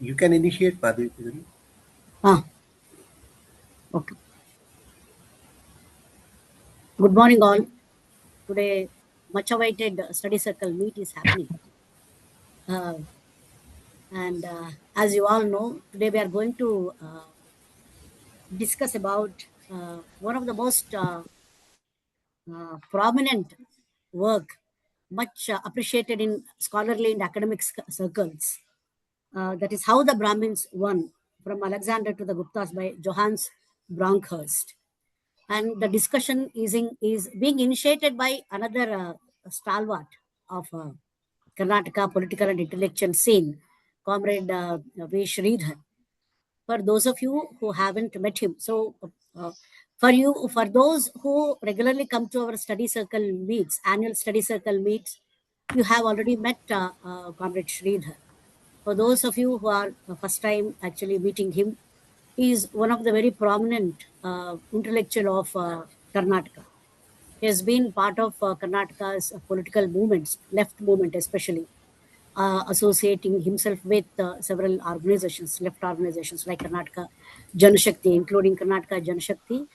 You can initiate, Madhvi. Ah, okay. Good morning, all. Today, much awaited study circle meet is happening. Uh, and as you all know, today we are going to discuss about one of the most prominent work, much appreciated in scholarly and academic circles. That is How the Brahmins Won, from Alexander to the Guptas by Johannes Bronkhorst. And the discussion is being initiated by another stalwart of Karnataka political and intellectual scene, Comrade V. Sreedhar. For those of you who haven't met him, so for those who regularly come to our study circle meets, annual study circle meets, you have already met Comrade Sreedhar. For those of you who are first time actually meeting him, he is one of the very prominent intellectual of Karnataka. He has been part of Karnataka's political movements, left movement especially, associating himself with several organizations, left organizations like Karnataka Janashakti, including Karnataka Janashakti.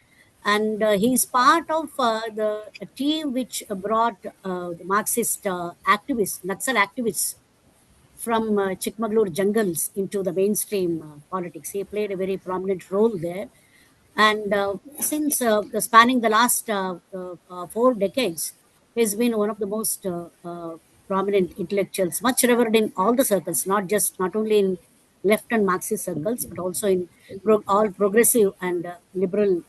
And he is part of the team which brought the Marxist activists, Naxal activists from Chikmagalur jungles into the mainstream politics. He played a very prominent role there. And since spanning the last 4 decades, he's been one of the most prominent intellectuals, much revered in all the circles, not only in left and Marxist circles, but also in all progressive and liberal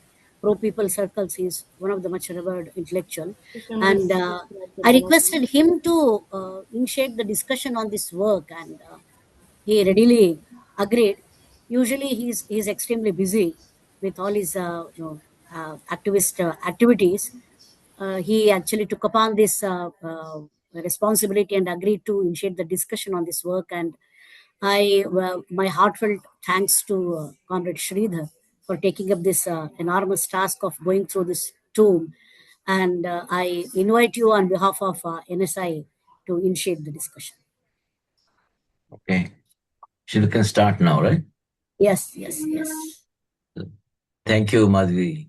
pro-people circles. He's one of the much revered intellectual. And I requested him to initiate the discussion on this work, and he readily agreed. Usually, he's extremely busy with all his activist activities. He actually took upon this responsibility and agreed to initiate the discussion on this work. And my heartfelt thanks to Comrade Sridhar for taking up this enormous task of going through this tomb. And I invite you on behalf of NSI to initiate the discussion. Okay. So we can start now, right? Yes, yes, yes. Thank you, Madhvi,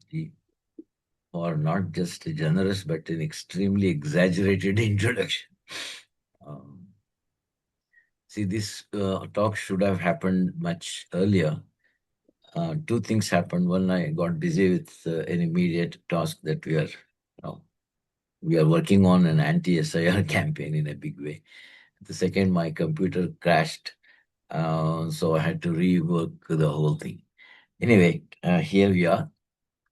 for not just a generous but an extremely exaggerated introduction. Um, see, this talk should have happened much earlier. Two things happened. One, I got busy with an immediate task that we are working on an anti-SIR campaign in a big way. The second, my computer crashed, so I had to rework the whole thing. Anyway, here we are.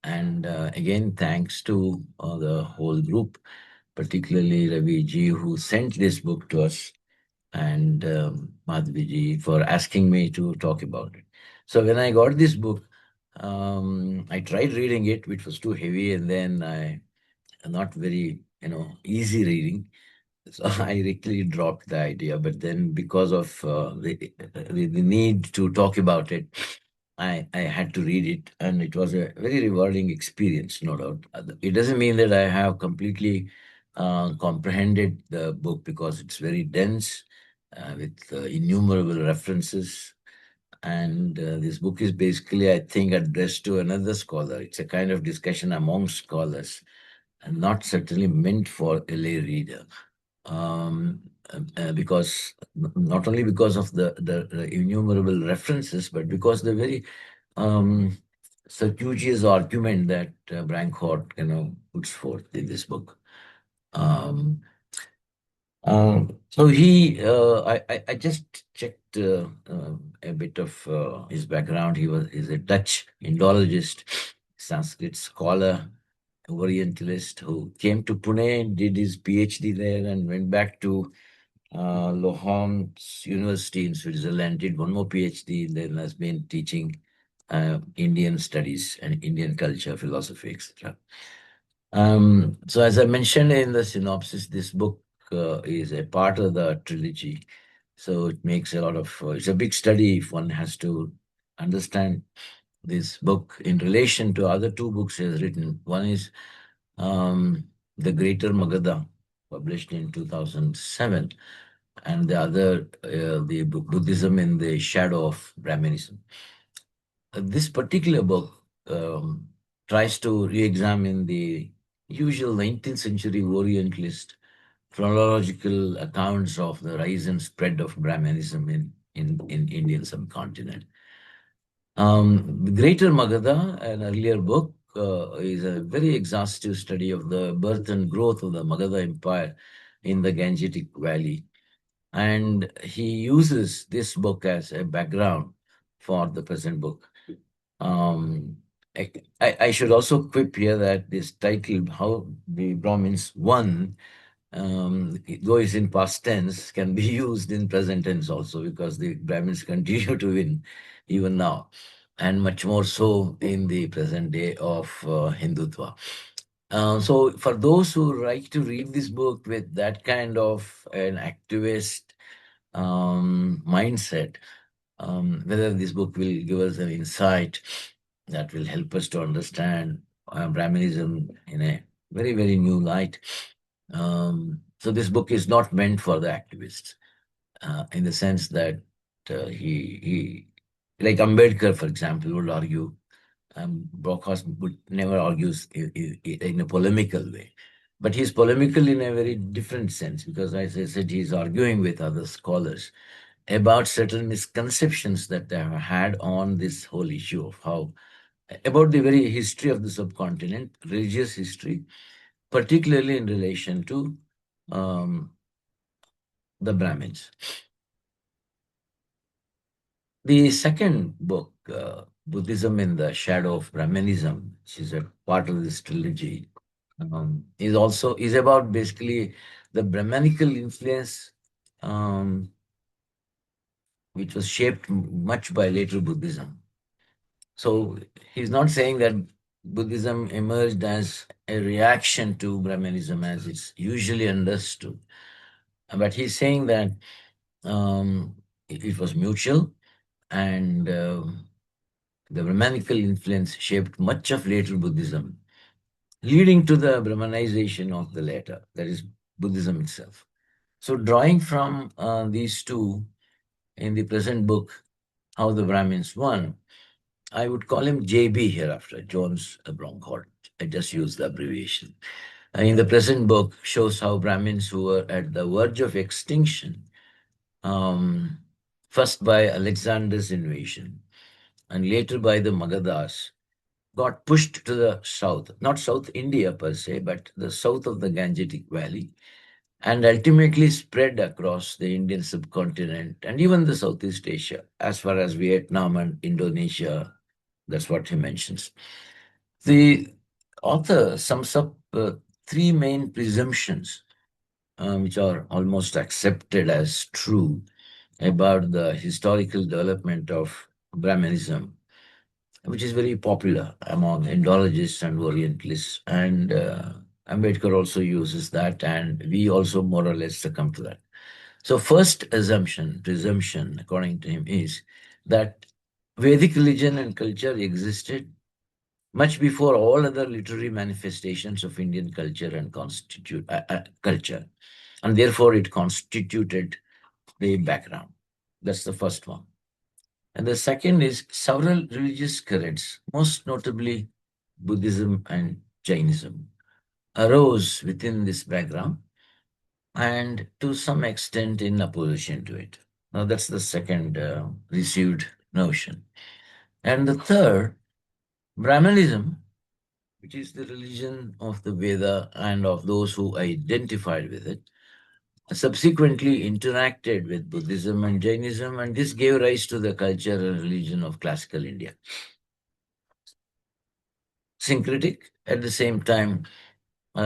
And again, thanks to the whole group, particularly Ravi ji, who sent this book to us, and Madhvi ji for asking me to talk about it. So when I got this book, I tried reading it, which was too heavy, and then I not very easy reading. So I really dropped the idea. But then, because of the need to talk about it, I had to read it, and it was a very rewarding experience, no doubt. It doesn't mean that I have completely comprehended the book, because it's very dense with innumerable references. And this book is basically, I think, addressed to another scholar. It's a kind of discussion among scholars, and not certainly meant for a lay reader. Because not only because of the innumerable references, but because the very circuitous argument that Bronkhorst puts forth in this book. So I just checked a bit of his background. He's a Dutch Indologist, Sanskrit scholar, orientalist who came to Pune, did his PhD there, and went back to Lohans University in Switzerland, did one more PhD, then has been teaching Indian studies and Indian culture, philosophy, etc. So as I mentioned in the synopsis, this book is a part of the trilogy. So it makes a lot of, it's a big study if one has to understand this book in relation to other two books he has written. One is The Greater Magadha, published in 2007, and the other, the Buddhism in the Shadow of Brahmanism. This particular book tries to re-examine the usual 19th century orientalist chronological accounts of the rise and spread of Brahmanism in Indian subcontinent. The Greater Magadha, an earlier book, is a very exhaustive study of the birth and growth of the Magadha Empire in the Gangetic Valley. And he uses this book as a background for the present book. Um, I should also quip here that this title, How the Brahmins Won, though it's in past tense, can be used in present tense also, because the Brahmins continue to win even now, and much more so in the present day of Hindutva. So for those who like to read this book with that kind of an activist mindset, whether this book will give us an insight that will help us to understand Brahmanism in a very, very new light. So this book is not meant for the activists, in the sense that he, like Ambedkar, for example, would argue. Bronkhorst would never argues in a polemical way, but he's polemical in a very different sense, because, as I said, he's arguing with other scholars about certain misconceptions that they have had on this whole issue of how, about the very history of the subcontinent, religious history, particularly in relation to um, the Brahmins. The second book, Buddhism in the Shadow of Brahmanism, which is a part of this trilogy, is about basically the Brahmanical influence, um, which was shaped much by later Buddhism. So he's not saying that Buddhism emerged as a reaction to Brahmanism as it's usually understood, but he's saying that it was mutual, and the Brahmanical influence shaped much of later Buddhism, leading to the Brahmanization of the latter, that is, Buddhism itself. So, drawing from these two in the present book, How the Brahmins Won, I would call him JB hereafter, Johannes Bronkhorst. I just use the abbreviation. In the present book, shows how Brahmins who were at the verge of extinction, um, first by Alexander's invasion and later by the Magadhas, got pushed to the south, not South India per se, but the south of the Gangetic Valley, and ultimately spread across the Indian subcontinent and even the Southeast Asia, as far as Vietnam and Indonesia. That's what he mentions. The author sums up three main presumptions, which are almost accepted as true, about the historical development of Brahmanism, which is very popular among Indologists and Orientalists. And Ambedkar also uses that, and we also more or less succumb to that. So, first presumption, according to him, is that Vedic religion and culture existed much before all other literary manifestations of Indian culture and culture, and therefore it constituted the background. That's the first one. And the second is several religious currents, most notably Buddhism and Jainism, arose within this background and to some extent in opposition to it. Now, that's the second received notion. And the third, Brahmanism, which is the religion of the Veda and of those who identified with it, subsequently interacted with Buddhism and Jainism, and this gave rise to the culture and religion of classical India. Syncretic, at the same time,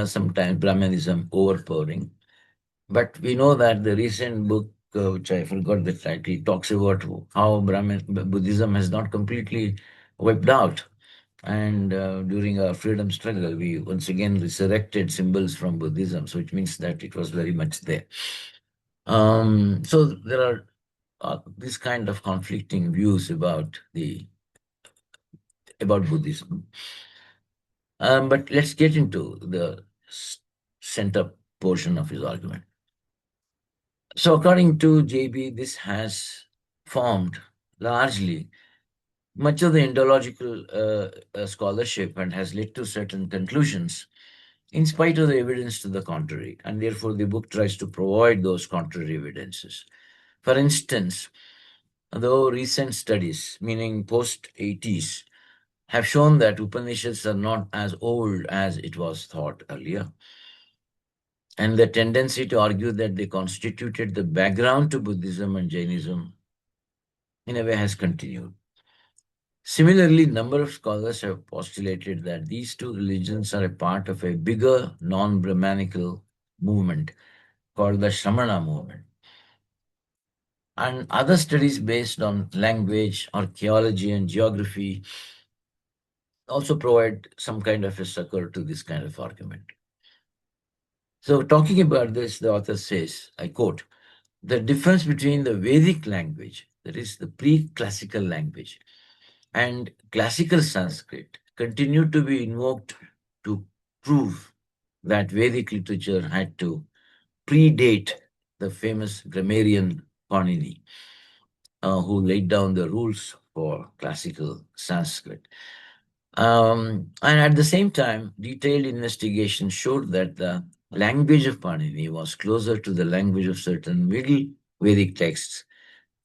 sometimes Brahmanism overpowering. But we know that the recent book, which I forgot the title, talks about how Buddhism has not completely wiped out. And during our freedom struggle, we once again resurrected symbols from Buddhism. So it means that it was very much there. So there are these kind of conflicting views about Buddhism. But let's get into the center portion of his argument. So, according to JB, this has formed largely much of the Indological scholarship and has led to certain conclusions in spite of the evidence to the contrary. And therefore, the book tries to provide those contrary evidences. For instance, though recent studies, meaning post 80s, have shown that Upanishads are not as old as it was thought earlier, and the tendency to argue that they constituted the background to Buddhism and Jainism in a way has continued. Similarly, number of scholars have postulated that these two religions are a part of a bigger non-Brahmanical movement called the Shramana movement. And other studies based on language, archaeology, and geography also provide some kind of a succor to this kind of argument. So, talking about this, the author says, I quote, the difference between the Vedic language, that is the pre-classical language, and classical Sanskrit continued to be invoked to prove that Vedic literature had to predate the famous grammarian Panini, who laid down the rules for classical Sanskrit. And at the same time, detailed investigation showed that the language of Panini was closer to the language of certain Middle Vedic texts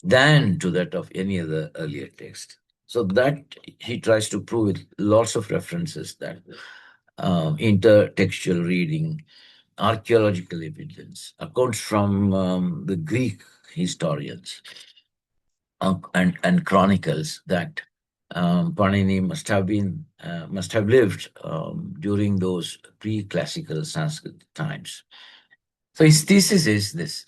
than to that of any other earlier text. So that he tries to prove with lots of references that intertextual reading, archaeological evidence, accounts from the Greek historians, and chronicles that Panini must have lived during those pre-classical Sanskrit times. So his thesis is this: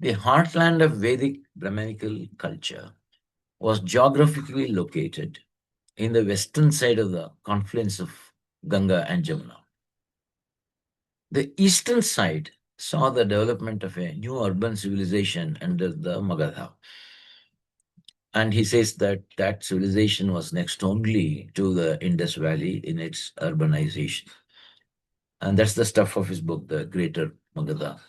the heartland of Vedic Brahmanical culture was geographically located in the western side of the confluence of Ganga and Jamuna. The eastern side saw the development of a new urban civilization under the Magadha. And he says that that civilization was next only to the Indus Valley in its urbanization. And that's the stuff of his book, The Greater Magadha,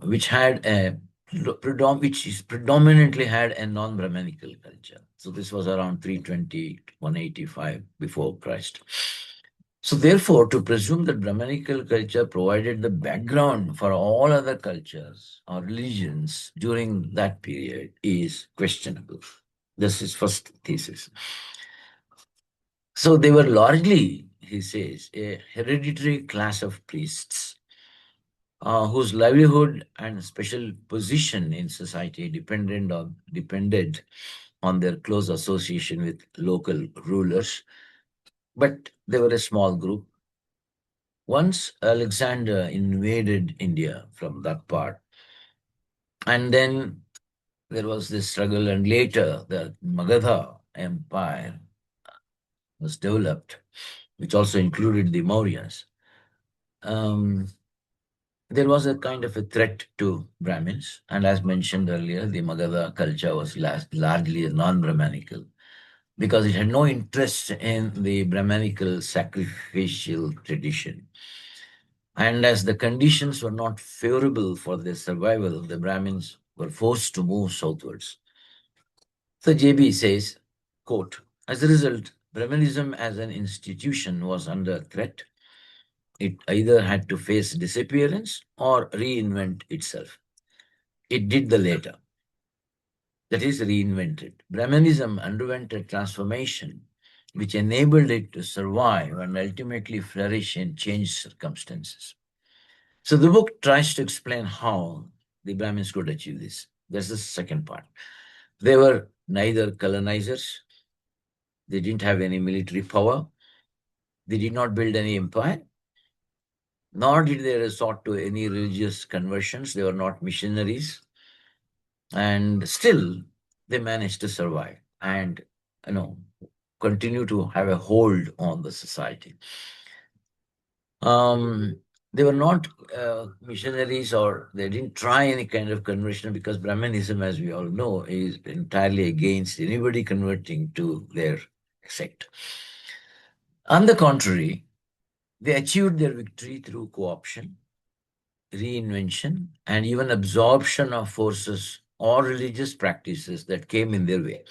which had a which is predominantly had a non-Brahmanical culture. So this was around 320, 185 before Christ. So therefore, to presume that Brahmanical culture provided the background for all other cultures or religions during that period is questionable. This is first thesis. So they were largely, he says, a hereditary class of priests whose livelihood and special position in society depended on their close association with local rulers. But they were a small group. Once Alexander invaded India from that part, and then there was this struggle, and later the Magadha Empire was developed, which also included the Mauryas. Um, there was a kind of a threat to Brahmins, and as mentioned earlier, the Magadha culture was largely non-Brahmanical because it had no interest in the Brahmanical sacrificial tradition. And as the conditions were not favorable for their survival, the Brahmins were forced to move southwards. So JB says, quote, as a result, Brahmanism as an institution was under threat. It either had to face disappearance or reinvent itself. It did the latter, that is, reinvented. Brahmanism underwent a transformation which enabled it to survive and ultimately flourish in changed circumstances. So the book tries to explain how the Brahmins could achieve this. That's the second part. They were neither colonizers, they didn't have any military power, they did not build any empire, nor did they resort to any religious conversions. They were not missionaries. And still, they managed to survive and, you know, continue to have a hold on the society. They were not missionaries, or they didn't try any kind of conversion, because Brahmanism, as we all know, is entirely against anybody converting to their sect. On the contrary, they achieved their victory through co-option, reinvention, and even absorption of forces or religious practices that came in their way.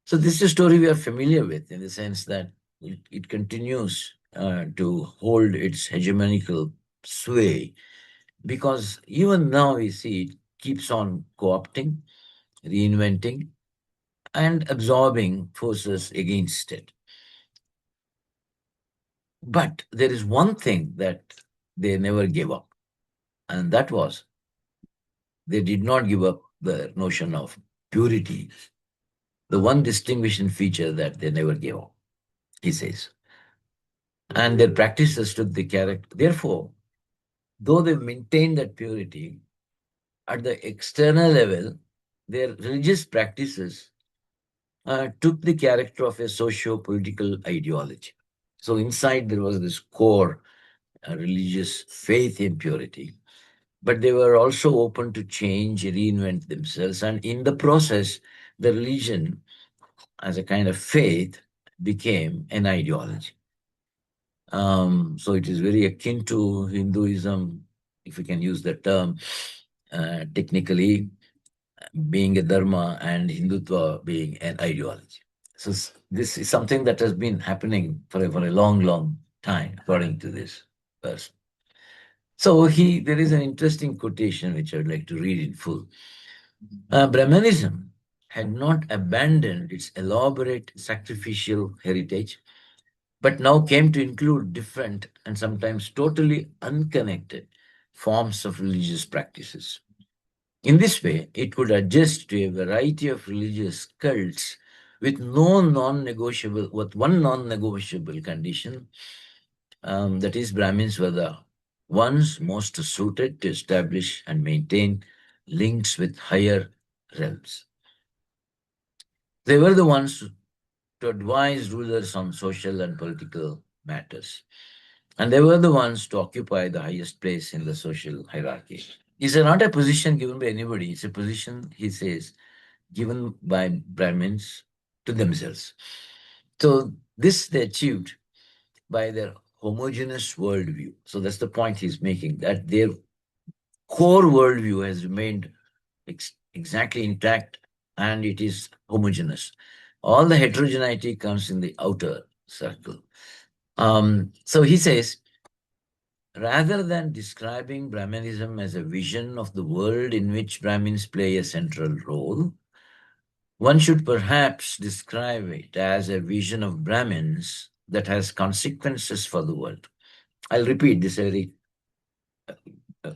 So this is a story we are familiar with in the sense that it continues to hold its hegemonical sway because even now we see it keeps on co-opting, reinventing, and absorbing forces against it. But there is one thing that they never gave up, and that was they did not give up the notion of purity, the one distinguishing feature that they never gave up, he says. And their practices took the character. Therefore, though they maintained that purity, at the external level, their religious practices took the character of a socio-political ideology. So inside there was this core religious faith in purity, but they were also open to change, reinvent themselves, and in the process, the religion, as a kind of faith, became an ideology. So it is very akin to Hinduism, if we can use the term, technically being a dharma and Hindutva being an ideology. So this is something that has been happening for a long, long time, according to this person. So there is an interesting quotation which I would like to read in full. Brahmanism had not abandoned its elaborate sacrificial heritage, but now came to include different and sometimes totally unconnected forms of religious practices. In this way, it could adjust to a variety of religious cults with one non-negotiable condition, that is, Brahmins were the ones most suited to establish and maintain links with higher realms. They were the ones to advise rulers on social and political matters. And they were the ones to occupy the highest place in the social hierarchy. It's not a position given by anybody, it's a position, he says, given by Brahmins to themselves. So this they achieved by their homogeneous worldview. So that's the point he's making, that their core worldview has remained exactly intact and it is homogeneous. All the heterogeneity comes in the outer circle. So he says, rather than describing Brahmanism as a vision of the world in which Brahmins play a central role, one should perhaps describe it as a vision of Brahmins that has consequences for the world. I'll repeat this very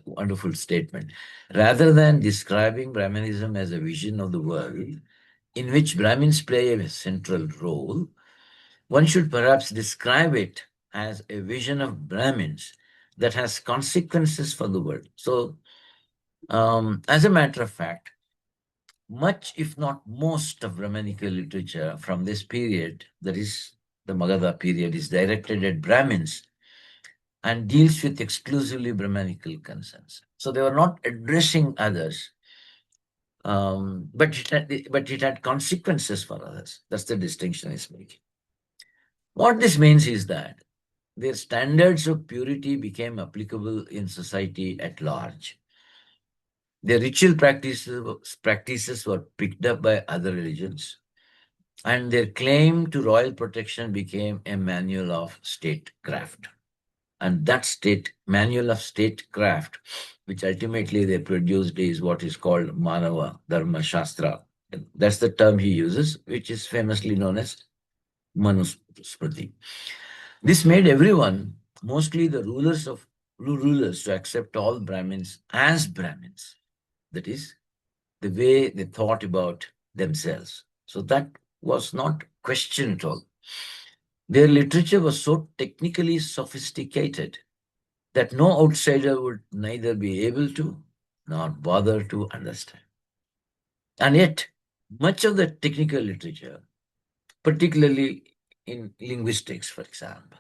wonderful statement. Rather than describing Brahmanism as a vision of the world in which Brahmins play a central role, one should perhaps describe it as a vision of Brahmins that has consequences for the world. So, as a matter of fact, much, if not most, of Brahmanical literature from this period, that is the Magadha period, is directed at Brahmins and deals with exclusively Brahmanical concerns. So they were not addressing others, but it had consequences for others. That's the distinction he's making. What this means is that their standards of purity became applicable in society at large. Their ritual practices were picked up by other religions, and their claim to royal protection became a manual of statecraft. And that manual of statecraft, which ultimately they produced, is what is called Manava Dharma Shastra. That's the term he uses, which is famously known as Manusmriti. This made everyone, mostly the rulers, to accept all Brahmins as Brahmins. That is, the way they thought about themselves. So that was not questioned at all. Their literature was so technically sophisticated that no outsider would neither be able to nor bother to understand. And yet, much of the technical literature, particularly in linguistics, for example,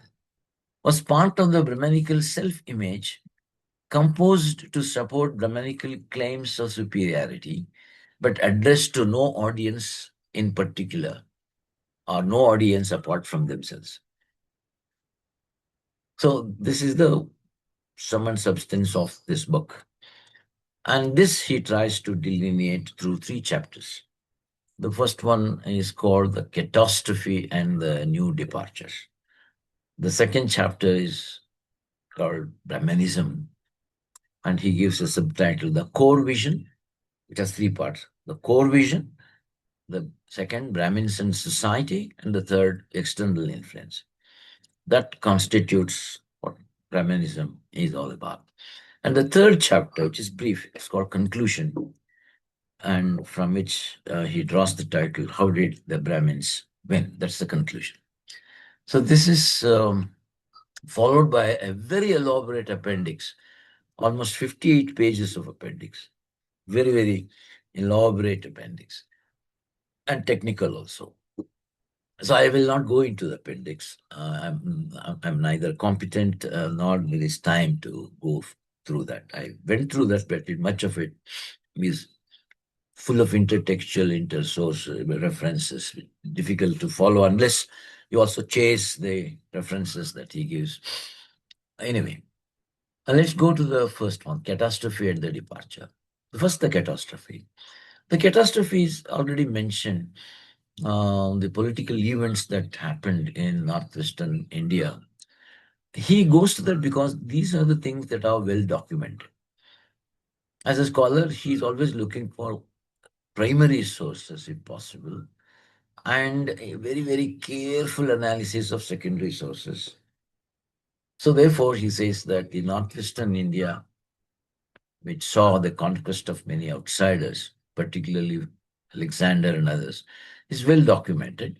was part of the Brahmanical self-image composed to support Brahmanical claims of superiority, but addressed to no audience in particular, or no audience apart from themselves. So this is the sum and substance of this book. And this he tries to delineate through 3 chapters. The first one is called The Catastrophe and the New Departures. The second chapter is called Brahmanism, and he gives a subtitle, The Core Vision. It has 3 parts. The core vision, the second, Brahmins and society, and the third, external influence. That constitutes what Brahmanism is all about. And the third chapter, which is brief, it's called Conclusion, and from which he draws the title, How Did the Brahmins Win? That's the conclusion. So this is followed by a very elaborate appendix, almost 58 pages of appendix. Very, very elaborate appendix, and technical also. So I will not go into the appendix. I'm neither competent nor there is time to go through that. I went through that, but much of it is full of intertextual, intersource references, difficult to follow unless you also chase the references that he gives. Anyway, let's go to the first one, catastrophe and the departure. First, the catastrophe. The catastrophe is already mentioned, the political events that happened in northwestern India. He goes to that because these are the things that are well documented. As a scholar, he is always looking for primary sources if possible, and a very, very careful analysis of secondary sources. So therefore, he says that in northwestern India, which saw the conquest of many outsiders, particularly Alexander and others, is well documented.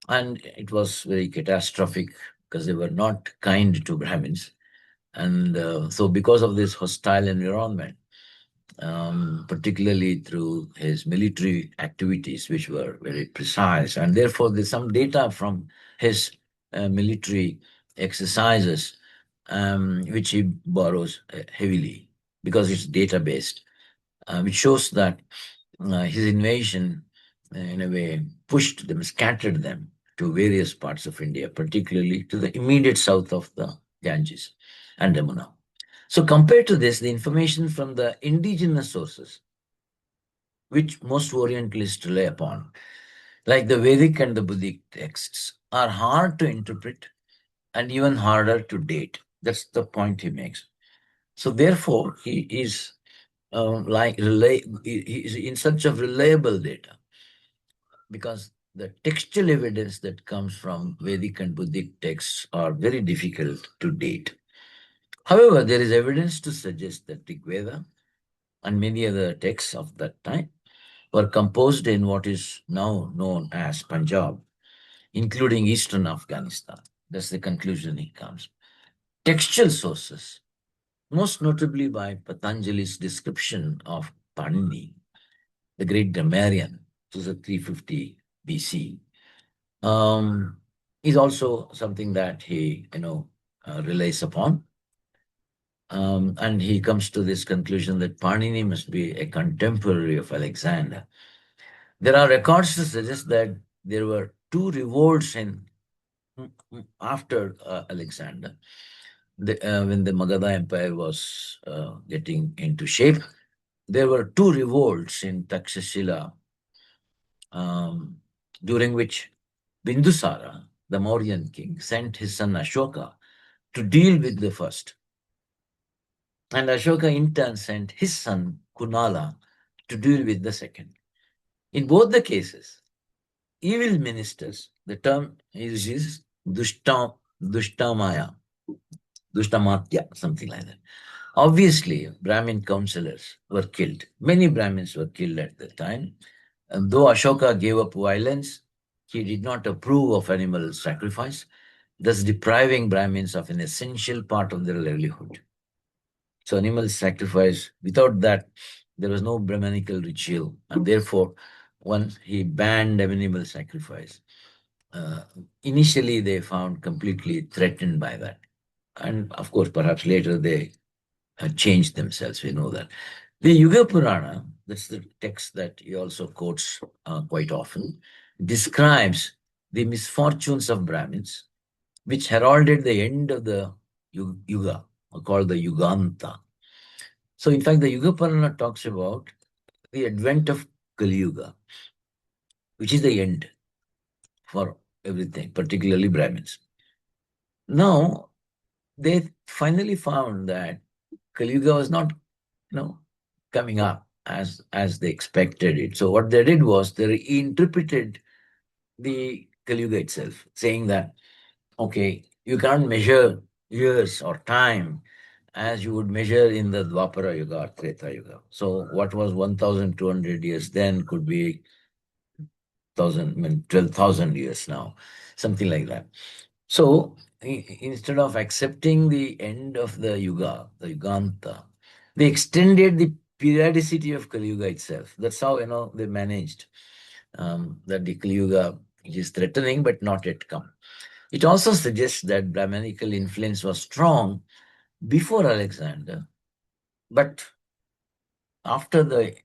And it was very catastrophic because they were not kind to Brahmins. And so because of this hostile environment, particularly through his military activities, which were very precise, and therefore there's some data from his military exercises, which he borrows heavily because it's data-based, which shows that his invasion, in a way, pushed them, scattered them to various parts of India, particularly to the immediate south of the Ganges and Yamuna. So compared to this, the information from the indigenous sources, which most Orientalists rely upon, like the Vedic and the Buddhic texts, are hard to interpret and even harder to date. That's the point he makes. So therefore, he is he is in search of reliable data, because the textual evidence that comes from Vedic and Buddhic texts are very difficult to date. However, there is evidence to suggest that Rig Veda and many other texts of that time were composed in what is now known as Punjab, including eastern Afghanistan. That's the conclusion he comes. Textual sources, most notably by Patanjali's description of Panini, the great grammarian, to the 350 BC, is also something that he, relies upon. And he comes to this conclusion that Panini must be a contemporary of Alexander. There are records to suggest that there were 2 revolts after Alexander, when the Magadha Empire was getting into shape. There were 2 revolts in Takshashila, during which Bindusara, the Mauryan king, sent his son Ashoka to deal with the first. And Ashoka in turn sent his son Kunala to deal with the second. In both the cases, evil ministers, the term is Dushtamaya, Dushtamatya, something like that. Obviously, Brahmin councillors were killed. Many Brahmins were killed at the time. And though Ashoka gave up violence, he did not approve of animal sacrifice, thus depriving Brahmins of an essential part of their livelihood. So animal sacrifice, without that, there was no Brahmanical ritual. And therefore, once he banned animal sacrifice, initially they found completely threatened by that. And of course, perhaps later they changed themselves. We know that. The Yuga Purana, that's the text that he also quotes quite often, describes the misfortunes of Brahmins, which heralded the end of the Yuga, called the Yuganta. So, in fact, the Yuga Purana talks about the advent of Kali Yuga, which is the end for everything, particularly Brahmins. Now, they finally found that Kali Yuga was not, coming up as they expected it. So, what they did was they reinterpreted the Kali Yuga itself, saying that, okay, you can't measure years or time as you would measure in the Dwapara Yuga or Treta Yuga. So what was 1,200 years then could be 12,000 years now, something like that. So instead of accepting the end of the Yuga, the Yuganta, they extended the periodicity of Kali Yuga itself. That's how, they managed that the Kali Yuga is threatening but not yet come. It also suggests that Brahmanical influence was strong before Alexander, but after the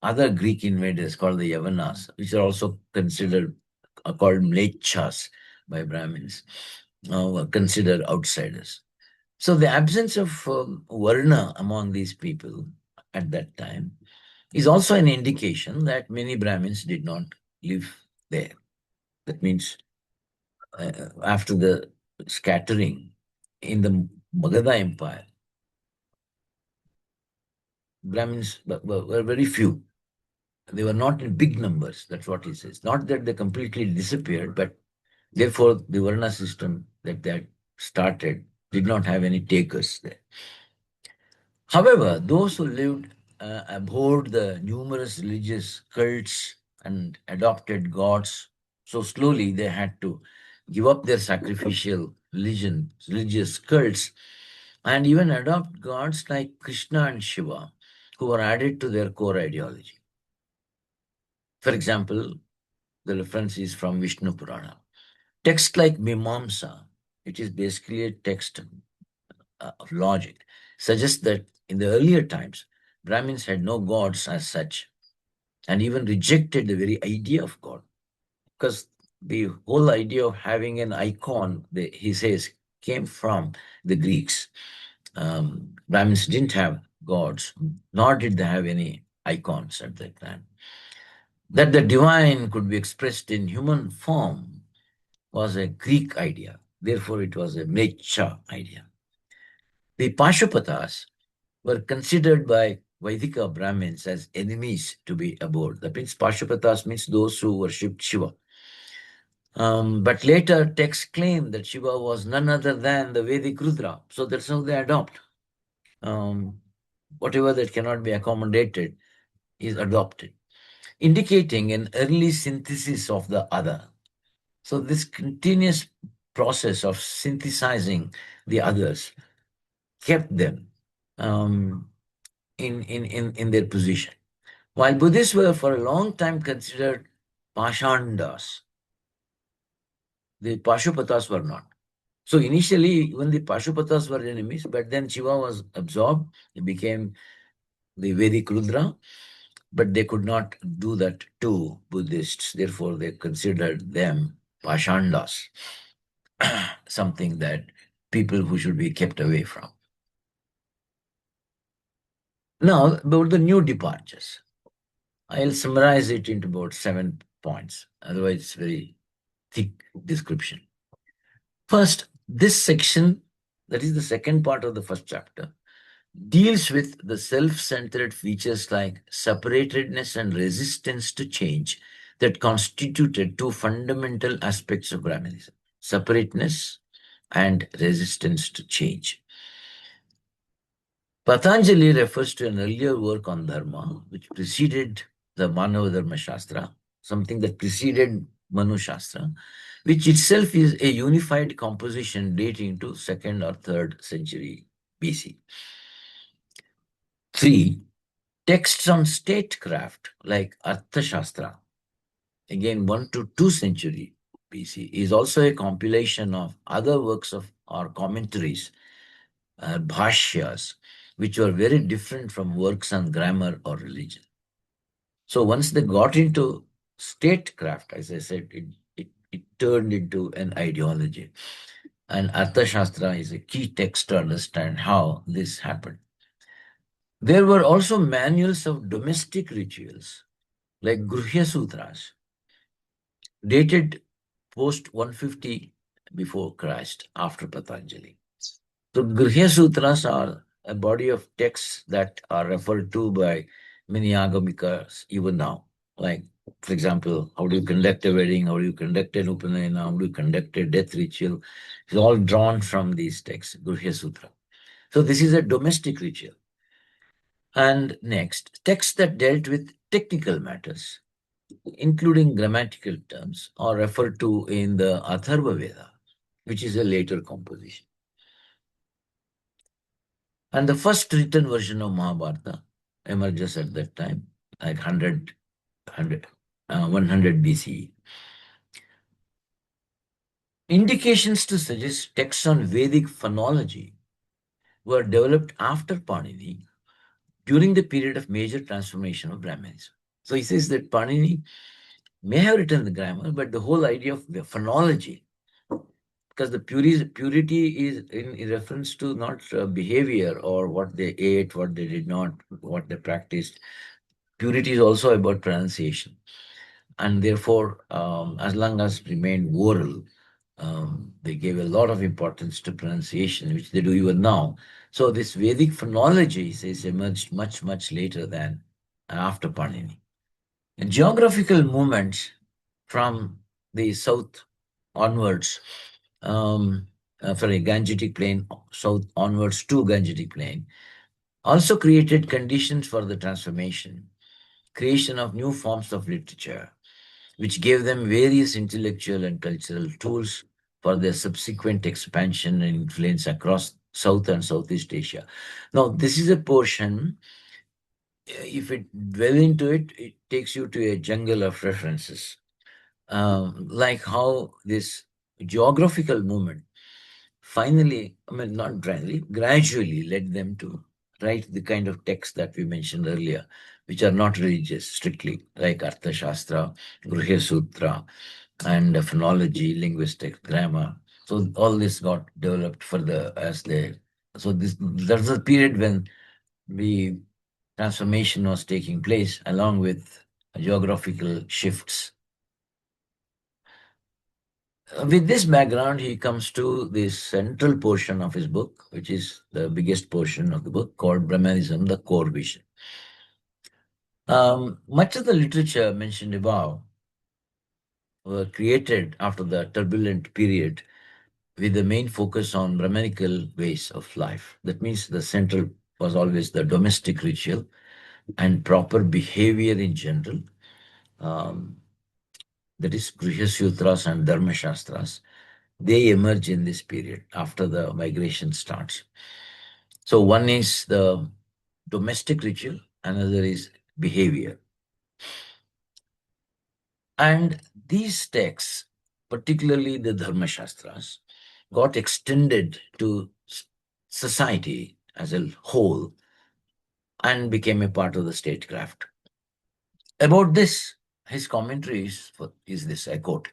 other Greek invaders called the Yavanas, which are also considered called Mlechas by Brahmins, were considered outsiders. So the absence of Varna among these people at that time is also an indication that many Brahmins did not live there. That means after the scattering in the Magadha Empire, Brahmins were very few. They were not in big numbers. That's what he says. Not that they completely disappeared, but therefore the Varna system that started did not have any takers there. However, those who lived abhorred the numerous religious cults and adopted gods. So slowly they had to give up their sacrificial religious cults, and even adopt gods like Krishna and Shiva, who were added to their core ideology. For example, the reference is from Vishnu Purana. Text like Mimamsa, which is basically a text of logic, suggests that in the earlier times, Brahmins had no gods as such and even rejected the very idea of God. Because the whole idea of having an icon, he says, came from the Greeks. Brahmins didn't have gods, nor did they have any icons at that time. That the divine could be expressed in human form was a Greek idea. Therefore, it was a Mecha idea. The Pashupatas were considered by Vaidika Brahmins as enemies to be abhorred. That means Pashupatas means those who worshipped Shiva. But later texts claim that Shiva was none other than the Vedic Rudra. So that's how they adopt. Whatever that cannot be accommodated is adopted, indicating an early synthesis of the other. So this continuous process of synthesizing the others kept them in their position. While Buddhists were for a long time considered Pashandas, the Pashupatas were not. So initially, even the Pashupatas were enemies, but then Shiva was absorbed. He became the Vedic Rudra, but they could not do that to Buddhists. Therefore, they considered them Pashandas, something that people who should be kept away from. Now, about the new departures. I'll summarize it into about 7 points. Otherwise, it's very thick description. First, this section, that is the second part of the first chapter, deals with the self-centered features like separatedness and resistance to change that constituted two fundamental aspects of Brahmanism: separateness and resistance to change. Patanjali refers to an earlier work on Dharma, which preceded the Manava Dharma Shastra, something that preceded Manu Shastra, which itself is a unified composition dating to 2nd or 3rd century BC. 3. Texts on statecraft like Artha Shastra, again 1 to 2 century BC, is also a compilation of other works of or commentaries, bhashyas, which were very different from works on grammar or religion. So once they got into statecraft, as I said, it turned into an ideology. And Arthashastra is a key text to understand how this happened. There were also manuals of domestic rituals, like Gruhya Sutras, dated post 150 before Christ, after Patanjali. So Grihya Sutras are a body of texts that are referred to by many agamikas even now. Like, for example, how do you conduct a wedding? How do you conduct an upanayana? How do you conduct a death ritual? It's all drawn from these texts, Grihya Sutra. So this is a domestic ritual. And next, texts that dealt with technical matters, including grammatical terms, are referred to in the Atharva Veda, which is a later composition. And the first written version of Mahabharata emerges at that time, like 100 BCE. Indications to suggest texts on Vedic phonology were developed after Panini during the period of major transformation of Brahmanism. So he says that Panini may have written the grammar, but the whole idea of the phonology, because the purity is in reference to not behavior or what they ate, what they did not, what they practiced. Purity is also about pronunciation. And therefore, as long as it remained oral, they gave a lot of importance to pronunciation, which they do even now. So this Vedic phonology says emerged much, much later than after Panini. And geographical movements from the south onwards, Gangetic Plain, south onwards to Gangetic Plain, also created conditions for the transformation, creation of new forms of literature, which gave them various intellectual and cultural tools for their subsequent expansion and influence across South and Southeast Asia. Now, this is a portion, if it dwell into it, it takes you to a jungle of references, like how this geographical movement finally, I mean, not gradually led them to write the kind of texts that we mentioned earlier, which are not religious strictly, like Arthashastra, Gruhya Sutra, and phonology, linguistics, grammar. So all this got developed further as they. So there's a period when the transformation was taking place, along with geographical shifts. With this background, he comes to the central portion of his book, which is the biggest portion of the book, called Brahmanism, the Core Vision. Much of the literature mentioned above were created after the turbulent period with the main focus on Brahmanical ways of life. That means the central was always the domestic ritual and proper behavior in general. That is Grihya Sutras and Dharma Shastras. They emerge in this period after the migration starts. So one is the domestic ritual, another is behavior. And these texts, particularly the Dharma Shastras, got extended to society as a whole and became a part of the statecraft. About this, his commentary is this, I quote,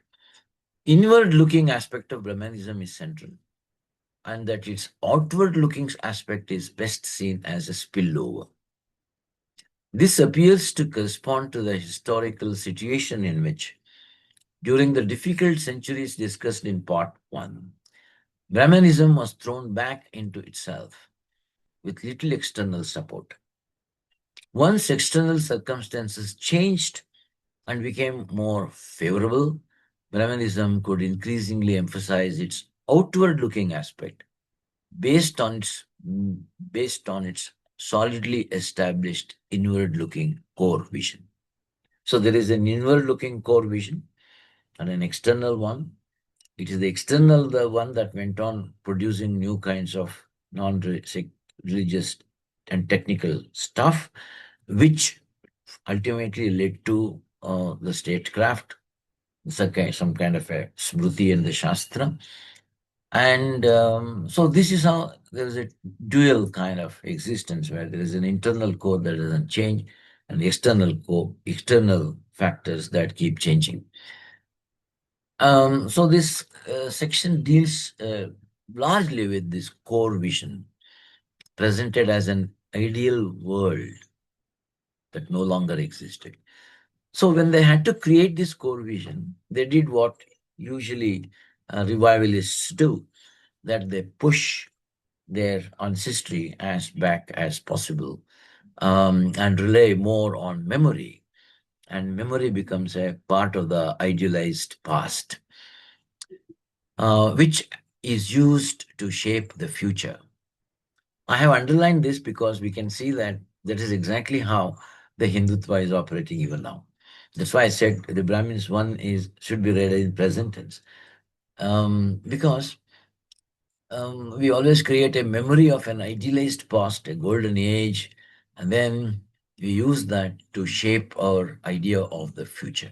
inward-looking aspect of Brahmanism is central, and that its outward-looking aspect is best seen as a spillover. This appears to correspond to the historical situation in which, during the difficult centuries discussed in Part 1, Brahmanism was thrown back into itself with little external support. Once external circumstances changed and became more favorable, Brahmanism could increasingly emphasize its outward-looking aspect based on its solidly established inward-looking core vision. So there is an inward-looking core vision and an external one. It is the external, the one that went on producing new kinds of non-religious and technical stuff, which ultimately led to the statecraft, some kind of a smruti and the shastra. And so this is how there is a dual kind of existence where there is an internal core that doesn't change and external core, external factors that keep changing. So this section deals largely with this core vision presented as an ideal world that no longer existed. So when they had to create this core vision, they did what usually revivalists do, that they push their ancestry as back as possible, and rely more on memory. And memory becomes a part of the idealized past, which is used to shape the future. I have underlined this because we can see that that is exactly how the Hindutva is operating even now. That's why I said the Brahmins one is should be read in present tense, because we always create a memory of an idealized past, a golden age, and then we use that to shape our idea of the future.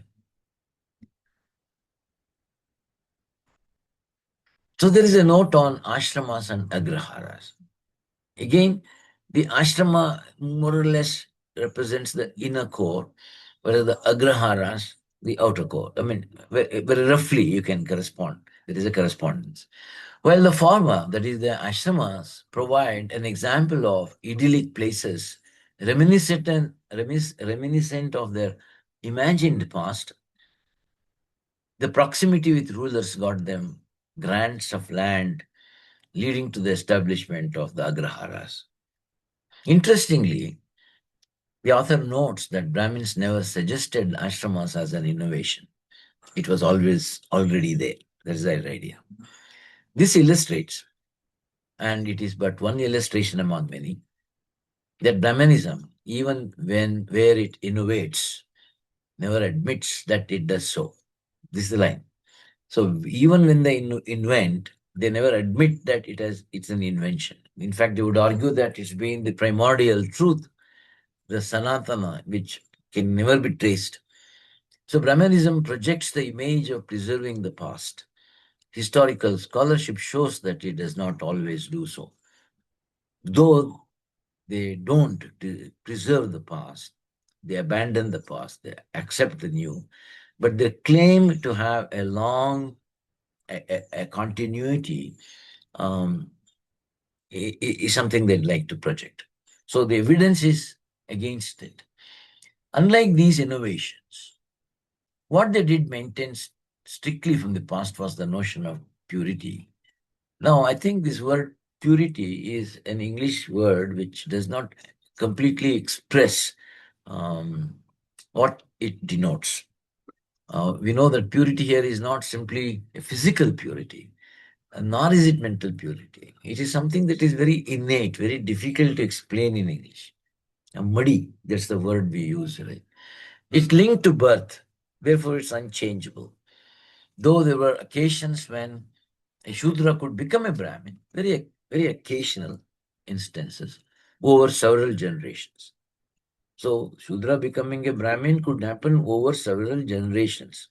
So there is a note on ashramas and agraharas. Again, the ashrama more or less represents the inner core, whereas the agraharas, the outer core. I mean, very roughly you can correspond. There is a correspondence. While the former, that is the ashramas, provide an example of idyllic places reminiscent of their imagined past, the proximity with rulers got them grants of land, leading to the establishment of the agraharas. Interestingly, the author notes that Brahmins never suggested ashramas as an innovation. It was always already there. That is their idea. This illustrates, and it is but one illustration among many, that Brahmanism, even when where it innovates, never admits that it does so. This is the line. So even when they invent, they never admit that it's an invention. In fact, they would argue that it's been the primordial truth, the Sanatana, which can never be traced. So Brahmanism projects the image of preserving the past. Historical scholarship shows that it does not always do so. Though they don't preserve the past, they abandon the past, they accept the new, but they claim to have a long a continuity, um, is something they'd like to project. So the evidence is against it. Unlike these innovations, what they did maintain strictly from the past was the notion of purity. Now, I think this word purity is an English word which does not completely express what it denotes. We know that purity here is not simply a physical purity, nor is it mental purity. It is something that is very innate, very difficult to explain in English. Muddy, that's the word we use. Right? It's linked to birth, therefore it's unchangeable. Though there were occasions when a Shudra could become a Brahmin, very occasional instances over several generations. So Shudra becoming a Brahmin could happen over several generations.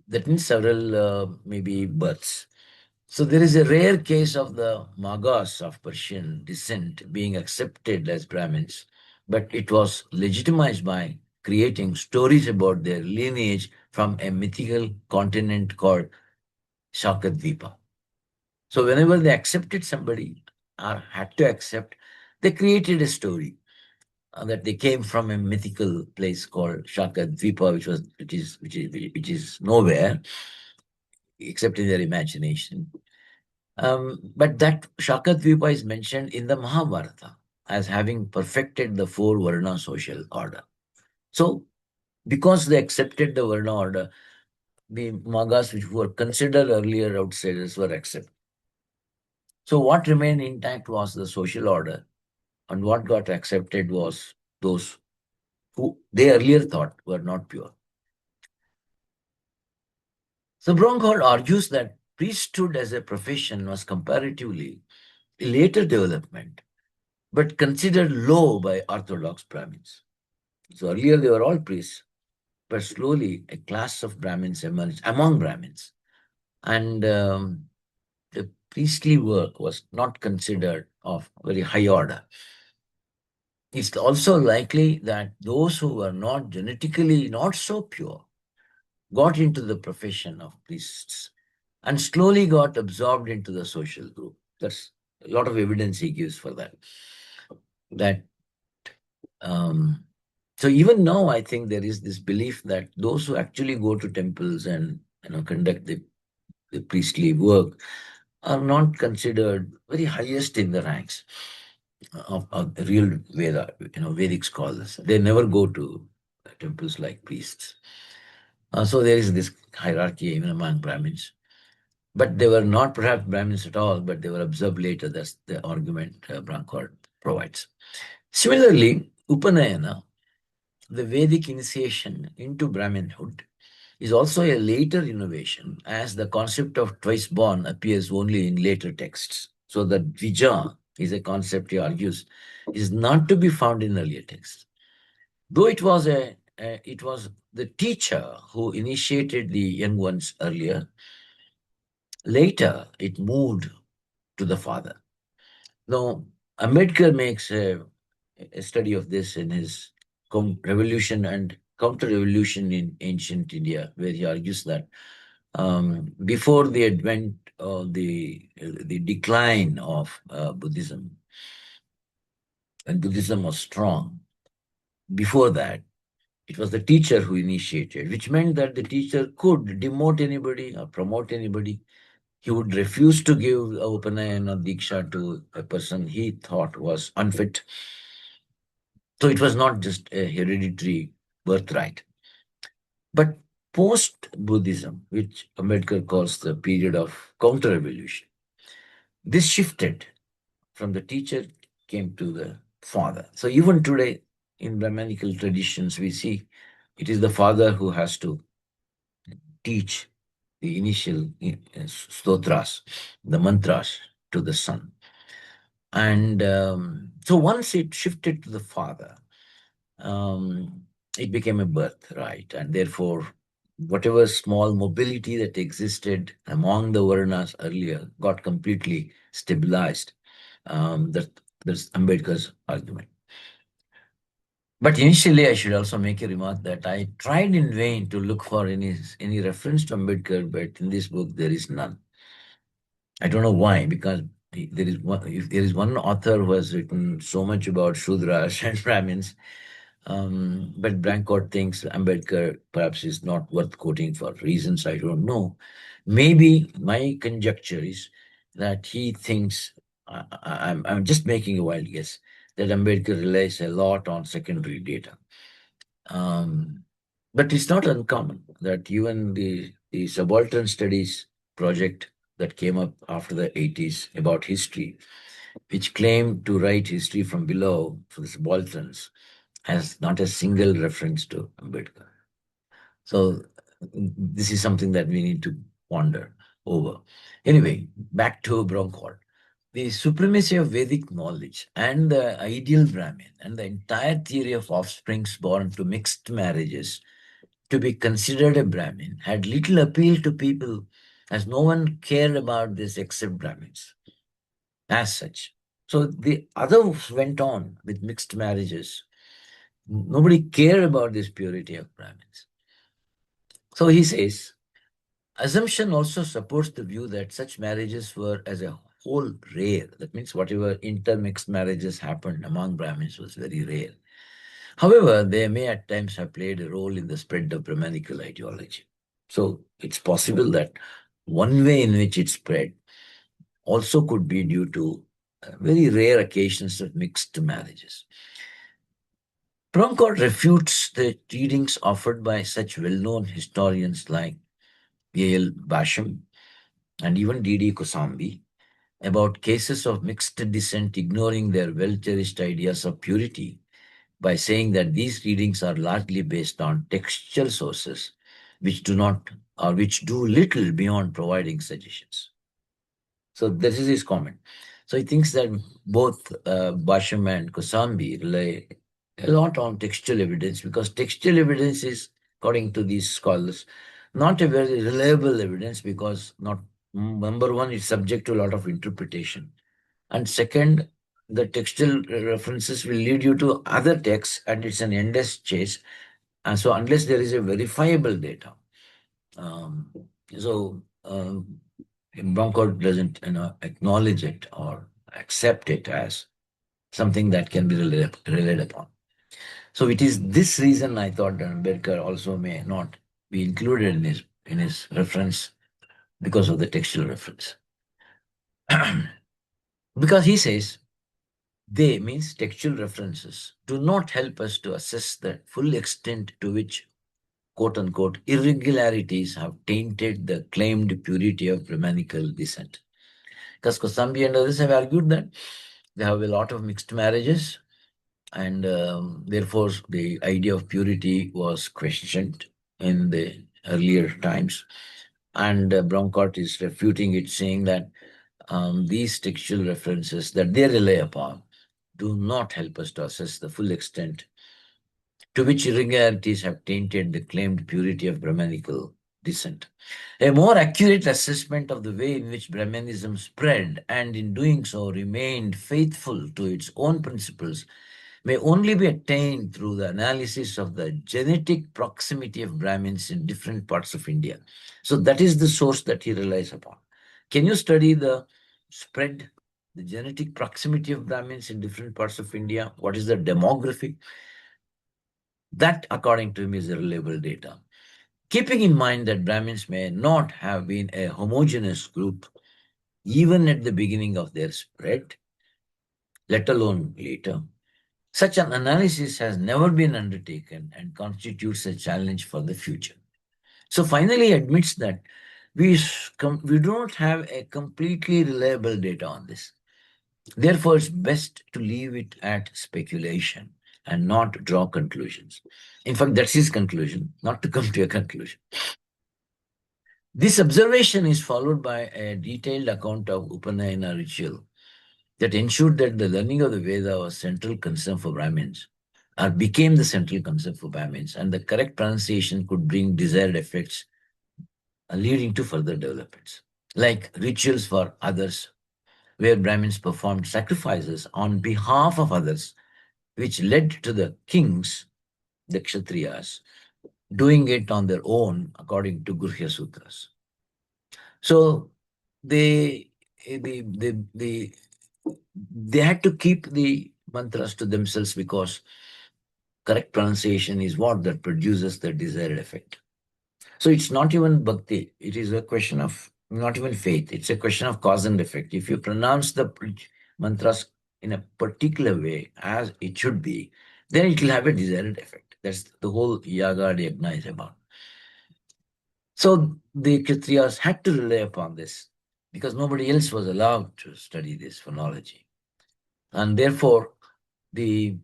That means several maybe births. So there is a rare case of the Magas of Persian descent being accepted as Brahmins, but it was legitimized by creating stories about their lineage from a mythical continent called Shakadvipa. So whenever they accepted somebody or had to accept, they created a story that they came from a mythical place called Shakadvipa, which is nowhere except in their imagination. But that Shakadvipa is mentioned in the Mahabharata as having perfected the four Varna social order. So, because they accepted the Varna order, the Magas, which were considered earlier outsiders, were accepted. So, what remained intact was the social order, and what got accepted was those who they earlier thought were not pure. So, Bronkhorst argues that priesthood as a profession was comparatively a later development but considered low by Orthodox Brahmins. So earlier they were all priests, but slowly a class of Brahmins emerged among Brahmins. And the priestly work was not considered of very high order. It's also likely that those who were not genetically not so pure got into the profession of priests and slowly got absorbed into the social group. That's a lot of evidence he gives for that. That um, so even now, I think there is this belief that those who actually go to temples and conduct the priestly work are not considered very highest in the ranks of real Veda, Vedic scholars. They never go to temples like priests. So there is this hierarchy even among Brahmins. But they were not perhaps Brahmins at all, but they were observed later. That's the argument Bronkhorst provides. Similarly, Upanayana, the Vedic initiation into Brahminhood, is also a later innovation, as the concept of twice born appears only in later texts. So the Dvija is a concept, he argues, is not to be found in earlier texts. Though it was the teacher who initiated the young ones earlier, later it moved to the father. Now, Ambedkar makes a study of this in his Revolution and Counter-Revolution in Ancient India, where he argues that before the advent of the decline of Buddhism, and Buddhism was strong, before that, it was the teacher who initiated, which meant that the teacher could demote anybody or promote anybody. He would refuse to give Upanayana or Diksha to a person he thought was unfit. So it was not just a hereditary birthright. But post Buddhism, which Ambedkar calls the period of counter revolution, this shifted from the teacher came to the father. So even today, in Brahmanical traditions, we see it is the father who has to teach the initial stotras, the mantras to the son. And so once it shifted to the father, it became a birthright, and therefore, whatever small mobility that existed among the Varnas earlier got completely stabilized. That's Ambedkar's argument. But initially, I should also make a remark that I tried in vain to look for any reference to Ambedkar, but in this book there is none. I don't know why, because if there is one author who has written so much about Shudras and Brahmins, but Brancott thinks Ambedkar perhaps is not worth quoting for reasons I don't know. Maybe my conjecture is that he thinks, I'm just making a wild guess, that Ambedkar relies a lot on secondary data. But it's not uncommon that even the subaltern studies project that came up after the 80s about history, which claimed to write history from below for the subalterns, has not a single reference to Ambedkar. So this is something that we need to ponder over. Anyway, back to Bronkhorst. The supremacy of Vedic knowledge and the ideal Brahmin and the entire theory of offsprings born to mixed marriages to be considered a Brahmin had little appeal to people, as no one cared about this except Brahmins as such. So the others went on with mixed marriages. Nobody cared about this purity of Brahmins. So he says, assumption also supports the view that such marriages were as a whole rare. That means whatever intermixed marriages happened among Brahmins was very rare. However, they may at times have played a role in the spread of Brahmanical ideology. So it's possible that one way in which it spread also could be due to very rare occasions of mixed marriages. Bronkhorst refutes the readings offered by such well-known historians like A.L. Basham and even D.D. Kosambi about cases of mixed descent ignoring their well-cherished ideas of purity by saying that these readings are largely based on textual sources which do not or which do little beyond providing suggestions. So this is his comment. So he thinks that both Basham and Kosambi rely a lot on textual evidence, because textual evidence is, according to these scholars, not a very reliable evidence, because not number one, it's subject to a lot of interpretation, and second, the textual references will lead you to other texts, and it's an endless chase. And so unless there is a verifiable data, um, so Bronkhorst doesn't acknowledge it or accept it as something that can be relied upon. So it is this reason I thought that Ambedkar also may not be included in his reference because of the textual reference. Because he says they means textual references do not help us to assess the full extent to which quote unquote irregularities have tainted the claimed purity of Brahmanical descent. Because Kosambi and others have argued that they have a lot of mixed marriages, and therefore the idea of purity was questioned in the earlier times. And Bronkhorst is refuting it, saying that these textual references that they rely upon do not help us to assess the full extent to which irregularities have tainted the claimed purity of Brahmanical descent. A more accurate assessment of the way in which Brahmanism spread and in doing so remained faithful to its own principles may only be attained through the analysis of the genetic proximity of Brahmins in different parts of India. So that is the source that he relies upon. Can you study the spread, the genetic proximity of Brahmins in different parts of India? What is the demography? That, according to him, is reliable data. Keeping in mind that Brahmins may not have been a homogeneous group even at the beginning of their spread, let alone later, such an analysis has never been undertaken and constitutes a challenge for the future. So finally admits that we do not have a completely reliable data on this. Therefore, it's best to leave it at speculation and not draw conclusions. In fact, that's his conclusion, not to come to a conclusion. This observation is followed by a detailed account of Upanayana ritual that ensured that the learning of the Veda was central concern for Brahmins, or became the central concern for Brahmins, and the correct pronunciation could bring desired effects, leading to further developments. Like rituals for others, where Brahmins performed sacrifices on behalf of others, which led to the kings, the Kshatriyas, doing it on their own according to Gurhya Sutras. So they, they, they had to keep the mantras to themselves because correct pronunciation is what that produces the desired effect. So it's not even bhakti. It is a question of not even faith. It's a question of cause and effect. If you pronounce the mantras in a particular way as it should be, then it will have a desired effect. That's the whole yaga yagna is about. So the Kshatriyas had to rely upon this because nobody else was allowed to study this phonology. And therefore, the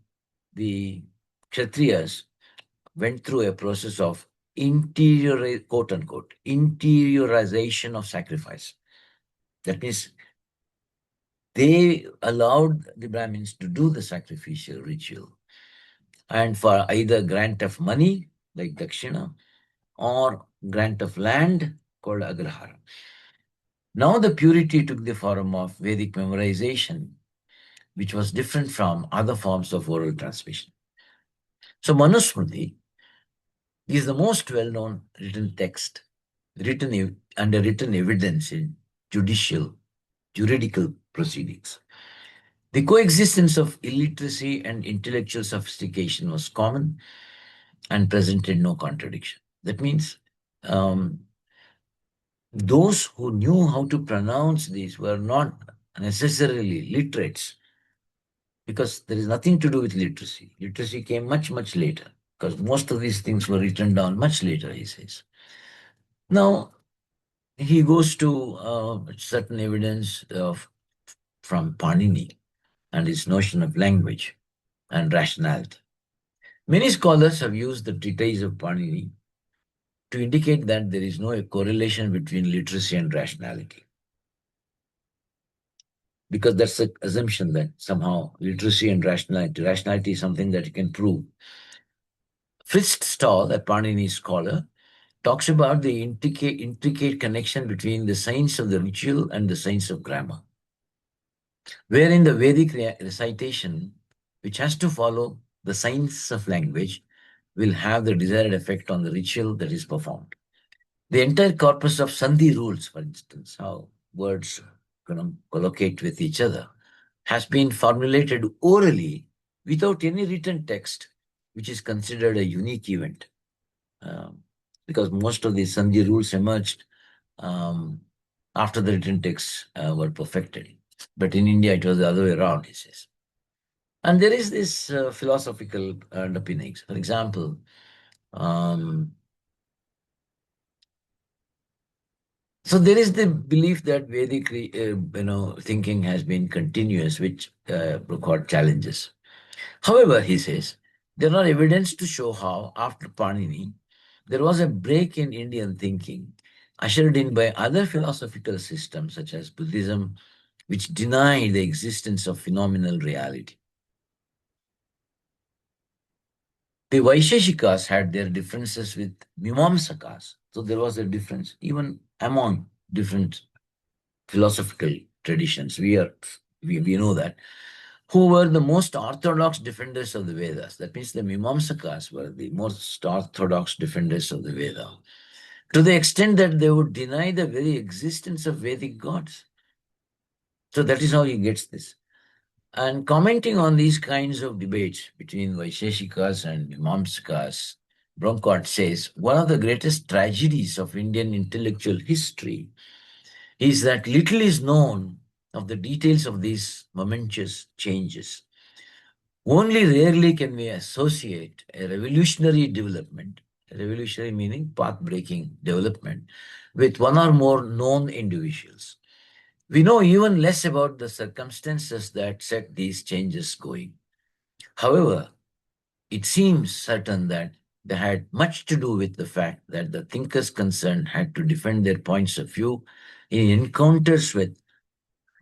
Kshatriyas went through a process of quote unquote, interiorization of sacrifice. That means they allowed the Brahmins to do the sacrificial ritual and for either grant of money, like Dakshina, or grant of land, called Agrahara. Now the purity took the form of Vedic memorization, which was different from other forms of oral transmission. So Manusmriti is the most well-known written text, under written evidence in juridical proceedings. The coexistence of illiteracy and intellectual sophistication was common and presented no contradiction. That means those who knew how to pronounce these were not necessarily literates, because there is nothing to do with literacy. Literacy came much, much later, because most of these things were written down much later, he says. Now, he goes to certain evidence from Panini and his notion of language and rationality. Many scholars have used the treatise of Panini to indicate that there is no correlation between literacy and rationality, because that's the assumption that somehow literacy and rationality is something that you can prove. Fritz Stahl, a Panini scholar, talks about the intricate connection between the science of the ritual and the science of grammar, wherein the Vedic recitation, which has to follow the science of language, will have the desired effect on the ritual that is performed. The entire corpus of Sandhi rules, for instance, how words collocate with each other, has been formulated orally without any written text, which is considered a unique event. Because most of the Sandhi rules emerged after the written texts were perfected. But in India, it was the other way around, he says. And there is this philosophical underpinnings. For example, so there is the belief that Vedic, thinking has been continuous, which Bronkhorst challenges. However, he says, there are evidence to show how, after Panini, there was a break in Indian thinking, ushered in by other philosophical systems such as Buddhism, which deny the existence of phenomenal reality. The Vaisheshikas had their differences with Mimamsakas. So there was a difference even among different philosophical traditions. We know that. Who were the most orthodox defenders of the Vedas. That means the Mimamsakas were the most orthodox defenders of the Veda. To the extent that they would deny the very existence of Vedic gods. So that is how he gets this. And commenting on these kinds of debates between Vaisheshikas and Mimamsakas, Bronkhorst says, one of the greatest tragedies of Indian intellectual history is that little is known of the details of these momentous changes. Only rarely can we associate a revolutionary development, revolutionary meaning path-breaking development, with one or more known individuals. We know even less about the circumstances that set these changes going. However, it seems certain that they had much to do with the fact that the thinkers concerned had to defend their points of view in encounters with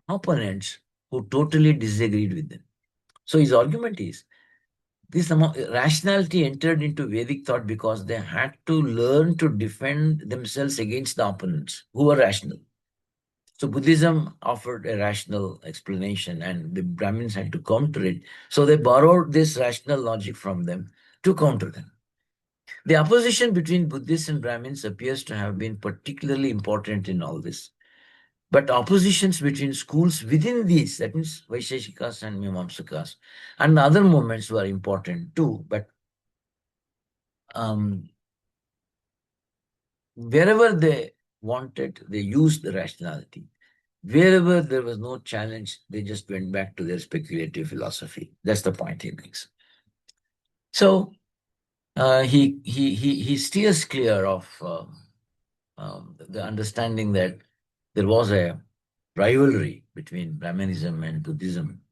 opponents who totally disagreed with them. So his argument is this rationality entered into Vedic thought because they had to learn to defend themselves against the opponents who were rational. So Buddhism offered a rational explanation and the Brahmins had to counter it. So they borrowed this rational logic from them to counter them. The opposition between Buddhists and Brahmins appears to have been particularly important in all this. But oppositions between schools within these, that means Vaisheshikas and Mimamsakas, and other movements were important too. But wherever they wanted, they used the rationality. Wherever there was no challenge, they just went back to their speculative philosophy. That's the point he makes. So he steers clear of the understanding that there was a rivalry between Brahmanism and Buddhism.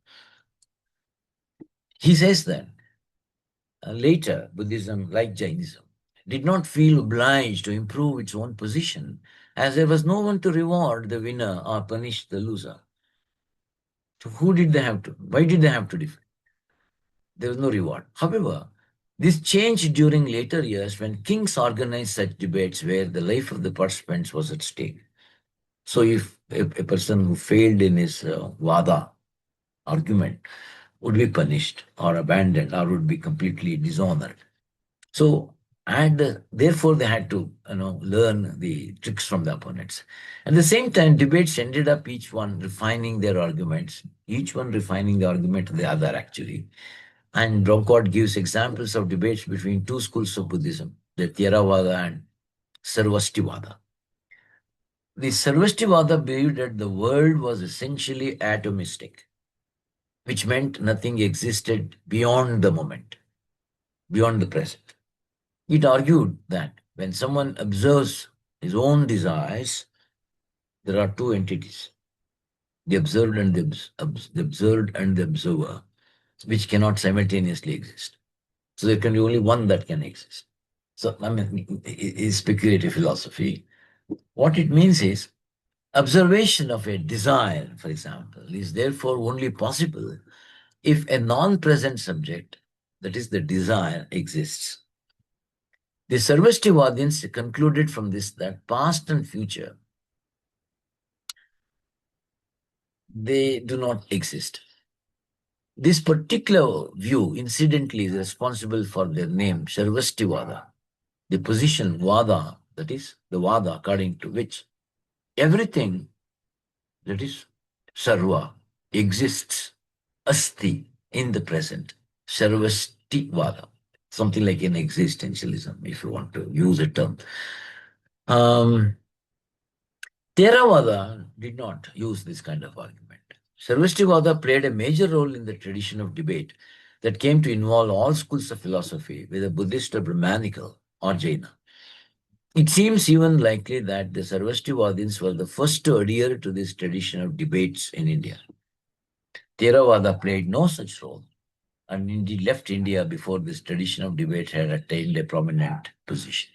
He says that later Buddhism, like Jainism, did not feel obliged to improve its own position, as there was no one to reward the winner or punish the loser. So who did they have to? Why did they have to defend? There was no reward. However, this changed during later years when kings organized such debates where the life of the participants was at stake. So if a person who failed in his vada argument would be punished or abandoned or would be completely dishonored. So, and therefore they had to learn the tricks from the opponents. At the same time, debates ended up each one refining their arguments, each one refining the argument of the other actually. And Bronkhorst gives examples of debates between two schools of Buddhism, the Theravada and Sarvastivada. The Sarvastivada believed that the world was essentially atomistic, which meant nothing existed beyond the moment, beyond the present. It argued that when someone observes his own desires, there are two entities, the observed and the observed and the observer, which cannot simultaneously exist. So there can be only one that can exist. So, I mean, is speculative philosophy. What it means is observation of a desire, for example, is therefore only possible if a non-present subject, that is the desire, exists. The Sarvastivadians concluded from this that past and future, they do not exist. This particular view, incidentally, is responsible for their name, Sarvastivada. The position Vada, that is the Vada according to which everything that is sarva, exists, asti, in the present, sarvastivada, something like an existentialism, if you want to use a term. Um, Theravada did not use this kind of argument. Sarvastivada played a major role in the tradition of debate that came to involve all schools of philosophy, whether Buddhist or Brahmanical or Jaina. It seems even likely that the Sarvastivadins were the first to adhere to this tradition of debates in India. Theravada played no such role and indeed left India before this tradition of debate had attained a prominent position.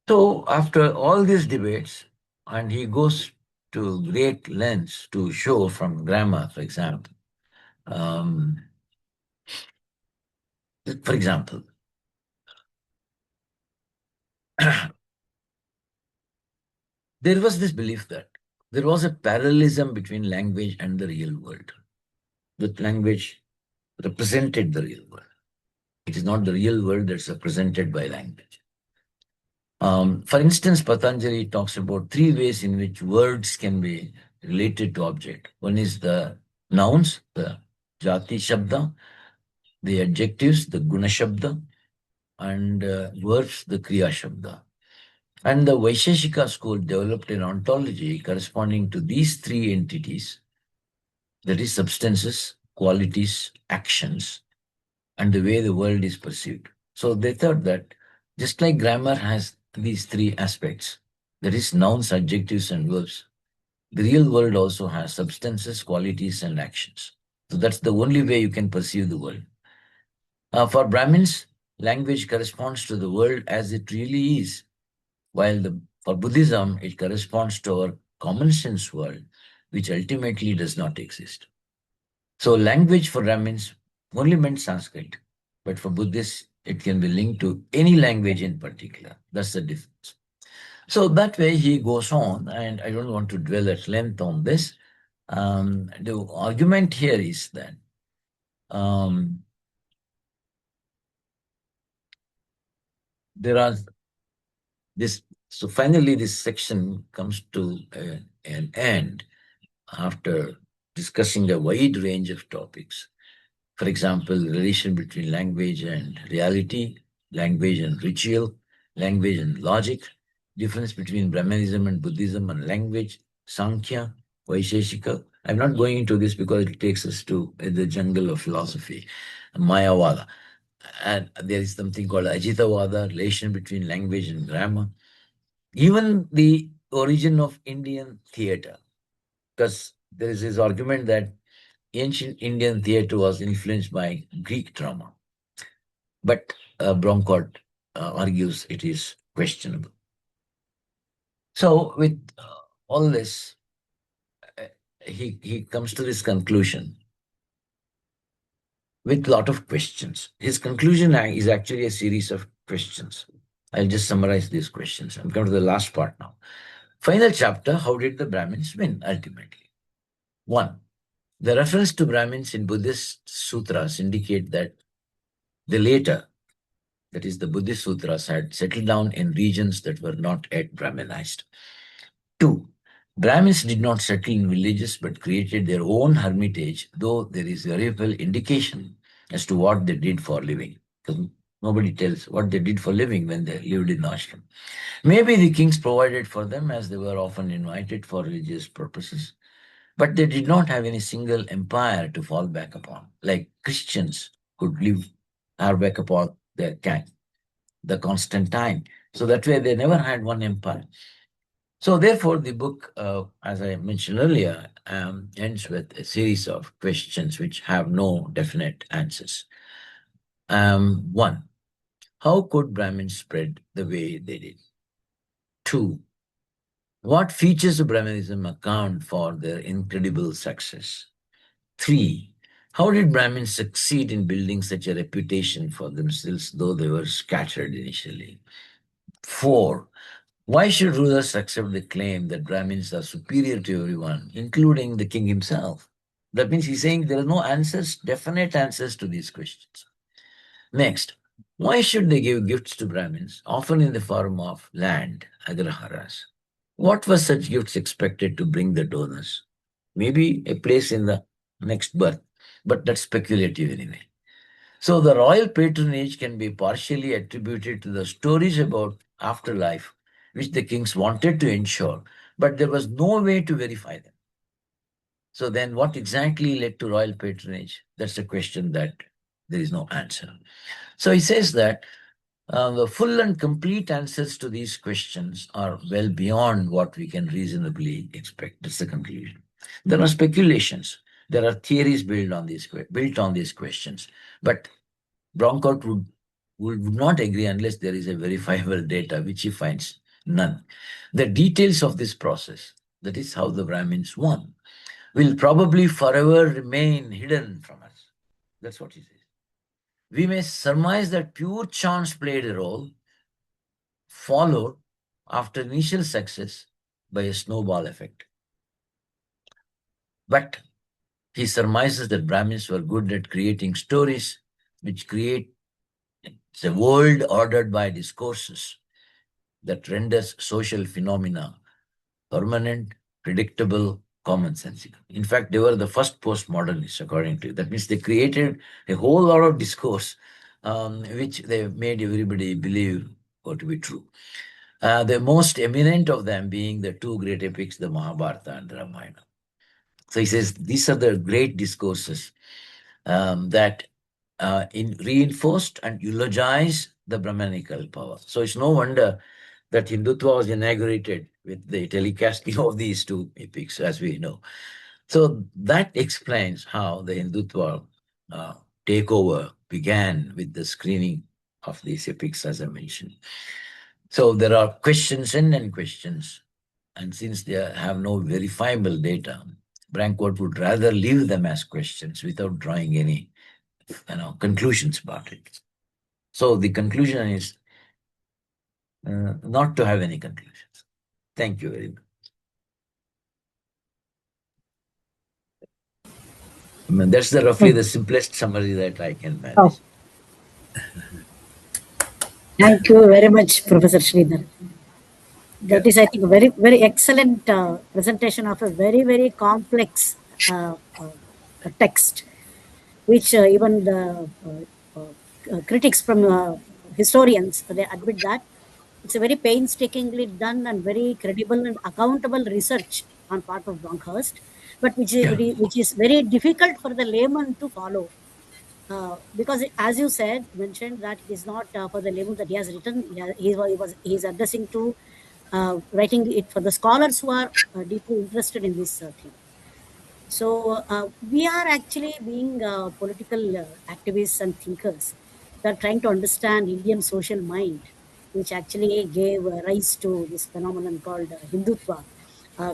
So, after all these debates, and he goes to great lengths to show from grammar, for example. Um, for example, there was this belief that there was a parallelism between language and the real world. That language represented the real world. It is not the real world that's represented by language. For instance, Patanjali talks about three ways in which words can be related to object. One is the nouns, the jati shabda, the adjectives, the guna shabda, and verbs, the kriya shabda. And the Vaisheshika school developed an ontology corresponding to these three entities, that is, substances, qualities, actions, and the way the world is perceived. So they thought that just like grammar has these three aspects, that is, nouns, adjectives, and verbs, the real world also has substances, qualities, and actions. So that's the only way you can perceive the world. For Brahmins, language corresponds to the world as it really is, while for Buddhism, it corresponds to our common sense world, which ultimately does not exist. So language for Brahmins only meant Sanskrit, but for Buddhists, it can be linked to any language in particular. That's the difference. So that way he goes on, and I don't want to dwell at length on this. The argument here is that there are this. So finally, this section comes to an end after discussing a wide range of topics. For example, the relation between language and reality, language and ritual, language and logic, difference between Brahmanism and Buddhism and language, Sankhya, Vaisheshika. I'm not going into this because it takes us to the jungle of philosophy, Mayavada. And there is something called Ajitavada, relation between language and grammar. Even the origin of Indian theater, because there is this argument that ancient Indian theater was influenced by Greek drama. But Bronkhorst argues it is questionable. So, with all this, he comes to this conclusion with a lot of questions. His conclusion is actually a series of questions. I'll just summarize these questions. I'm coming to the last part now. Final chapter: how did the Brahmins win ultimately? One, the reference to Brahmins in Buddhist sutras indicate that the later, that is, the Buddhist sutras, had settled down in regions that were not yet Brahmanized. Two, Brahmins did not settle in villages but created their own hermitage, though there is very little indication as to what they did for living. Because nobody tells what they did for living when they lived in the ashram. Maybe the kings provided for them as they were often invited for religious purposes, but they did not have any single empire to fall back upon, like Christians could live back upon their king, the Constantine. So that way they never had one empire. So therefore, the book, as I mentioned earlier, ends with a series of questions which have no definite answers. One, how could Brahmins spread the way they did? Two, what features of Brahmanism account for their incredible success? Three, how did Brahmins succeed in building such a reputation for themselves, though they were scattered initially? Four, why should rulers accept the claim that Brahmins are superior to everyone, including the king himself? That means he's saying there are no answers, definite answers to these questions. Next, why should they give gifts to Brahmins, often in the form of land, agraharas? What were such gifts expected to bring the donors? Maybe a place in the next birth, but that's speculative anyway. So the royal patronage can be partially attributed to the stories about afterlife, which the kings wanted to ensure, but there was no way to verify them. So then what exactly led to royal patronage? That's a question that there is no answer. So he says that the full and complete answers to these questions are well beyond what we can reasonably expect. That's the conclusion. There are speculations. There are theories built on these questions, but Bronkhorst would not agree unless there is a verifiable data, which he finds none. The details of this process, that is how the Brahmins won, will probably forever remain hidden from us. That's what he says. We may surmise that pure chance played a role, followed after initial success by a snowball effect. But he surmises that Brahmins were good at creating stories which create a world ordered by discourses that renders social phenomena permanent, predictable, commonsensical. In fact, they were the first postmodernists, according to. That means they created a whole lot of discourse, which they made everybody believe or to be true. The most eminent of them being the two great epics, the Mahabharata and the Ramayana. So he says these are the great discourses that reinforced and eulogized the Brahmanical power. So it's no wonder that Hindutva was inaugurated with the telecasting of these two epics, as we know. So that explains how the Hindutva uh, takeover began with the screening of these epics, as I mentioned. So there are questions and questions, and since they have no verifiable data, Bronkhorst would rather leave them as questions without drawing any conclusions about it. So the conclusion is not to have any conclusions. Thank you very much. I mean, that's roughly the simplest summary that I can Oh, manage. thank you very much, Professor Sreedhar. Yeah. That is, I think, a very, very excellent presentation of a very, very complex text, which even the critics from historians, they admit that it's a very painstakingly done and very credible and accountable research on part of Bronkhorst, but Yeah. which is very difficult for the layman to follow. Because as you said, mentioned that it is not for the layman that he has written. He's addressing to writing it for the scholars who are deeply interested in this thing. So we are actually being political activists and thinkers that are trying to understand Indian social mind, which actually gave rise to this phenomenon called Hindutva.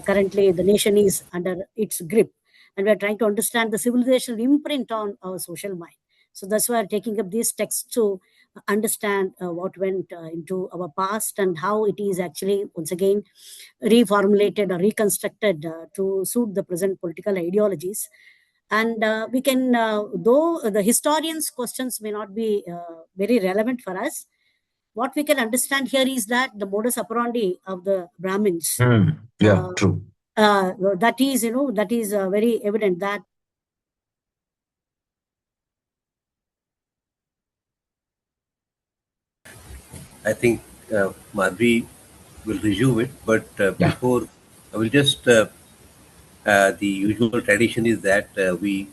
Currently, the nation is under its grip, and we are trying to understand the civilizational imprint on our social mind. So that's why I'm taking up these texts to understand what went into our past and how it is actually once again reformulated or reconstructed to suit the present political ideologies. And we can, though the historians' questions may not be very relevant for us, what we can understand here is that the modus operandi of the Brahmins, Yeah, uh, true. that is, that is very evident that I think Madhvi will resume it, but Yeah. before I will just the usual tradition is that we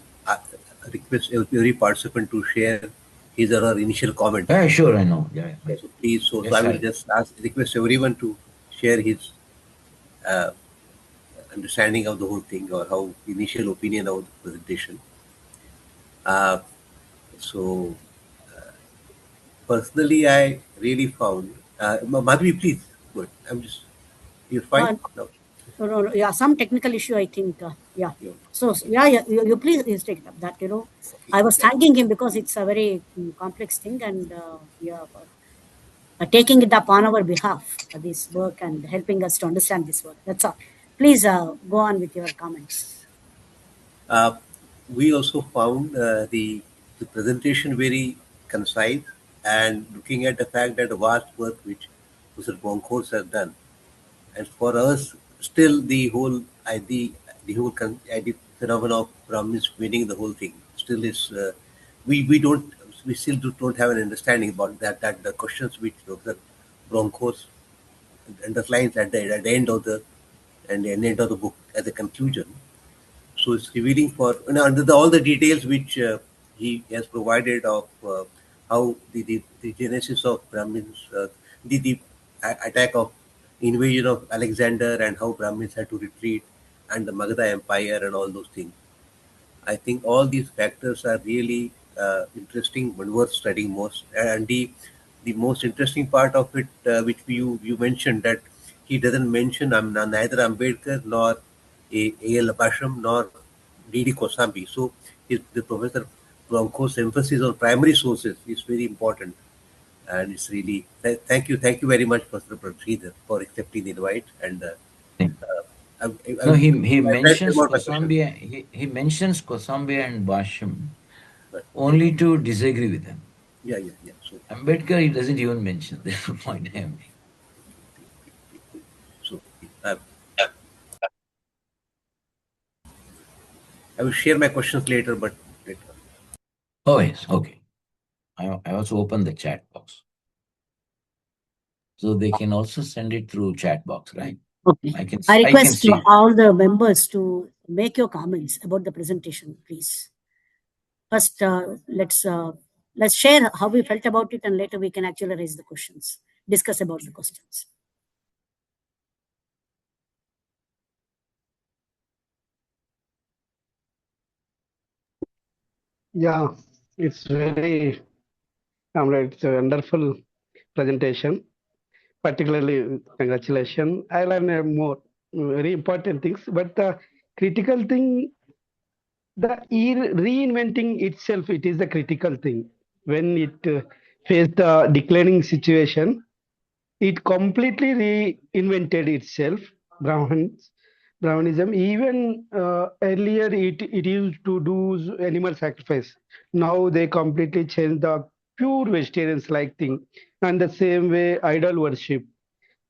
request every participant to share his or her initial comments. Yeah, sure, I know. Yeah, yeah. So please, so I Yes, will I. just request everyone to share his uh, understanding of the whole thing or how initial opinion of the presentation. Uh, so personally, I really found Madhvi, please. Good. I'm just you're fine. uh, No, no, yeah, some technical issue, I think. Yeah. you So okay. yeah, yeah, you please take it up. That Okay. I was Yeah. thanking him because it's a very complex thing, and yeah, taking it up on our behalf, this work, and helping us to understand this work. That's all. Please go on with your comments. Uh, we also found the presentation very concise and looking at the fact that the vast work which Mr. Bronkhorst has done, And for us, still the whole the phenomenon of Brahmins winning the whole thing still is we still don't have an understanding about that the questions which Dr. Bronkhorst underlines at the end of the book as a conclusion. So it's revealing for under all the details which he has provided of how the genesis of Brahmins, the attack of invasion of Alexander and how Brahmins had to retreat and the Magadha Empire and all those things. I think all these factors are really interesting and worth studying most. And the most interesting part of it, which you mentioned, that he doesn't mention neither Ambedkar nor A.L. Basham nor D.D. Kosambi. So the Professor Bronco's emphasis on primary sources is very important. And it's really thank you very much, Professor Sreedhar, for accepting the invite. And I No, will he try to mentions about my questions. Kosambi. He mentions Kosambi and Basham But, only to disagree with them. yeah. So Ambedkar, he doesn't even mention. That's the point I am making. So uh, I will share my questions later, but later. Oh, yes. Okay. I also open the chat box. So they can also send it through chat box, right? Okay. I I can request see. all the members to make your comments about the presentation, please. First, let's share how we felt about it, and later we can actually raise the questions, discuss about the questions. Yeah, it's very, comrade, it's a wonderful presentation. Particularly, congratulations. I learned more very important things, but the critical thing, the reinventing itself, it is the critical thing. When it faced the declining situation, it completely reinvented itself. Brahmins, Brahmanism. Even earlier, it used to do animal sacrifice. Now they completely changed the pure vegetarians like thing, and the same way idol worship.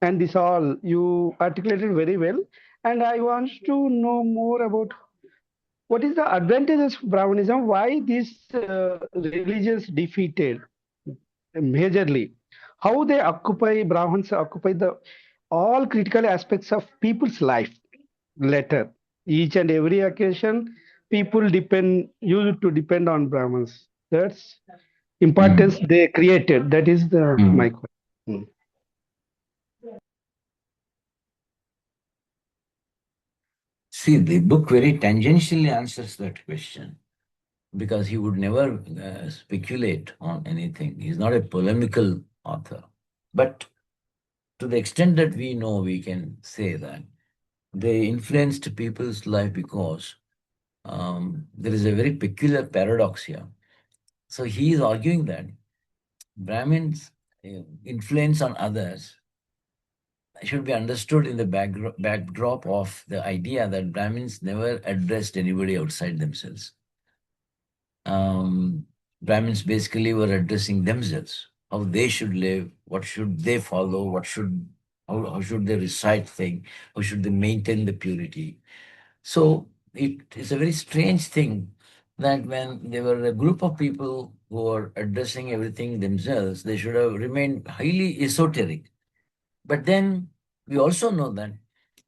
And this all you articulated very well. And I want to know more about what is the advantages of Brahmanism. Why these religions defeated majorly, how they occupy, Brahmins occupy the all critical aspects of people's life later. Each and every occasion, people used to depend on Brahmins. That's importance Mm. they created. That is the my Mm. question. See, the book very tangentially answers that question because he would never speculate on anything. He's not a polemical author. But to the extent that we know, we can say that they influenced people's life because there is a very peculiar paradox here. So he is arguing that Brahmins' influence on others should be understood in the backdrop of the idea that Brahmins never addressed anybody outside themselves. Brahmins basically were addressing themselves, how they should live, what should they follow, how should they recite things, how should they maintain the purity. So it is a very strange thing that when there were a group of people who were addressing everything themselves, they should have remained highly esoteric. But then we also know that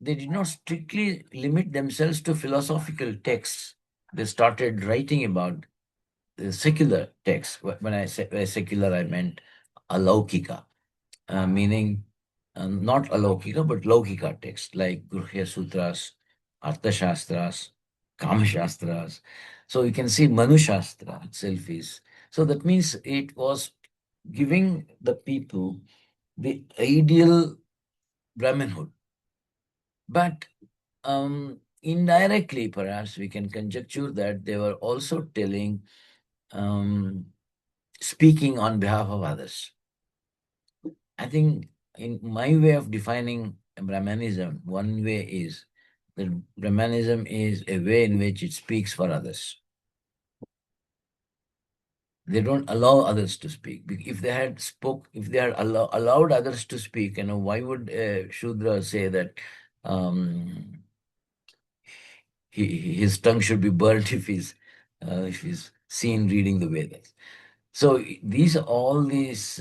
they did not strictly limit themselves to philosophical texts. They started writing about the secular texts. When I say by secular, I meant alaukika, meaning not alaukika, but laukika texts like Gruhya Sutras, Arthashastras, Kamashastras. So you can see Manu Shastra itself is. So that means it was giving the people the ideal Brahminhood. But indirectly, perhaps we can conjecture that they were also telling, speaking on behalf of others. I think, in my way of defining Brahmanism, one way is that Brahmanism is a way in which it speaks for others. they don't allow others to speak. If they had allowed others to speak, why would Shudra say that his tongue should be burnt if he's seen reading the Vedas? So all these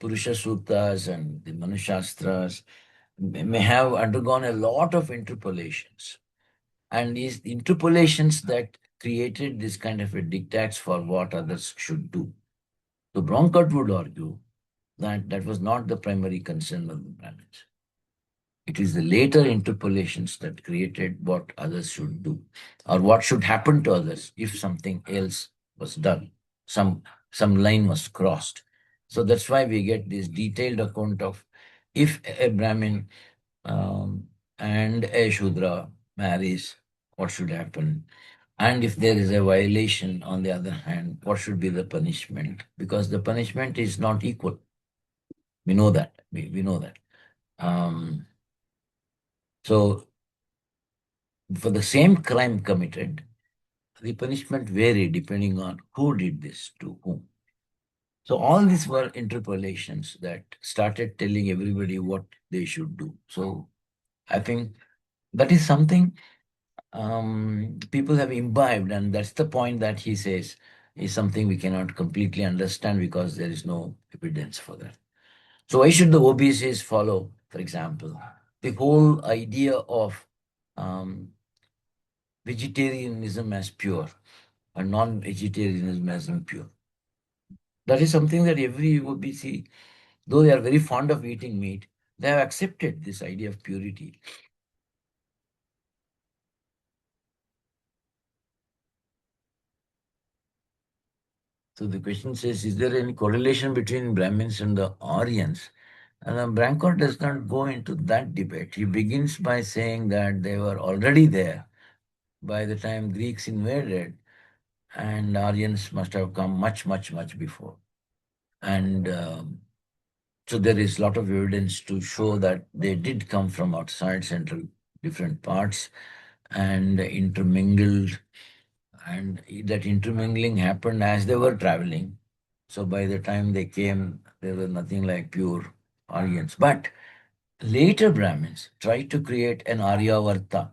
Purusha Suttas and the Manushastras may have undergone a lot of interpolations. And these interpolations that created this kind of a dictates for what others should do. So Bronkhorst would argue that that was not the primary concern of the Brahmins. It is the later interpolations that created what others should do, or what should happen to others if something else was done, some line was crossed. So that's why we get this detailed account of if a Brahmin and a Shudra marries, what should happen? And if there is a violation, on the other hand, what should be the punishment? Because the punishment is not equal. We know that. We know that. So, for the same crime committed, the punishment varied depending on who did this to whom. So, all these were interpolations that started telling everybody what they should do. So, I think that is something people have imbibed, and that's the point that he says is something we cannot completely understand because there is no evidence for that. So why should the OBCs follow, for example, the whole idea of vegetarianism as pure and non-vegetarianism as impure? That is something that every OBC, though they are very fond of eating meat, they have accepted this idea of purity. So the question says, is there any correlation between Brahmins and the Aryans? And Bronkhorst does not go into that debate. He begins by saying that they were already there by the time Greeks invaded, and Aryans must have come much, much, much before. And so there is a lot of evidence to show that they did come from outside central different parts and intermingled, and that intermingling happened as they were traveling. So by the time they came, there were nothing like pure Aryans. But later Brahmins tried to create an Aryavarta.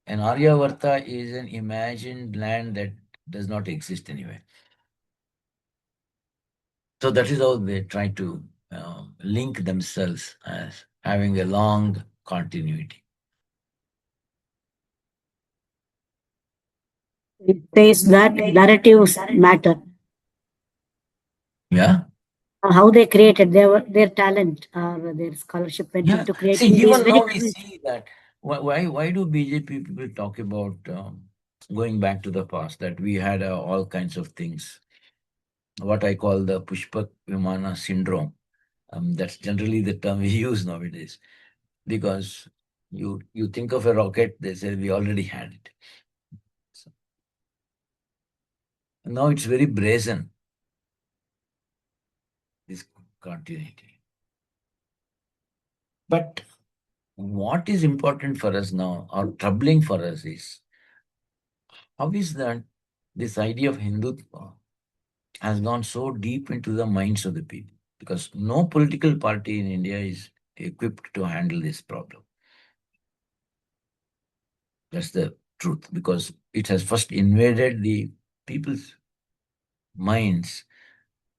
An Aryavarta is an imagined land that does not exist anywhere. So that is how they try to link themselves as having a long continuity. It says that narratives matter. Yeah. How they created their talent or their scholarship went Yeah. into See, creating these even very now we see that why do BJP people talk about going back to the past, that we had all kinds of things, what I call the Pushpak Vimana syndrome. That's generally the term we use nowadays, because you think of a rocket, they say we already had it. So now it's very brazen, this continuity. But what is important for us now, or troubling for us, is how is that this idea of Hindutva has gone so deep into the minds of the people, because no political party in India is equipped to handle this problem. That's the truth, because it has first invaded the people's minds,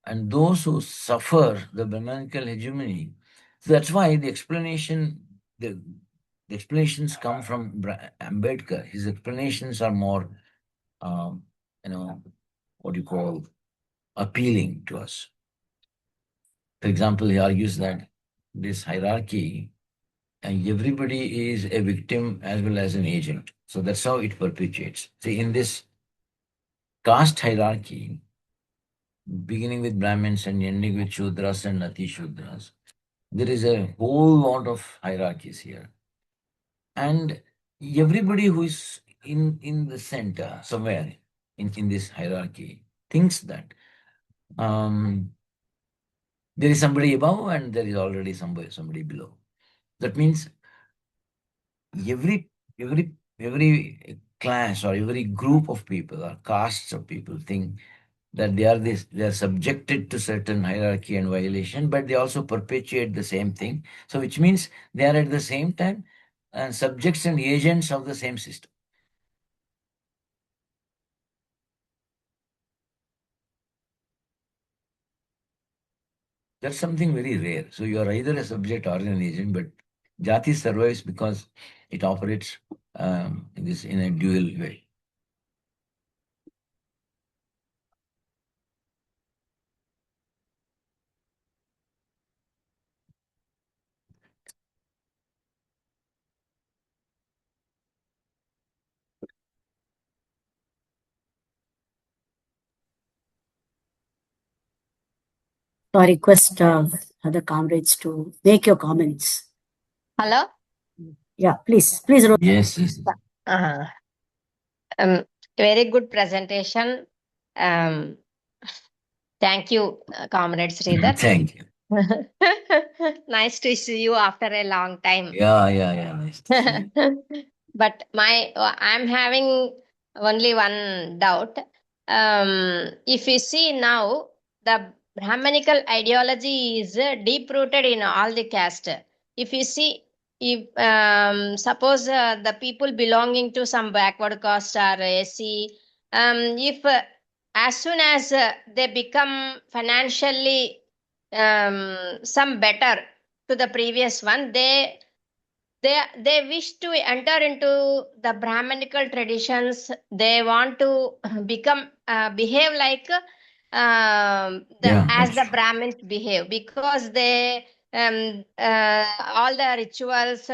and those who suffer the Brahmanical hegemony. So that's why the explanations come from Ambedkar. His explanations are more, you know, what you call appealing to us. For example, he argues that this hierarchy, and everybody is a victim as well as an agent. So that's how it perpetuates. See, in this caste hierarchy, beginning with Brahmins and ending with Shudras and Nati Shudras, there is a whole lot of hierarchies here. And everybody who is in the center, somewhere in this hierarchy, thinks that there is somebody above and there is already somebody below. That means every every class or every group of people or castes of people think that they are subjected to certain hierarchy and violation, but they also perpetuate the same thing. So which means they are at the same time subjects and agents of the same system. That's something very rare. So you are either a subject or an agent, but Jati survives because it operates in a dual way. I request other comrades to make your comments. Hello? Yeah, please, Rohit. Yes, yes. Uh, very good presentation. Thank you, Comrade Sreedhar. Thank you. Nice to see you after a long time. Yeah. Nice to see you. But I'm having only one doubt. If you see now, the Brahmanical ideology is deep rooted in all the caste. If you see, if suppose the people belonging to some backward caste or SC, if as soon as they become financially some better to the previous one, they wish to enter into the Brahmanical traditions. They want to become behave like Yeah, as that's the true. Brahmins behave, because they all the rituals,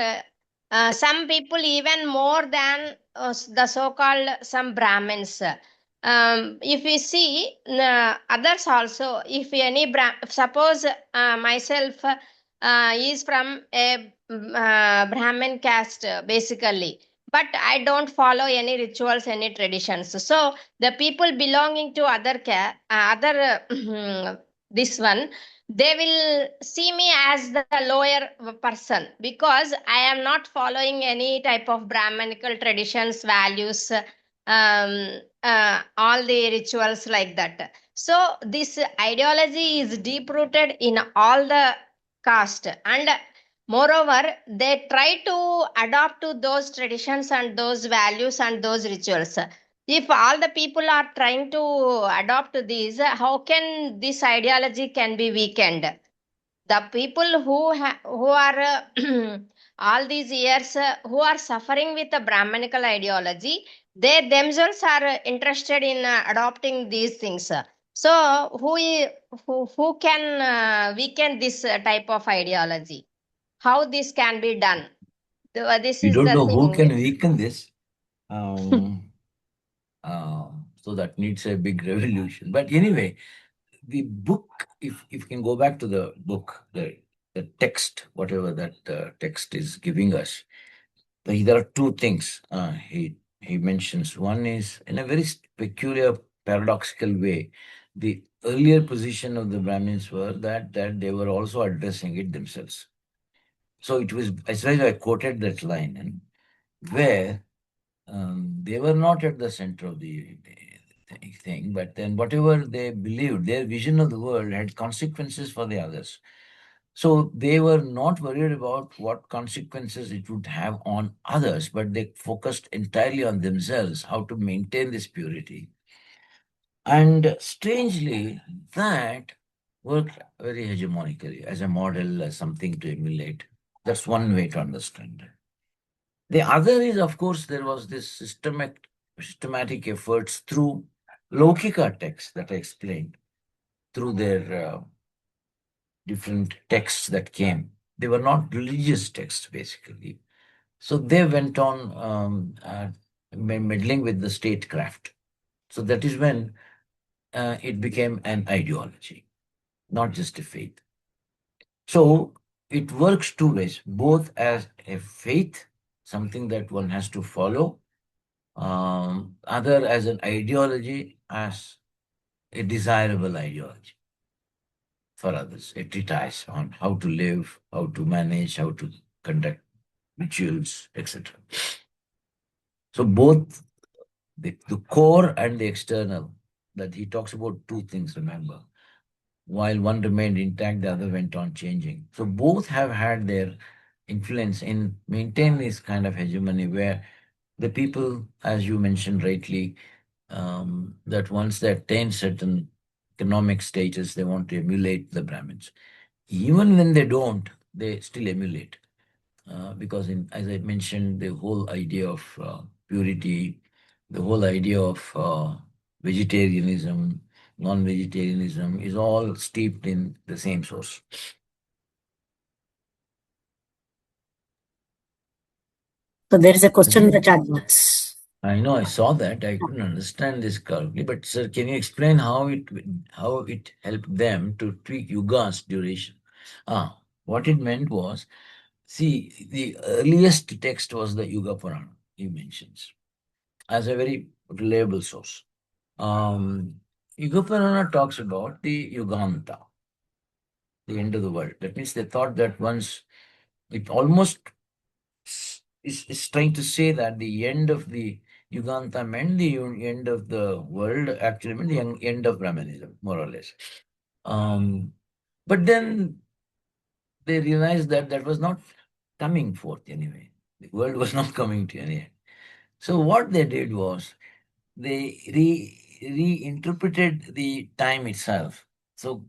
some people even more than the so-called some Brahmins. If we see others also, if any suppose myself is from a Brahmin caste basically, but I don't follow any rituals, any traditions. So the people belonging to other this one, they will see me as the lower person, because I am not following any type of Brahmanical traditions, values, all the rituals like that. So this ideology is deep rooted in all the caste, and moreover, they try to adopt to those traditions and those values and those rituals. If all the people are trying to adopt these, how can this ideology can be weakened? The people who are all these years who are suffering with the Brahmanical ideology, they themselves are interested in adopting these things. So who can weaken this type of ideology? How this can be done? This We is don't the know who thing. can weaken this. So that needs a big revolution. But anyway, the book, if you can go back to the book, the text, whatever that text is giving us, there are two things he mentions. One is, in a very peculiar, paradoxical way, the earlier position of the Brahmins were that they were also addressing it themselves. So it was, as I quoted that line, and where they were not at the center of the thing, but then whatever they believed, their vision of the world had consequences for the others. So they were not worried about what consequences it would have on others, but they focused entirely on themselves, how to maintain this purity. And strangely, that worked very hegemonically as a model, as something to emulate. That's one way to understand it. The other is, of course, there was this systematic efforts through Lokika texts that I explained, through their different texts that came. They were not religious texts, basically. So they went on meddling with the statecraft. So that is when it became an ideology, not just a faith. So it works two ways, both as a faith, something that one has to follow, other as an ideology, as a desirable ideology for others. A treatise on how to live, how to manage, how to conduct rituals, etc. So both the core and the external that he talks about two things, remember. While one remained intact, the other went on changing. So both have had their influence in maintain this kind of hegemony where the people, as you mentioned rightly, that once they attain certain economic status, they want to emulate the Brahmins. Even when they don't, they still emulate. Because, as I mentioned, the whole idea of purity, the whole idea of vegetarianism, non-vegetarianism is all steeped in the same source. So there is a question in the chat box. I know, I saw that. I couldn't understand this correctly, but sir, can you explain how it helped them to tweak yuga's duration? What it meant was, see, the earliest text was the Yuga Purana, he mentions, as a very reliable source. Yuga Purana talks about the Yuganta, the end of the world. That means they thought that once it almost is trying to say that the end of the Yuganta meant the end of the world, actually meant the end of Brahmanism, more or less. But then they realized that that was not coming forth anyway. The world was not coming to an end. So what they did was they reinterpreted the time itself. So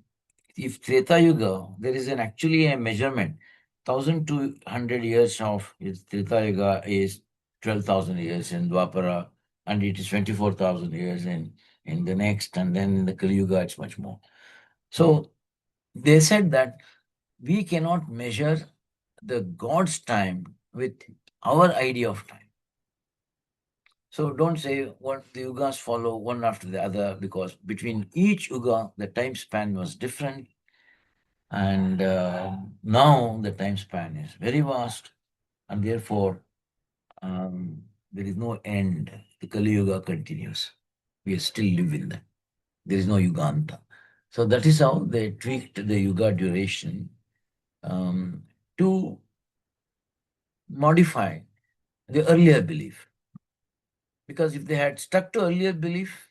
if Treta Yuga, there is actually a measurement. 1,200 years of Treta Yuga is 12,000 years in Dwapara, and it is 24,000 years in the next, and then in the Kali Yuga, it's much more. So they said that we cannot measure the God's time with our idea of time. So don't say what the yugas follow one after the other, because between each yuga, the time span was different. And now the time span is very vast, and therefore there is no end. The Kali Yuga continues. We still live in that. There is no Yuganta. So that is how they tweaked the Yuga duration to modify the earlier belief. Because if they had stuck to earlier belief,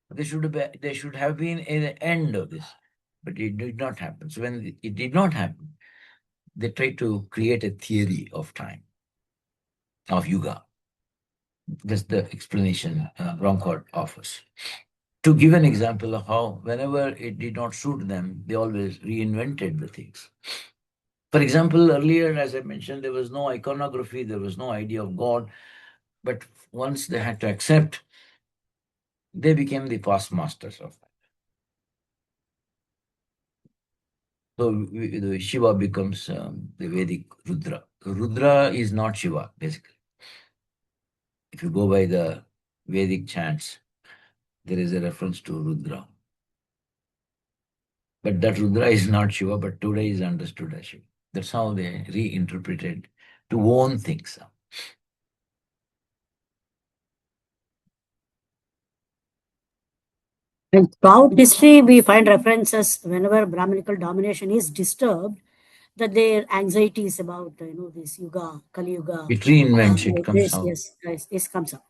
there should have been an end of this. But it did not happen. So when it did not happen, they tried to create a theory of time, of Yuga. That's the explanation Bronkhorst offers. To give an example of how, whenever it did not suit them, they always reinvented the things. For example, earlier, as I mentioned, there was no iconography, there was no idea of God. But once they had to accept, they became the past masters of that. So the Shiva becomes the Vedic Rudra. Rudra is not Shiva, basically. If you go by the Vedic chants, there is a reference to Rudra. But that Rudra is not Shiva, but today is understood as Shiva. That's how they reinterpreted to own things. And throughout history, we find references whenever Brahmanical domination is disturbed, that their anxieties about this Yuga, Kali Yuga. It reinvents, it comes out. Yes, it comes up.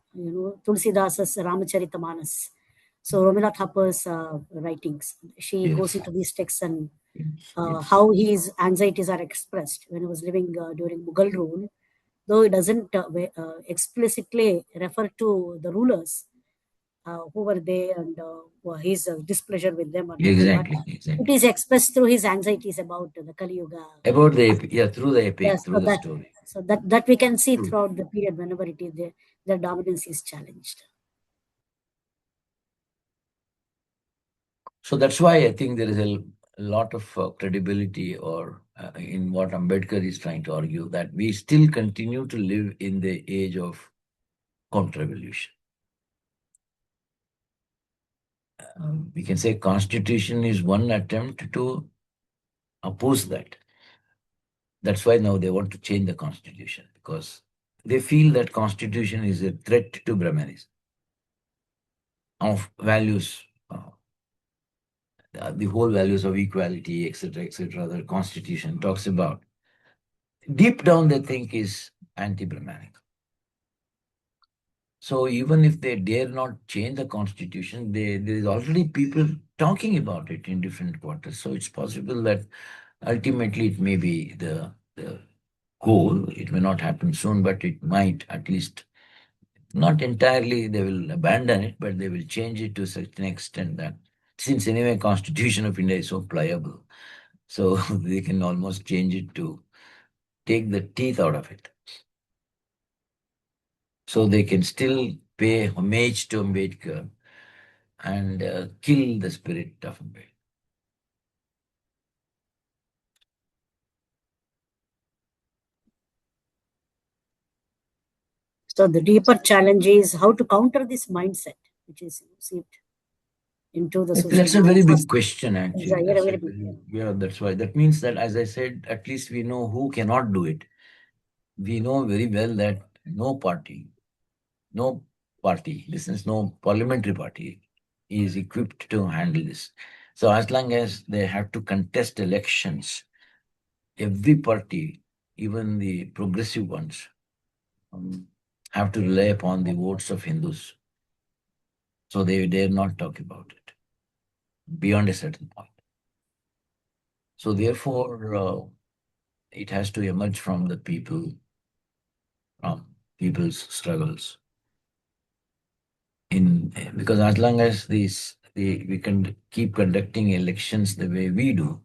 Tulsidasa's Ramacharita So Romila Thappar's writings, she goes into these texts and how his anxieties are expressed when he was living during Mughal rule, though it doesn't explicitly refer to the rulers who were there and his displeasure with them. Exactly. It is expressed through his anxieties about the Kali Yuga. About the epic, through the epic, Yes, through the story. So that we can see throughout the period whenever it is their dominance is challenged. So that's why I think there is a lot of credibility or in what Ambedkar is trying to argue, that we still continue to live in the age of counter-revolution. We can say Constitution is one attempt to oppose that. That's why now they want to change the Constitution, because they feel that Constitution is a threat to Brahmanism, of values, the whole values of equality, etc., the Constitution talks about. Deep down, they think is anti-Brahmanical. So even if they dare not change the constitution, there is already people talking about it in different quarters. So it's possible that ultimately it may be the goal. It may not happen soon, but it might, at least not entirely they will abandon it, but they will change it to such an extent that, since anyway Constitution of India is so pliable, so they can almost change it to take the teeth out of it. So they can still pay homage to Ambedkar and kill the spirit of Ambedkar. So the deeper challenge is how to counter this mindset, which is seeped into the social That's a very norms. big question, actually. Yeah, very big. Yeah, that's why. That means that, as I said, at least we know who cannot do it. We know very well that no party, listens, no parliamentary party is equipped to handle this. So as long as they have to contest elections, every party, even the progressive ones, have to rely upon the votes of Hindus. So they dare not talk about it beyond a certain point. So therefore, it has to emerge from the people, from people's struggles. Because as long as we can keep conducting elections the way we do,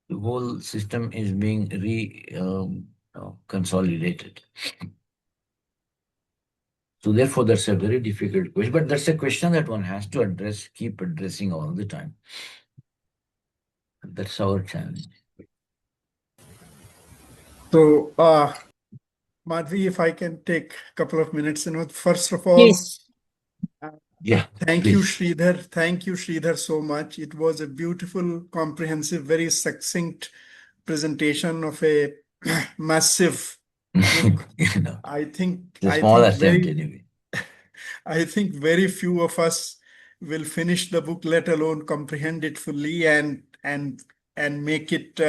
the whole system is being consolidated. So therefore, that's a very difficult question, but that's a question that one has to address, keep addressing all the time. That's our challenge. So, Madhvi, if I can take a couple of minutes, first of all, Please. Yeah. Thank please. you, Sreedhar. Thank you, Sreedhar, so much. It was a beautiful, comprehensive, very succinct presentation of a massive book. I think It's a small attempt very anyway. I think very few of us will finish the book, let alone comprehend it fully and make it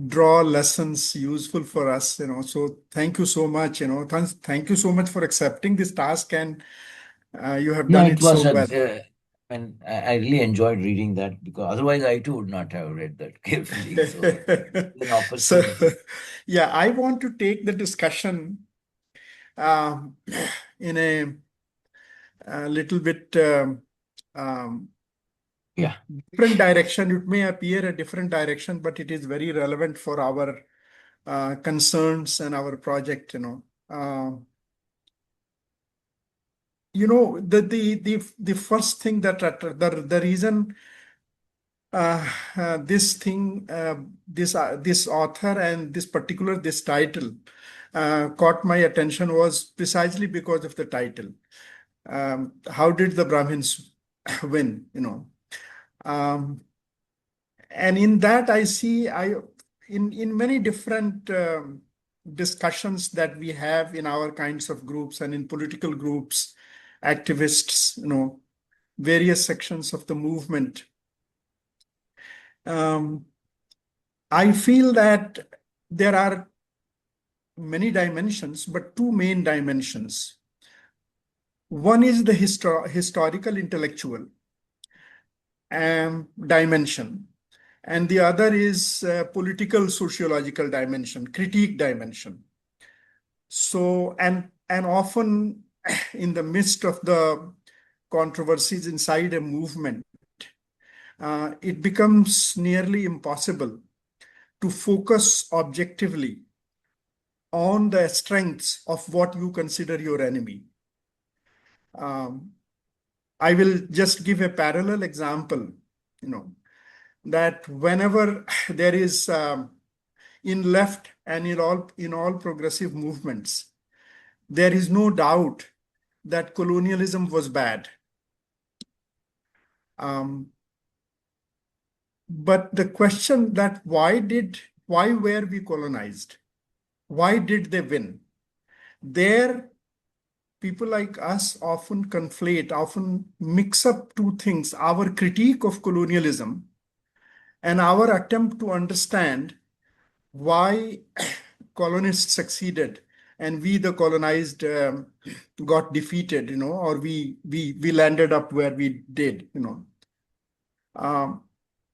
draw lessons useful for us, So thank you so much, Thank you so much for accepting this task, and you have done it it was so well. and I really enjoyed reading that, because otherwise I too would not have read that carefully. So it's an opportunity. So, yeah, I want to take the discussion in a little bit different direction. It may appear a different direction, but it is very relevant for our concerns and our project. The first thing that the reason this author and this title caught my attention was precisely because of the title. How did the Brahmins win? And in that I see in many different discussions that we have in our kinds of groups and in political groups, activists, various sections of the movement. I feel that there are many dimensions, but two main dimensions. One is the historical intellectual dimension, and the other is political sociological dimension, critique dimension. So, and often in the midst of the controversies inside a movement, it becomes nearly impossible to focus objectively on the strengths of what you consider your enemy. I will just give a parallel example, that whenever there is in left and in all progressive movements, there is no doubt that colonialism was bad. But the question that why were we colonized? Why did they win? There, people like us often mix up two things: our critique of colonialism and our attempt to understand why colonists succeeded and we, the colonized, got defeated, or we landed up where we did,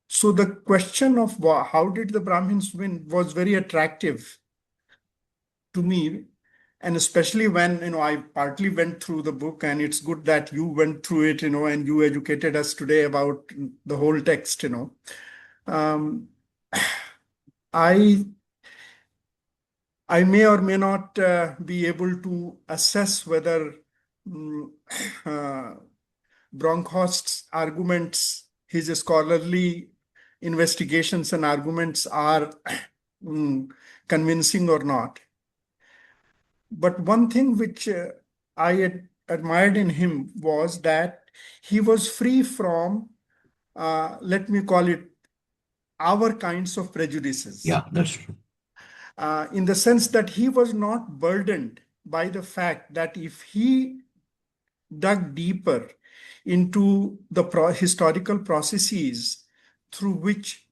So the question of how did the Brahmins win was very attractive to me. And especially when, I partly went through the book, and it's good that you went through it, and you educated us today about the whole text, I may or may not be able to assess whether Bronkhorst's arguments, his scholarly investigations and arguments are convincing or not. But one thing which I admired in him was that he was free from, let me call it, our kinds of prejudices. Yeah, that's true. In the sense that he was not burdened by the fact that if he dug deeper into the historical processes through which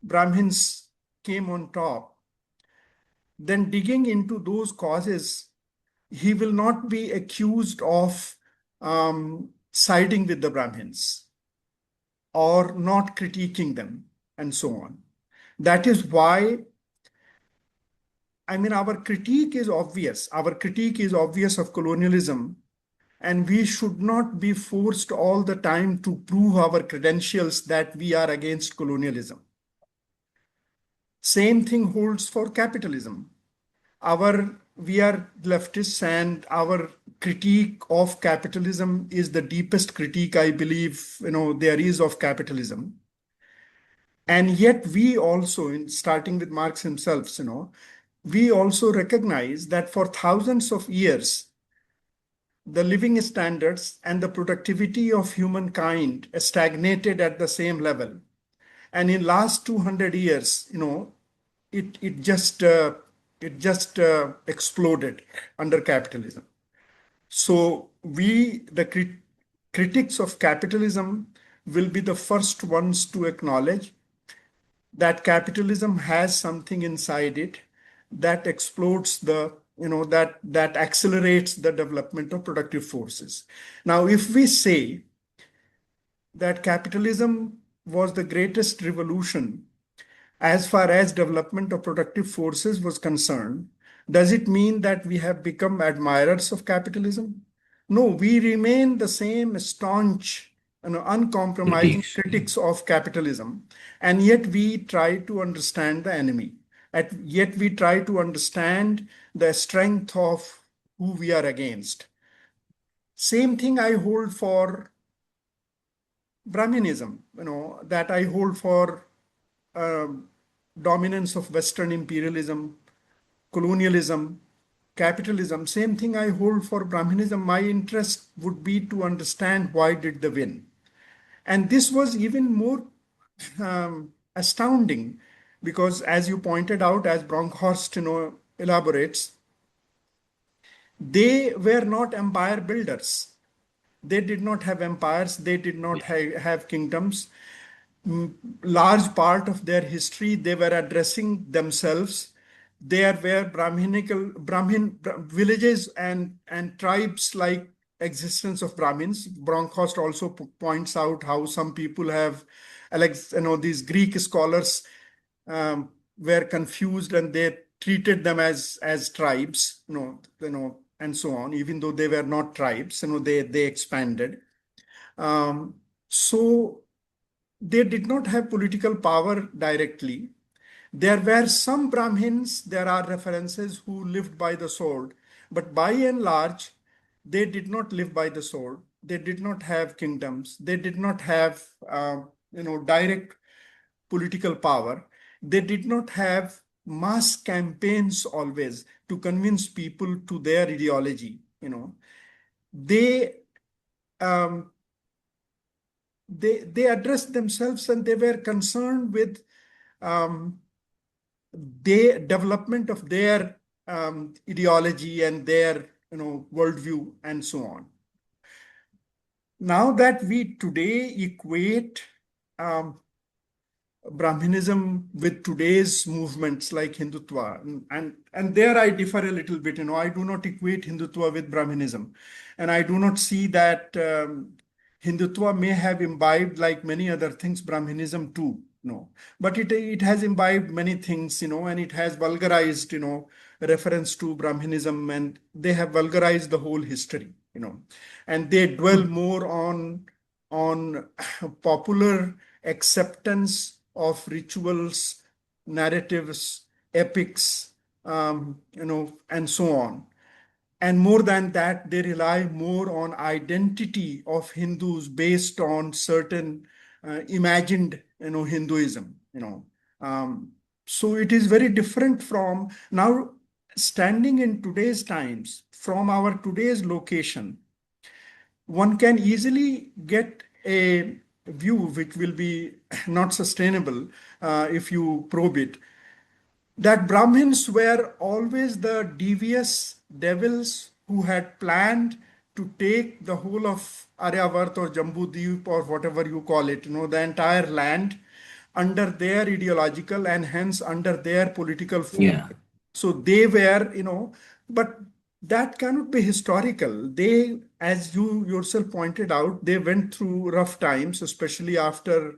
Brahmins came on top, then digging into those causes, he will not be accused of siding with the Brahmins or not critiquing them and so on. That is why, our critique is obvious. Our critique is obvious of colonialism, and we should not be forced all the time to prove our credentials that we are against colonialism. Same thing holds for capitalism. We are leftists, and our critique of capitalism is the deepest critique, I believe, there is of capitalism. And yet we also, starting with Marx himself, we also recognize that for thousands of years, the living standards and the productivity of humankind stagnated at the same level. And in last 200 years, it just exploded under capitalism. So the critics of capitalism will be the first ones to acknowledge that capitalism has something inside it that explodes that accelerates the development of productive forces. Now, if we say that capitalism was the greatest revolution as far as development of productive forces was concerned, does it mean that we have become admirers of capitalism? No, we remain the same staunch, uncompromising critics of capitalism, and yet we try to understand the enemy. Yet we try to understand the strength of who we are against. Same thing I hold for Brahminism, that I hold for dominance of Western imperialism, colonialism, capitalism. Same thing I hold for Brahmanism. My interest would be to understand why did they win. And this was even more astounding because, as you pointed out, as Bronkhorst elaborates, they were not empire builders. They did not have empires. They did not have kingdoms. Large part of their history, they were addressing themselves. There were Brahmin villages and tribes like existence of Brahmins. Bronkhorst also points out how some people have, these Greek scholars were confused and they treated them as tribes, and so on, even though they were not tribes, they expanded. So they did not have political power directly. There were some Brahmins, there are references, who lived by the sword, but by and large, they did not live by the sword. They did not have kingdoms. They did not have, direct political power. They did not have mass campaigns always to convince people to their ideology. They addressed themselves and they were concerned with the development of their ideology and their worldview and so on. Now that we today equate Brahminism with today's movements like Hindutva. And there I differ a little bit. I do not equate Hindutva with Brahminism. And I do not see that Hindutva may have imbibed, like many other things, Brahminism too. No, but it has imbibed many things, and it has vulgarized, reference to Brahminism, and they have vulgarized the whole history, and they dwell more on popular acceptance of rituals, narratives, epics, and so on. And more than that, they rely more on identity of Hindus based on certain imagined, Hinduism. So it is very different from now. Standing in today's times, from our today's location, one can easily get a view which will be not sustainable if you probe it, that Brahmins were always the devious devils who had planned to take the whole of Aryavart or Jambudvip or whatever you call it, the entire land under their ideological and hence under their political fold. Yeah. So they were, but that cannot be historical. They, as you yourself pointed out, they went through rough times, especially after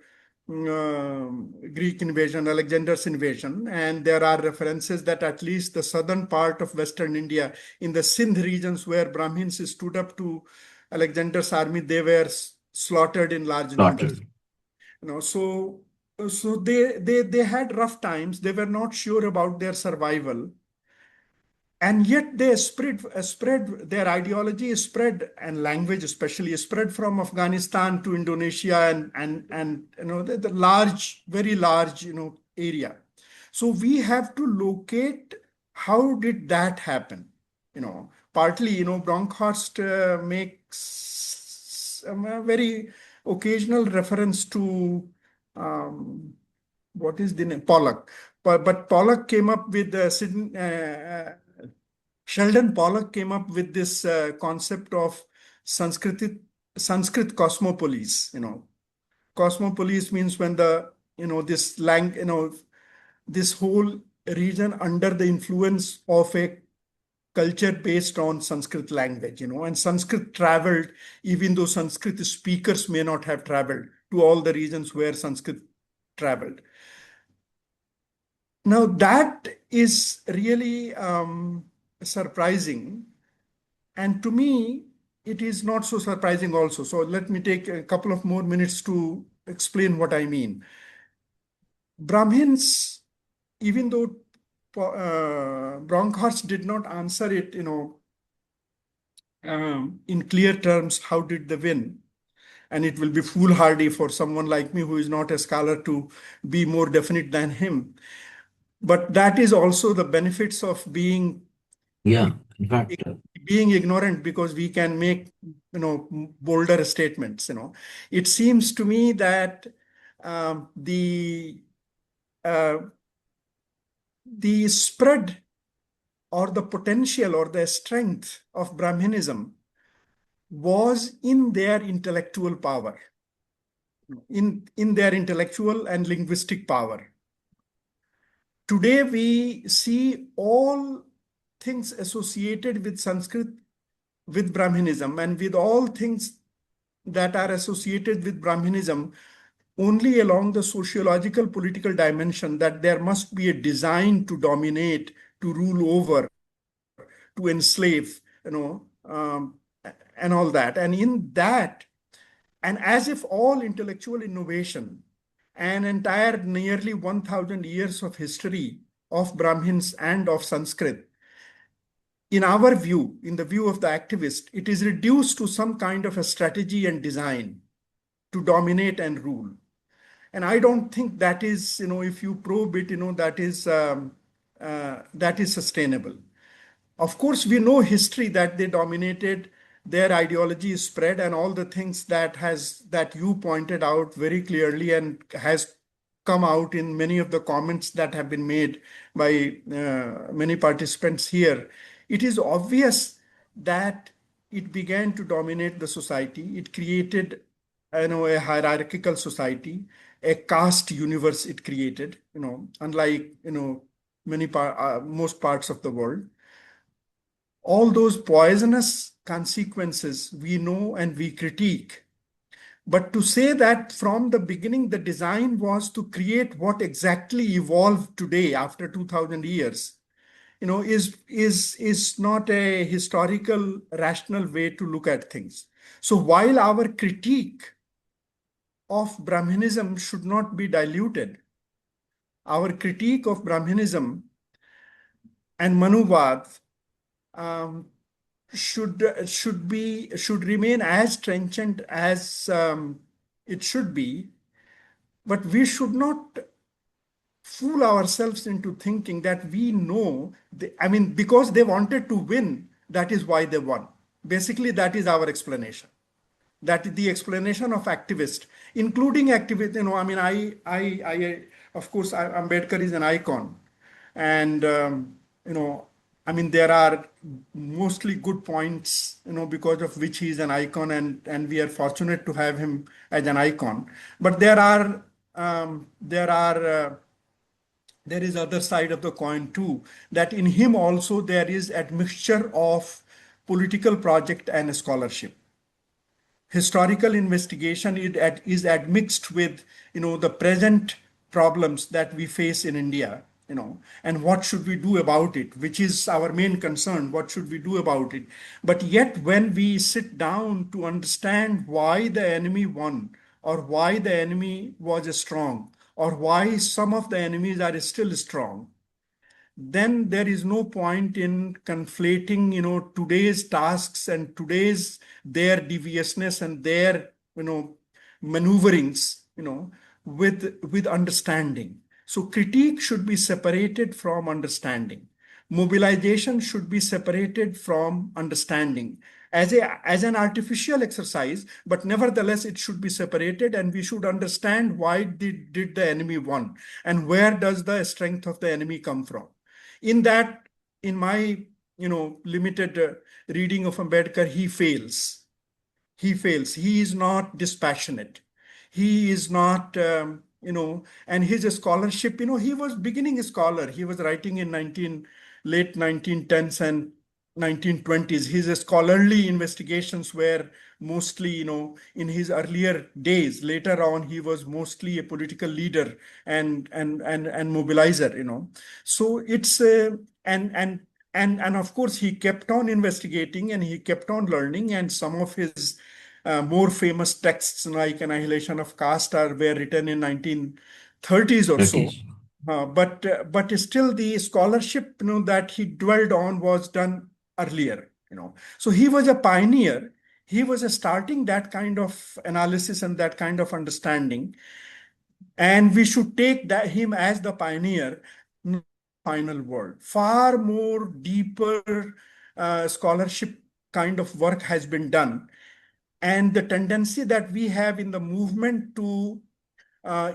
Greek invasion, Alexander's invasion. And there are references that at least the southern part of Western India, in the Sindh regions where Brahmins stood up to Alexander's army, they were slaughtered in large numbers. So they had rough times. They were not sure about their survival. And yet they spread their ideology spread, and language especially spread from Afghanistan to Indonesia and the large, very large area. So we have to locate how did that happen. Partly Bronkhorst makes a very occasional reference to what is the name, Pollock, but Pollock came up with Sheldon Pollock came up with this concept of Sanskrit cosmopolis. Cosmopolis means when this whole region under the influence of a culture based on Sanskrit language, and Sanskrit traveled, even though Sanskrit speakers may not have traveled to all the regions where Sanskrit traveled. Now that is really surprising, and to me it is not so surprising also. So let me take a couple of more minutes to explain what I mean. Brahmins, even though Bronkhorst did not answer it in clear terms, how did they win, and it will be foolhardy for someone like me who is not a scholar to be more definite than him. But that is also the benefits of being in fact, being ignorant, because we can make bolder statements. It seems to me that the spread or the potential or the strength of Brahminism was in their intellectual power, in their intellectual and linguistic power. Today we see all things associated with Sanskrit, with Brahminism, and with all things that are associated with Brahminism only along the sociological political dimension, that there must be a design to dominate, to rule over, to enslave, and all that. And in that, and as if all intellectual innovation, an entire nearly 1,000 years of history of Brahmins and of Sanskrit, in our view, in the view of the activist, it is reduced to some kind of a strategy and design to dominate and rule. And I don't think that is, if you probe it, that is sustainable. Of course, we know history that they dominated, their ideology is spread, and all the things that you pointed out very clearly and has come out in many of the comments that have been made by many participants here. It is obvious that it began to dominate the society. It created a hierarchical society. a caste universe it created, unlike, most parts of the world. All those poisonous consequences we know and we critique. But to say that from the beginning, the design was to create what exactly evolved today after 2000 years, is not a historical, rational way to look at things. So while our critique of Brahmanism should not be diluted, our critique of Brahmanism and Manuvad should remain as trenchant as it should be, but we should not fool ourselves into thinking that we know. Because they wanted to win, that is why they won. Basically, that is our explanation. That is the explanation of activists, including activists. Of course, Ambedkar is an icon, and there are mostly good points, because of which he is an icon, and we are fortunate to have him as an icon. But there is other side of the coin too, that in him also there is admixture of political project and scholarship. Historical investigation is admixed with, the present problems that we face in India, and what should we do about it, which is our main concern. What should we do about it? But yet when we sit down to understand why the enemy won, or why the enemy was strong, or why some of the enemies are still strong, then there is no point in conflating, today's tasks and their deviousness and their, maneuverings, with understanding. So critique should be separated from understanding. Mobilization should be separated from understanding as an artificial exercise, but nevertheless it should be separated, and we should understand why did the enemy won, and where does the strength of the enemy come from. In my limited reading of Ambedkar, he fails. He is not dispassionate. He is not, and his scholarship, he was beginning a scholar. He was writing in late 1910s and 1920s. His scholarly investigations were mostly, in his earlier days. Later on, he was mostly a political leader and mobilizer, So it's and of course he kept on investigating and he kept on learning, and some of his more famous texts like Annihilation of Caste were written in 1930s or so. But still the scholarship that he dwelled on was done earlier. So he was a pioneer. He was starting that kind of analysis and that kind of understanding, and we should take him as the pioneer. Final word. Far more deeper scholarship kind of work has been done, and the tendency that we have in the movement to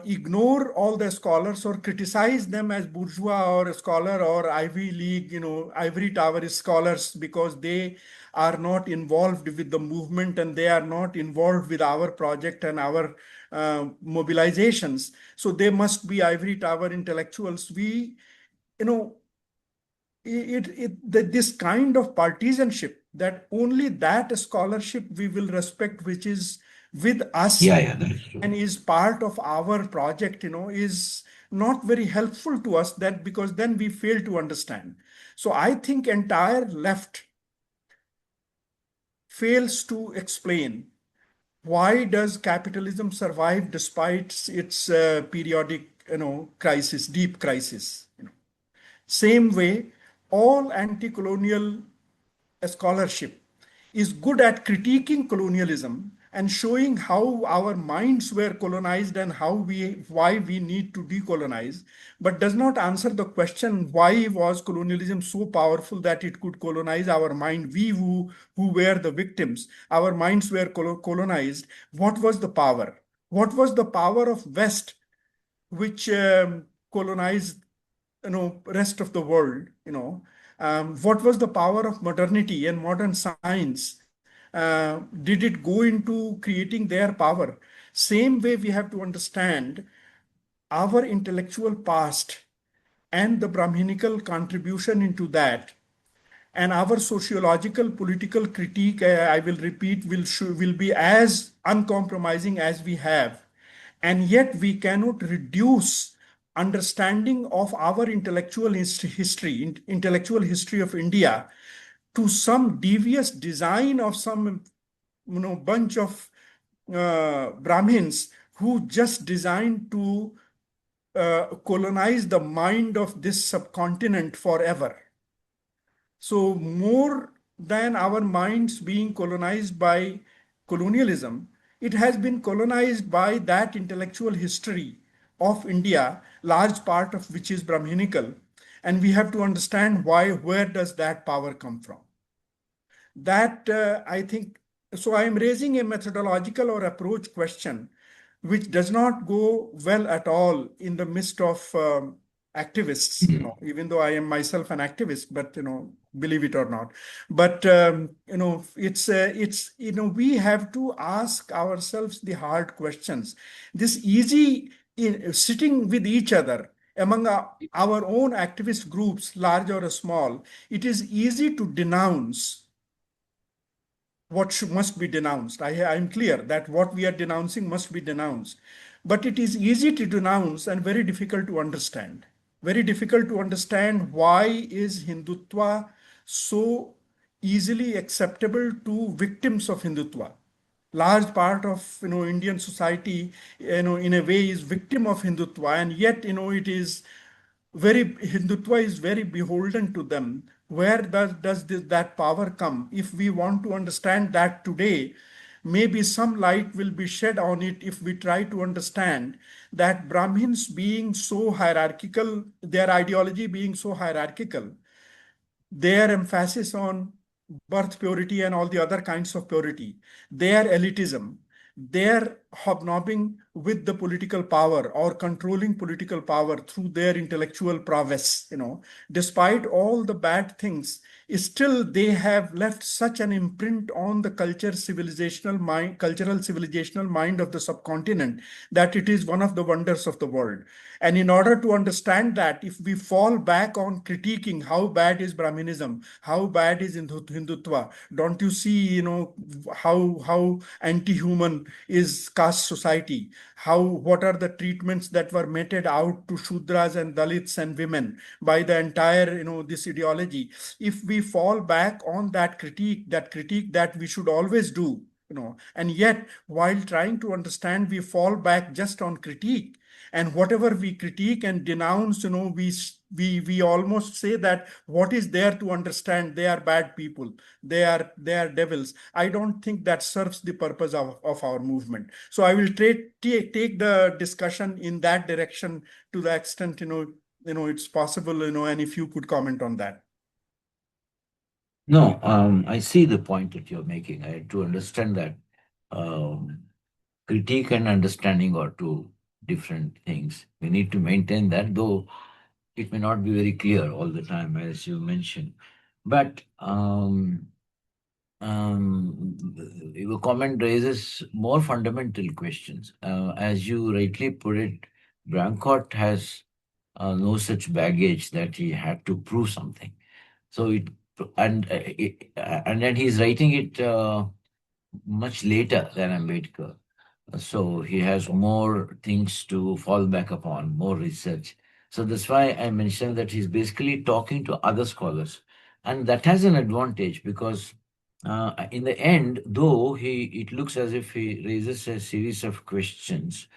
ignore all the scholars or criticize them as bourgeois or a scholar or Ivy League, ivory tower scholars, because they are not involved with the movement and they are not involved with our project and our mobilizations. So they must be ivory tower intellectuals. This kind of partisanship, that only that scholarship we will respect, which is with us and is part of our project, is not very helpful to us, that because then we fail to understand. So I think entire left fails to explain why does capitalism survive despite its periodic, crisis, deep crisis. Same way, all anti-colonial scholarship is good at critiquing colonialism and showing how our minds were colonized and why we need to decolonize, but does not answer the question, why was colonialism so powerful that it could colonize our mind? We who were the victims, our minds were colonized. What was the power? What was the power of West, which colonized, rest of the world? What was the power of modernity and modern science? Did it go into creating their power? Same way we have to understand our intellectual past and the Brahmanical contribution into that, and our sociological political critique, I will repeat, will be as uncompromising as we have. And yet we cannot reduce understanding of our intellectual history, intellectual history of India, to some devious design of some bunch of Brahmins who just designed to colonize the mind of this subcontinent forever. So more than our minds being colonized by colonialism, it has been colonized by that intellectual history of India, large part of which is Brahmanical. And we have to understand why, where does that power come from? That I think, so I am raising a methodological or approach question, which does not go well at all in the midst of activists, even though I am myself an activist, but, believe it or not. But, it's, we have to ask ourselves the hard questions. This easy sitting with each other among our own activist groups, large or small, it is easy to denounce what must be denounced. I'm clear that what we are denouncing must be denounced. But it is easy to denounce and very difficult to understand. Very difficult to understand why is Hindutva so easily acceptable to victims of Hindutva. Large part of Indian society, in a way is victim of Hindutva, and yet it is Hindutva is very beholden to them. Where does that power come? If we want to understand that today, maybe some light will be shed on it if we try to understand that Brahmins being so hierarchical, their ideology being so hierarchical, their emphasis on birth purity and all the other kinds of purity, their elitism, their hobnobbing with the political power or controlling political power through their intellectual prowess, despite all the bad things, still they have left such an imprint on the cultural civilizational mind of the subcontinent that it is one of the wonders of the world. And in order to understand that, if we fall back on critiquing how bad is Brahminism, how bad is Hindutva, don't you see, how anti-human is caste society, what are the treatments that were meted out to Shudras and Dalits and women by the entire, this ideology. If we fall back on that critique that we should always do, and yet while trying to understand, we fall back just on critique. And whatever we critique and denounce, we almost say that what is there to understand? They are bad people. They are devils. I don't think that serves the purpose of our movement. So I will take the discussion in that direction to the extent, it's possible, and if you could comment on that. No, I see the point that you're making. I do understand that critique and understanding are two different things. We need to maintain that, though it may not be very clear all the time, as you mentioned. But your comment raises more fundamental questions. As you rightly put it, Bronkhorst has no such baggage that he had to prove something. So and then he's writing it much later than Ambedkar. So he has more things to fall back upon, more research. So that's why I mentioned that he's basically talking to other scholars. And that has an advantage because in the end, though it looks as if he raises a series of questions,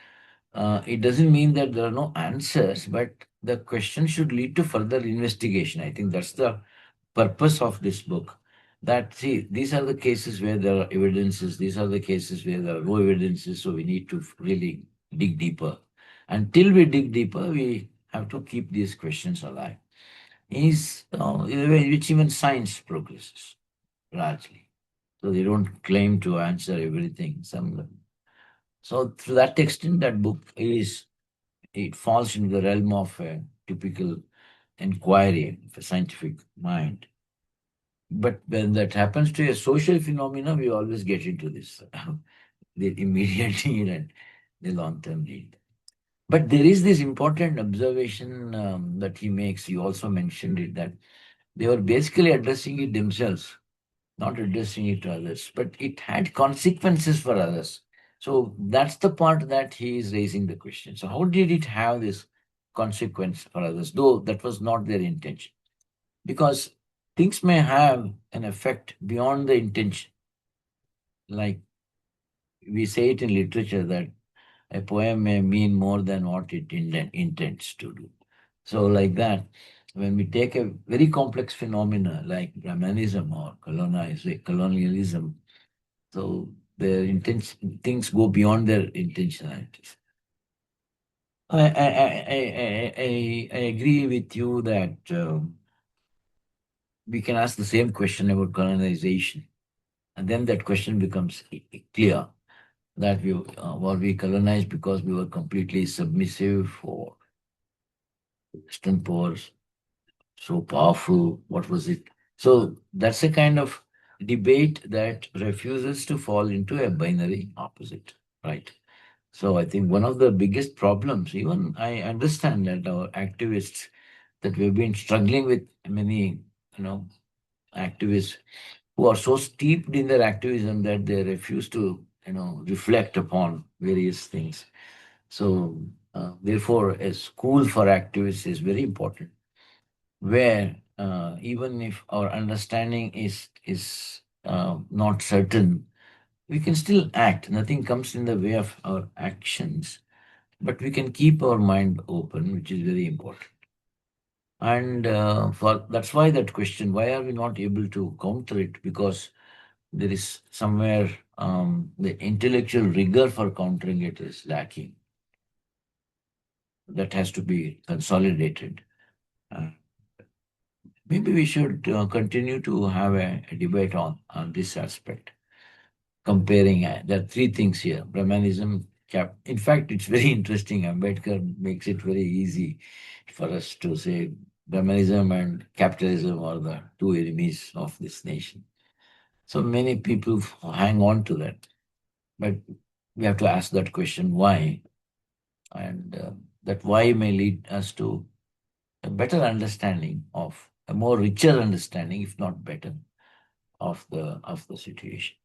it doesn't mean that there are no answers, but the question should lead to further investigation. I think that's the purpose of this book. That, see, these are the cases where there are evidences, these are the cases where there are no evidences, so we need to really dig deeper. Until we dig deeper, we have to keep these questions alive. Is in a way which even science progresses largely. So they don't claim to answer everything. So to that extent, that book it falls into the realm of a typical inquiry of a scientific mind. But when that happens to a social phenomena, we always get into this, the immediate need and the long-term need. But there is this important observation that he makes. You also mentioned it, that they were basically addressing it themselves, not addressing it to others, but it had consequences for others. So that's the part that he is raising the question. So how did it have this consequence for others, though that was not their intention? Because things may have an effect beyond the intention. Like we say it in literature that a poem may mean more than what it intends to do. So like that, when we take a very complex phenomena like Brahmanism or colonialism, so their intention, things go beyond their intentionalities. I agree with you that we can ask the same question about colonization, and then that question becomes clear, that were we colonized because we were completely submissive for Western powers, so powerful? What was it? So that's a kind of debate that refuses to fall into a binary opposite, right? So I think one of the biggest problems, even I understand that our activists, that we've been struggling with many, activists who are so steeped in their activism that they refuse to, reflect upon various things. So therefore, a school for activists is very important, where even if our understanding is not certain, we can still act. Nothing comes in the way of our actions, but we can keep our mind open, which is very important. And for that's why that question: why are we not able to counter it? Because there is somewhere the intellectual rigor for countering it is lacking. That has to be consolidated. Uh, Maybe we should continue to have a debate on this aspect, comparing. There are three things here: Brahmanism. In fact, it's very interesting. Ambedkar makes it very easy for us to say Brahmanism and capitalism are the two enemies of this nation. So many people hang on to that. But we have to ask that question, why? And that why may lead us to a better understanding of, a more richer understanding, if not better, of the situation.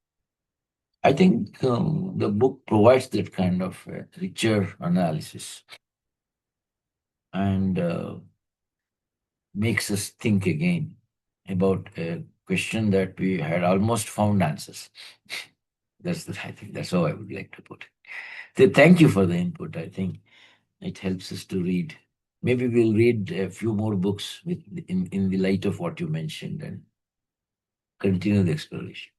I think the book provides that kind of richer analysis, and makes us think again about a question that we had almost found answers. I think that's how I would like to put it. So thank you for the input. I think it helps us to read. Maybe we'll read a few more books in the light of what you mentioned, and continue the exploration.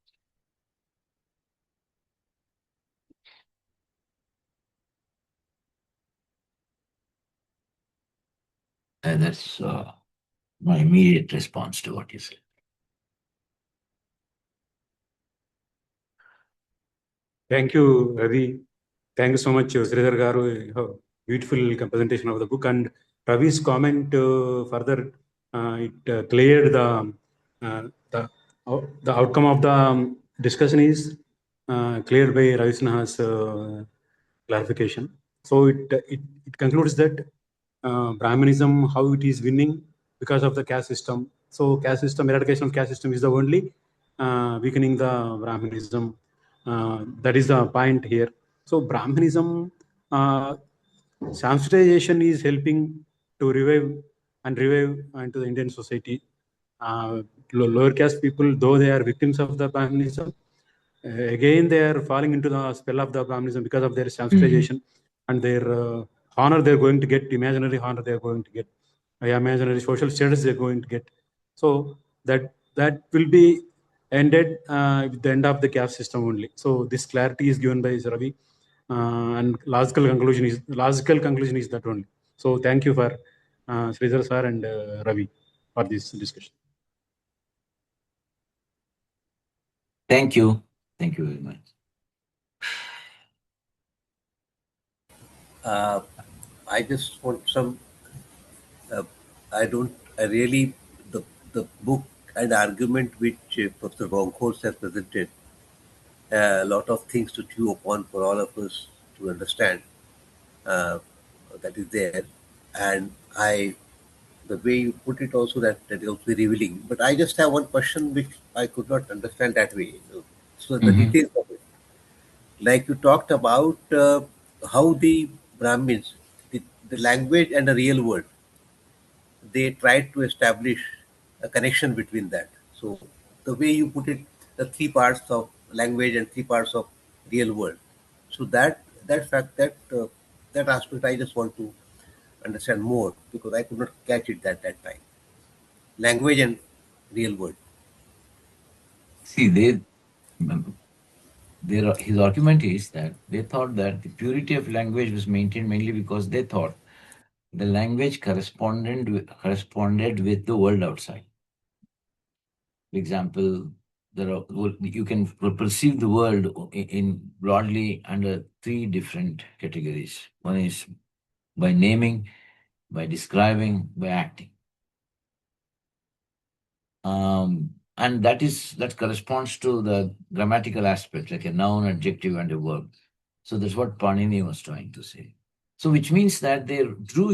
And that's my immediate response to what you said. Thank you, Ravi. Thank you so much, Sreedhar Garu. Beautiful presentation of the book. And Ravi's comment further, it cleared the outcome of the discussion is cleared by Ravi Sinha's clarification. So it concludes that Brahmanism, how it is winning because of the caste system. So caste system, eradication of caste system is the only weakening the Brahmanism. That is the point here. So Brahmanism, Sanskritization is helping to revive into the Indian society. Lower caste people, though they are victims of the Brahmanism, again they are falling into the spell of the Brahmanism because of their Sanskritization and their honor they're going to get, imaginary honor they're going to get, imaginary social status they're going to get. So that will be ended with the end of the caste system only. So this clarity is given by Ravi, and logical conclusion is that only. So thank you for Sridhar sir and Ravi for this discussion. Thank you. Thank you very much. I just want some. Uh, I really the book and argument which Professor Bronkhorst has presented, a lot of things to chew upon for all of us to understand. Uh, that is there, and the way you put it also, that is also revealing. But I just have one question which I could not understand that way. So the Hmm. details of it, like you talked about how the Brahmins, the language and the real world, they tried to establish a connection between that. So the way you put it, the three parts of language and three parts of real world. So that fact that aspect I just want to understand more because I could not catch it that time. Language and real world. See, his argument is that they thought that the purity of language was maintained mainly because they thought the language corresponded with the world outside. For example, you can perceive the world in broadly under three different categories. One is by naming, by describing, by acting. And that corresponds to the grammatical aspect, like a noun, adjective, and a verb. So that's what Panini was trying to say. So which means that they drew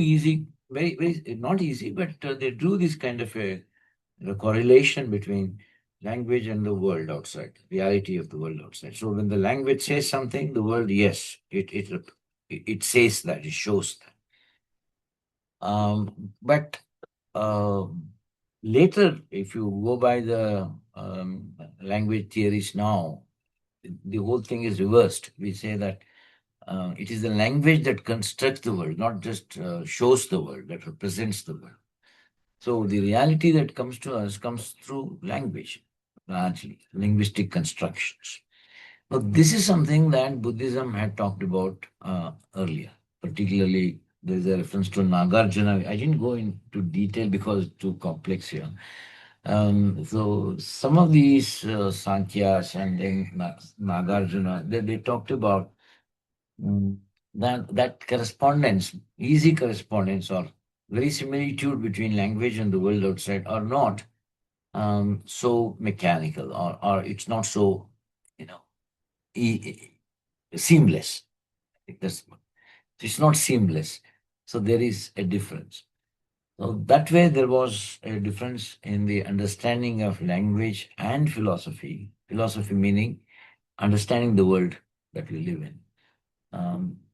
very not easy, but they drew this kind of a correlation between language and the world outside, reality of the world outside. So when the language says something, the world, yes, it says that, it shows that. But later, if you go by the language theories now, the whole thing is reversed. We say that it is the language that constructs the world, not just shows the world, that represents the world. So the reality that comes to us comes through language, largely, linguistic constructions. Now, this is something that Buddhism had talked about earlier. Particularly, there's a reference to Nagarjuna. I didn't go into detail because it's too complex here. So some of these Sankhya's and then Nagarjuna, they talked about that correspondence, easy correspondence or very similitude between language and the world outside are not so mechanical, or it's not so, you know, seamless. I think it's not seamless. So there is a difference. So that way there was a difference in the understanding of language and philosophy. Philosophy meaning understanding the world that we live in.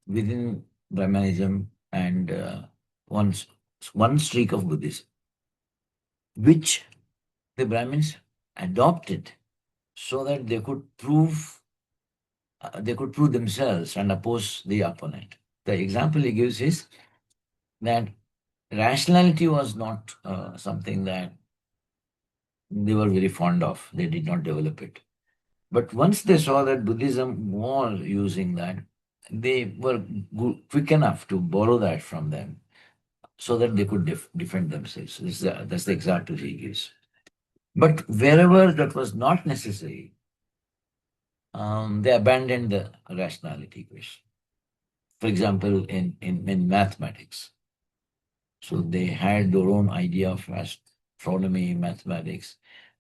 Within Brahmanism and one streak of Buddhism, which the Brahmins adopted so that they could prove themselves and oppose the opponent. The example he gives is that rationality was not something that they were very fond of. They did not develop it. But once they saw that Buddhism was using that, they were quick enough to borrow that from them so that they could defend themselves. That's the example he gives. But wherever that was not necessary, they abandoned the rationality question. For example, in mathematics. So they had their own idea of astronomy, mathematics.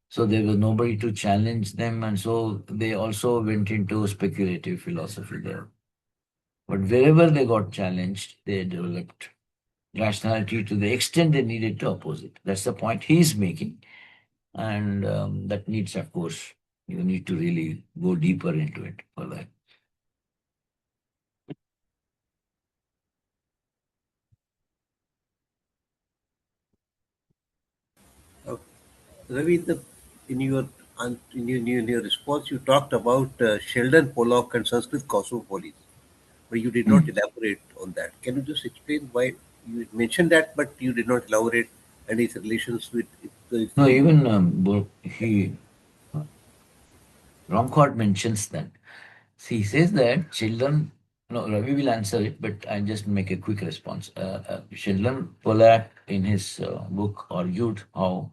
So there was nobody to challenge them, and so they also went into speculative philosophy there. But wherever they got challenged, they developed rationality to the extent they needed to oppose it. That's the point he's making. And that needs, of course, you need to really go deeper into it for that. Ravi, in your response, you talked about Sheldon Pollock and Sanskrit cosmopolies, but you did not Mm. elaborate on that. Can you just explain why you mentioned that, but you did not elaborate and its relations with No, even Bronkhorst mentions that. See, he says that children, no, Ravi will answer it, but I'll just make a quick response. Sheldon Pollack, in his book, argued how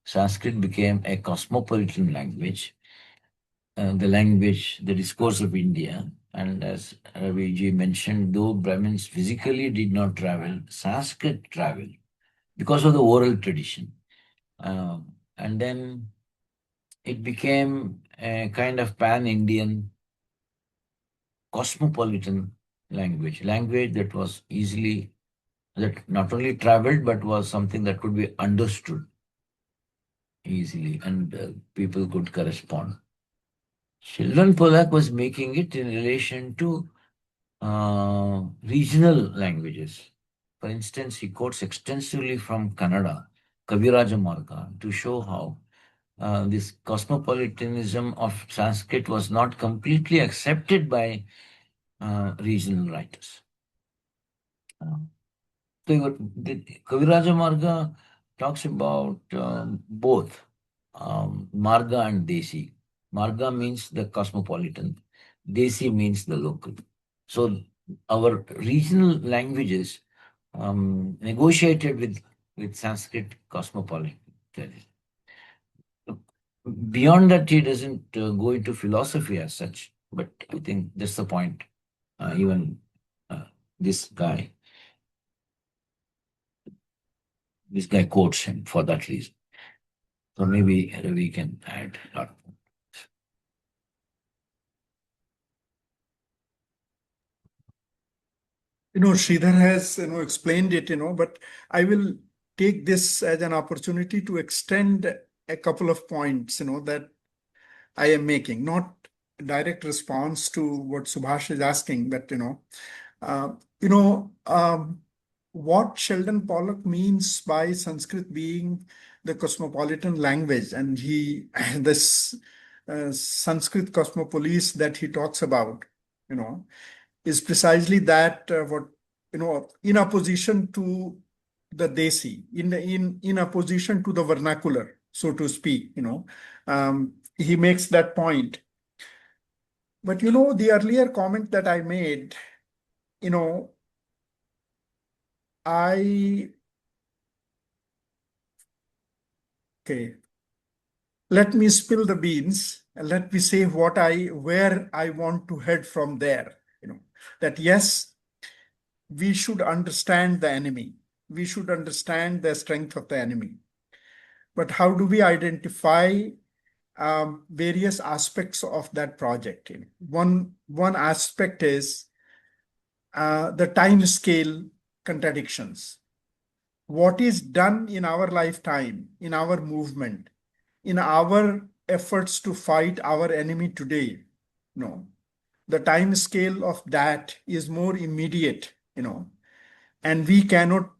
Sanskrit became a cosmopolitan language, the discourse of India. And as Raviji mentioned, though Brahmins physically did not travel, Sanskrit traveled because of the oral tradition. And then it became a kind of pan-Indian cosmopolitan language that was easily that not only traveled but was something that could be understood easily and people could correspond. Sheldon Pollack was making it in relation to regional languages. For instance, he quotes extensively from Kannada, Kaviraja Marga, to show how this cosmopolitanism of Sanskrit was not completely accepted by regional writers. Kaviraja Marga talks about both Marga and Desi. Marga means the cosmopolitan, Desi means the local. So our regional languages negotiated with Sanskrit cosmopolitan. Beyond that, he doesn't go into philosophy as such, but I think that's the point. Even this guy quotes him for that reason. So maybe we can add a lot. Sridhar has, explained it, but I will take this as an opportunity to extend a couple of points, that I am making, not direct response to what Subhash is asking, but, what Sheldon Pollock means by Sanskrit being the cosmopolitan language, and this Sanskrit cosmopolis that he talks about, is precisely that what in opposition to the Desi, in opposition to the vernacular, so to speak. He makes that point. But the earlier comment that I made, let me spill the beans and let me say where I want to head from there. That yes, we should understand the enemy. We should understand the strength of the enemy. But how do we identify various aspects of that project? One aspect is the time scale contradictions. What is done in our lifetime, in our movement, in our efforts to fight our enemy today? The time scale of that is more immediate, and we cannot,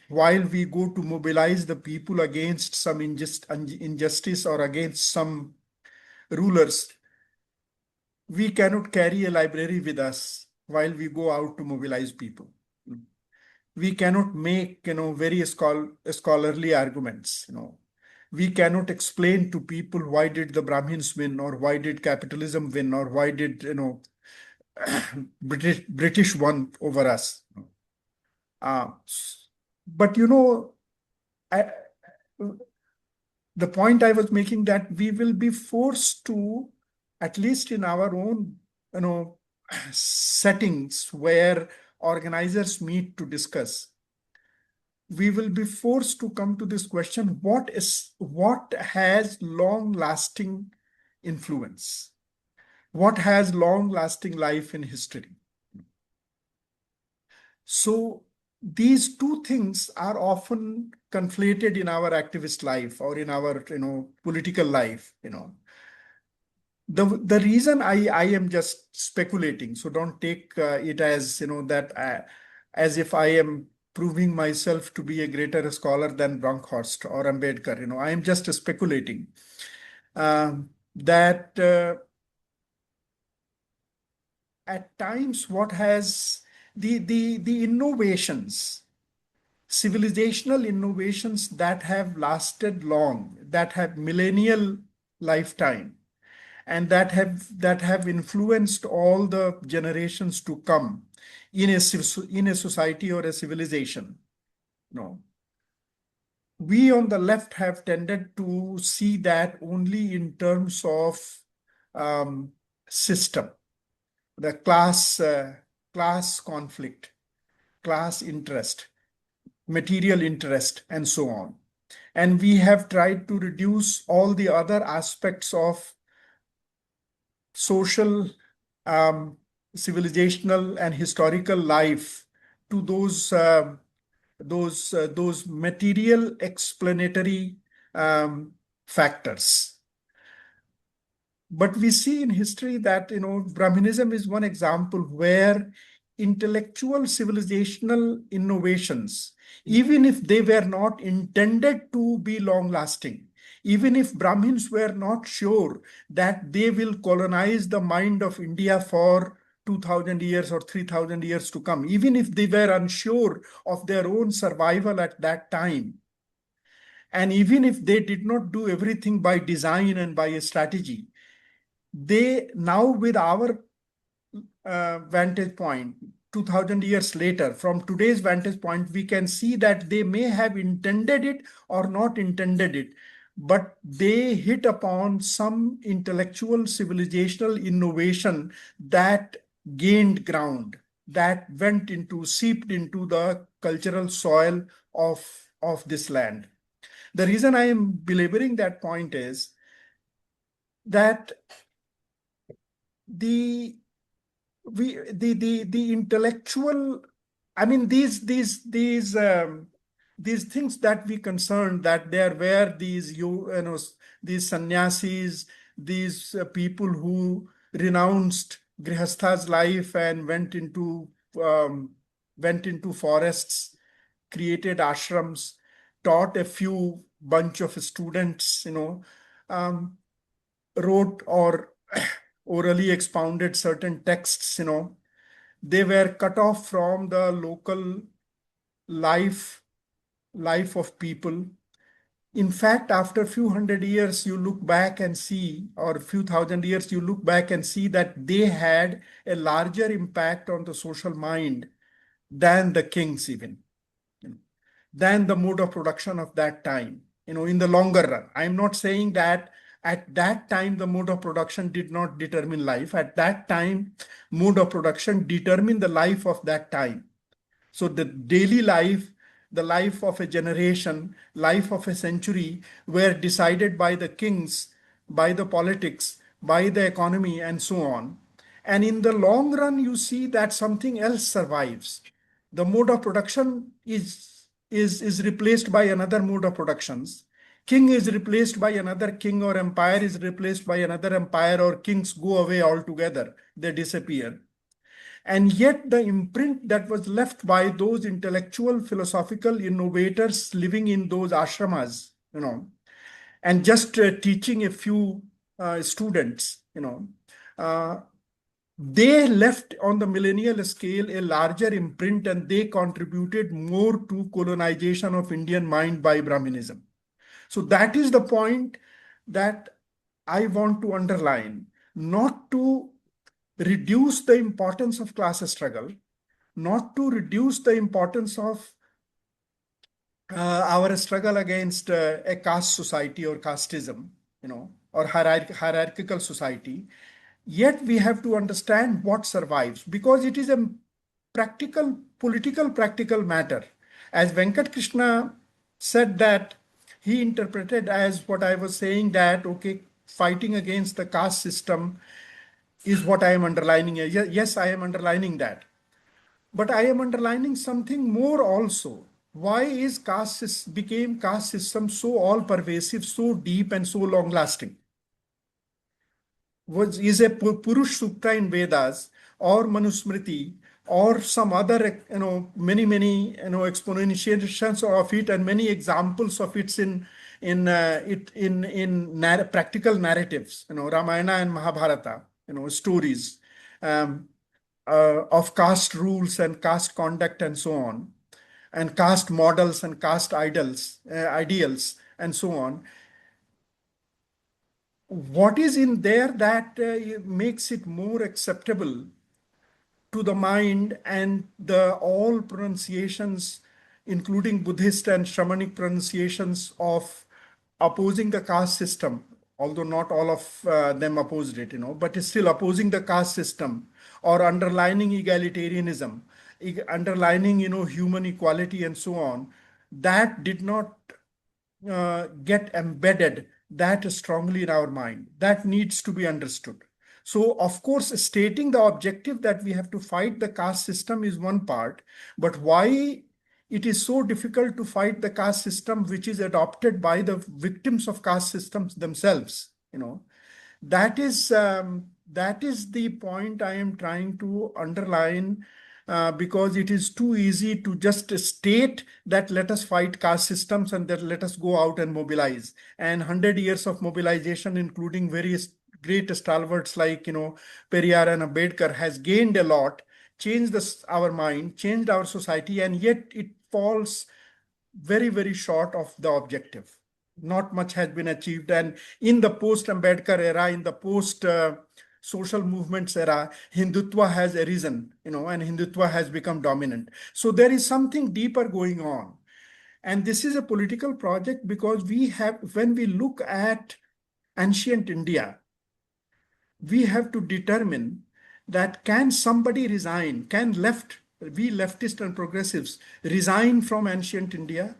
while we go to mobilize the people against some injustice or against some rulers, we cannot carry a library with us while we go out to mobilize people. We cannot make, very scholarly arguments. We cannot explain to people why did the Brahmins win, or why did capitalism win, or why did British won over us. But the point I was making, that we will be forced to, at least in our own settings where organizers meet to discuss, we will be forced to come to this question: what has long-lasting influence? What has long-lasting life in history? So these two things are often conflated in our activist life or in our political life. The reason I am just speculating, so don't take it as that as if I am proving myself to be a greater scholar than Bronkhorst or Ambedkar. I am just speculating that at times what has the innovations, civilizational innovations that have lasted long, that have millennial lifetime, and that have influenced all the generations to come in a society or a civilization. We on the left have tended to see that only in terms of system, the class conflict, class interest, material interest, and so on. And we have tried to reduce all the other aspects of social, civilizational, and historical life to those material explanatory factors. But we see in history that, Brahminism is one example where intellectual civilizational innovations, even if they were not intended to be long lasting, even if Brahmins were not sure that they will colonize the mind of India for 2000 years or 3000 years to come, even if they were unsure of their own survival at that time, and even if they did not do everything by design and by a strategy, they now, with our vantage point, 2000 years later, from today's vantage point, we can see that they may have intended it or not intended it, but they hit upon some intellectual civilizational innovation that gained ground, that seeped into the cultural soil of this land. The reason I am belaboring that point is that the intellectual, I mean, these things that we concerned, that there were these sannyasis, these people who renounced grihastha's life and went into forests, created ashrams, taught a few bunch of students, wrote or orally expounded certain texts, they were cut off from the local life of people. In fact, after a few hundred years, you look back and see, or a few thousand years, you look back and see that they had a larger impact on the social mind than the kings, even, than the mode of production of that time, in the longer run. I'm not saying that at that time, the mode of production did not determine life. At that time, mode of production determined the life of that time. So the daily life, the life of a generation, life of a century were decided by the kings, by the politics, by the economy, and so on. And in the long run, you see that something else survives. The mode of production is replaced by another mode of productions. King is replaced by another king, or empire is replaced by another empire, or kings go away altogether. They disappear. And yet the imprint that was left by those intellectual, philosophical innovators living in those ashramas, and just teaching a few students, they left on the millennial scale a larger imprint, and they contributed more to colonization of Indian mind by Brahminism. So that is the point that I want to underline, not to reduce the importance of class struggle, not to reduce the importance of our struggle against a caste society or casteism, or hierarchical society. Yet we have to understand what survives, because it is a practical matter. As Venkat Krishna said, that he interpreted as what I was saying, that, okay, fighting against the caste system is what I am underlining. Yes, I am underlining that. But I am underlining something more also. Why became caste system so all-pervasive, so deep, and so long-lasting? Is a Purush Sukta in Vedas, or Manusmriti, or some other, many explanations of it, and many examples of it in practical narratives, Ramayana and Mahabharata, stories of caste rules and caste conduct and so on, and caste models and caste ideals and so on. What is in there that makes it more acceptable to the mind, and all pronunciations, including Buddhist and Shramanic pronunciations of opposing the caste system, although not all of them opposed it, but still opposing the caste system, or underlining egalitarianism, underlining, human equality and so on, that did not get embedded that strongly in our mind. That needs to be understood. So, of course, stating the objective that we have to fight the caste system is one part, but why it is so difficult to fight the caste system which is adopted by the victims of caste systems themselves, that is the point I am trying to underline, because it is too easy to just state that let us fight caste systems and that let us go out and mobilize. And 100 years of mobilization, including various great stalwarts like, Periyar and Ambedkar, has gained a lot, changed our mind, changed our society, and yet it falls very, very short of the objective. Not much has been achieved. And in the post-Ambedkar era, in the post-social movements era, Hindutva has arisen, and Hindutva has become dominant. So there is something deeper going on. And this is a political project because when we look at ancient India, we have to determine that can somebody resign, we leftists and progressives resign from ancient India,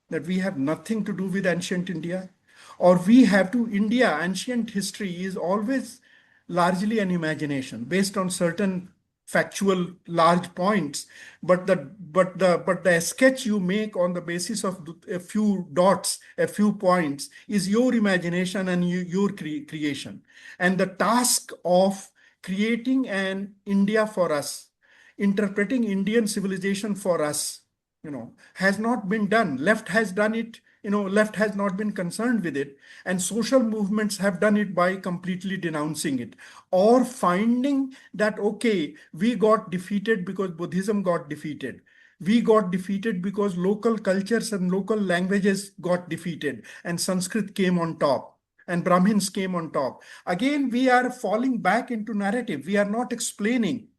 that we have nothing to do with ancient India, or we have to, ancient history is always largely an imagination based on certain factual large points, but the sketch you make on the basis of a few dots, a few points, is your imagination and your creation. And the task of creating an India for us, interpreting Indian civilization for us, has not been done. Left has done it. Left has not been concerned with it. And social movements have done it by completely denouncing it or finding that, okay, we got defeated because Buddhism got defeated. We got defeated because local cultures and local languages got defeated and Sanskrit came on top and Brahmins came on top. Again, we are falling back into narrative. We are not explaining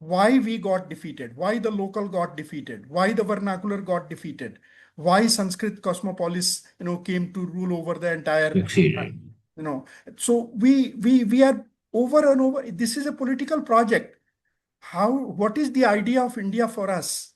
why we got defeated, why the local got defeated, why the vernacular got defeated, why Sanskrit cosmopolis, came to rule over the entire, Succeeded. So we are over and over. This is a political project. What is the idea of India for us?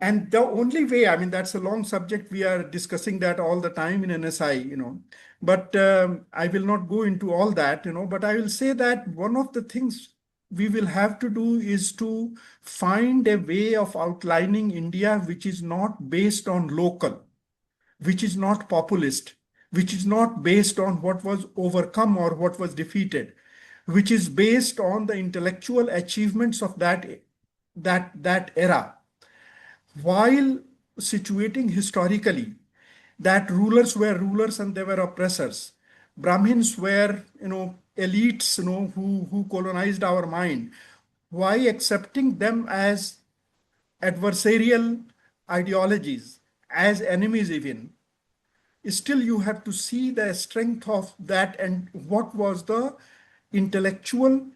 And the only way, that's a long subject. We are discussing that all the time in NSI, but I will not go into all that, but I will say that one of the things we will have to do is to find a way of outlining India which is not based on local, which is not populist, which is not based on what was overcome or what was defeated, which is based on the intellectual achievements of that era, while situating historically that rulers were rulers and they were oppressors. Brahmins were, elites, who colonized our mind. Why accepting them as adversarial ideologies, as enemies even? Still, you have to see the strength of that and what was the intellectual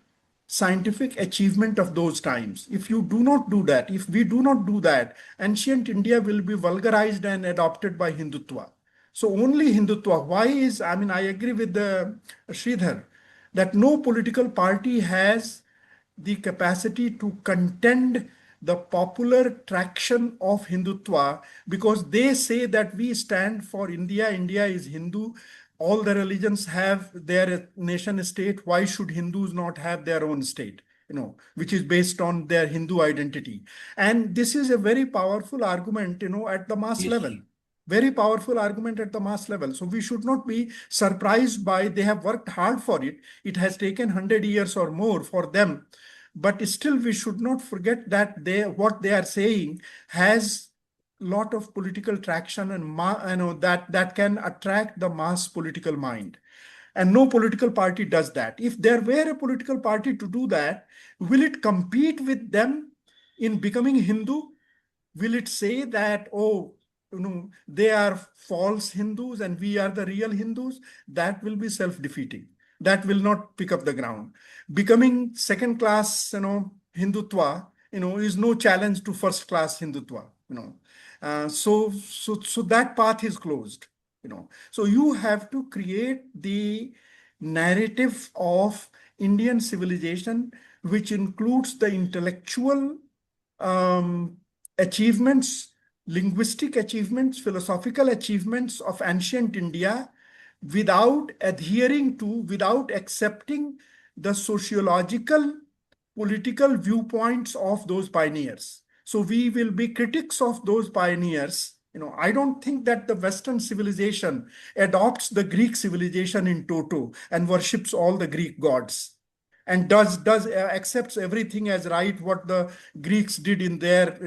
scientific achievement of those times. If you do not do that, if we do not do that, ancient India will be vulgarized and adopted by Hindutva. So only Hindutva. Why is, I agree with the Sreedhara that no political party has the capacity to contend the popular traction of Hindutva, because they say that we stand for India. India is Hindu. All the religions have their nation state. Why should Hindus not have their own state, which is based on their Hindu identity? And this is a very powerful argument, at the mass level. Very powerful argument at the mass level. So we should not be surprised by, they have worked hard for it. It has taken 100 years or more for them. But still, we should not forget that what they are saying has a lot of political traction and that can attract the mass political mind. And no political party does that. If there were a political party to do that, will it compete with them in becoming Hindu? Will it say that, oh, they are false Hindus and we are the real Hindus? That will be self-defeating. That will not pick up the ground. Becoming second class, Hindutva, is no challenge to first class Hindutva, so that path is closed, So you have to create the narrative of Indian civilization, which includes the intellectual achievements, linguistic achievements, philosophical achievements of ancient India, without adhering to, without accepting the sociological, political viewpoints of those pioneers. So we will be critics of those pioneers. I don't think that the Western civilization adopts the Greek civilization in toto and worships all the Greek gods and does accepts everything as right what the Greeks did in their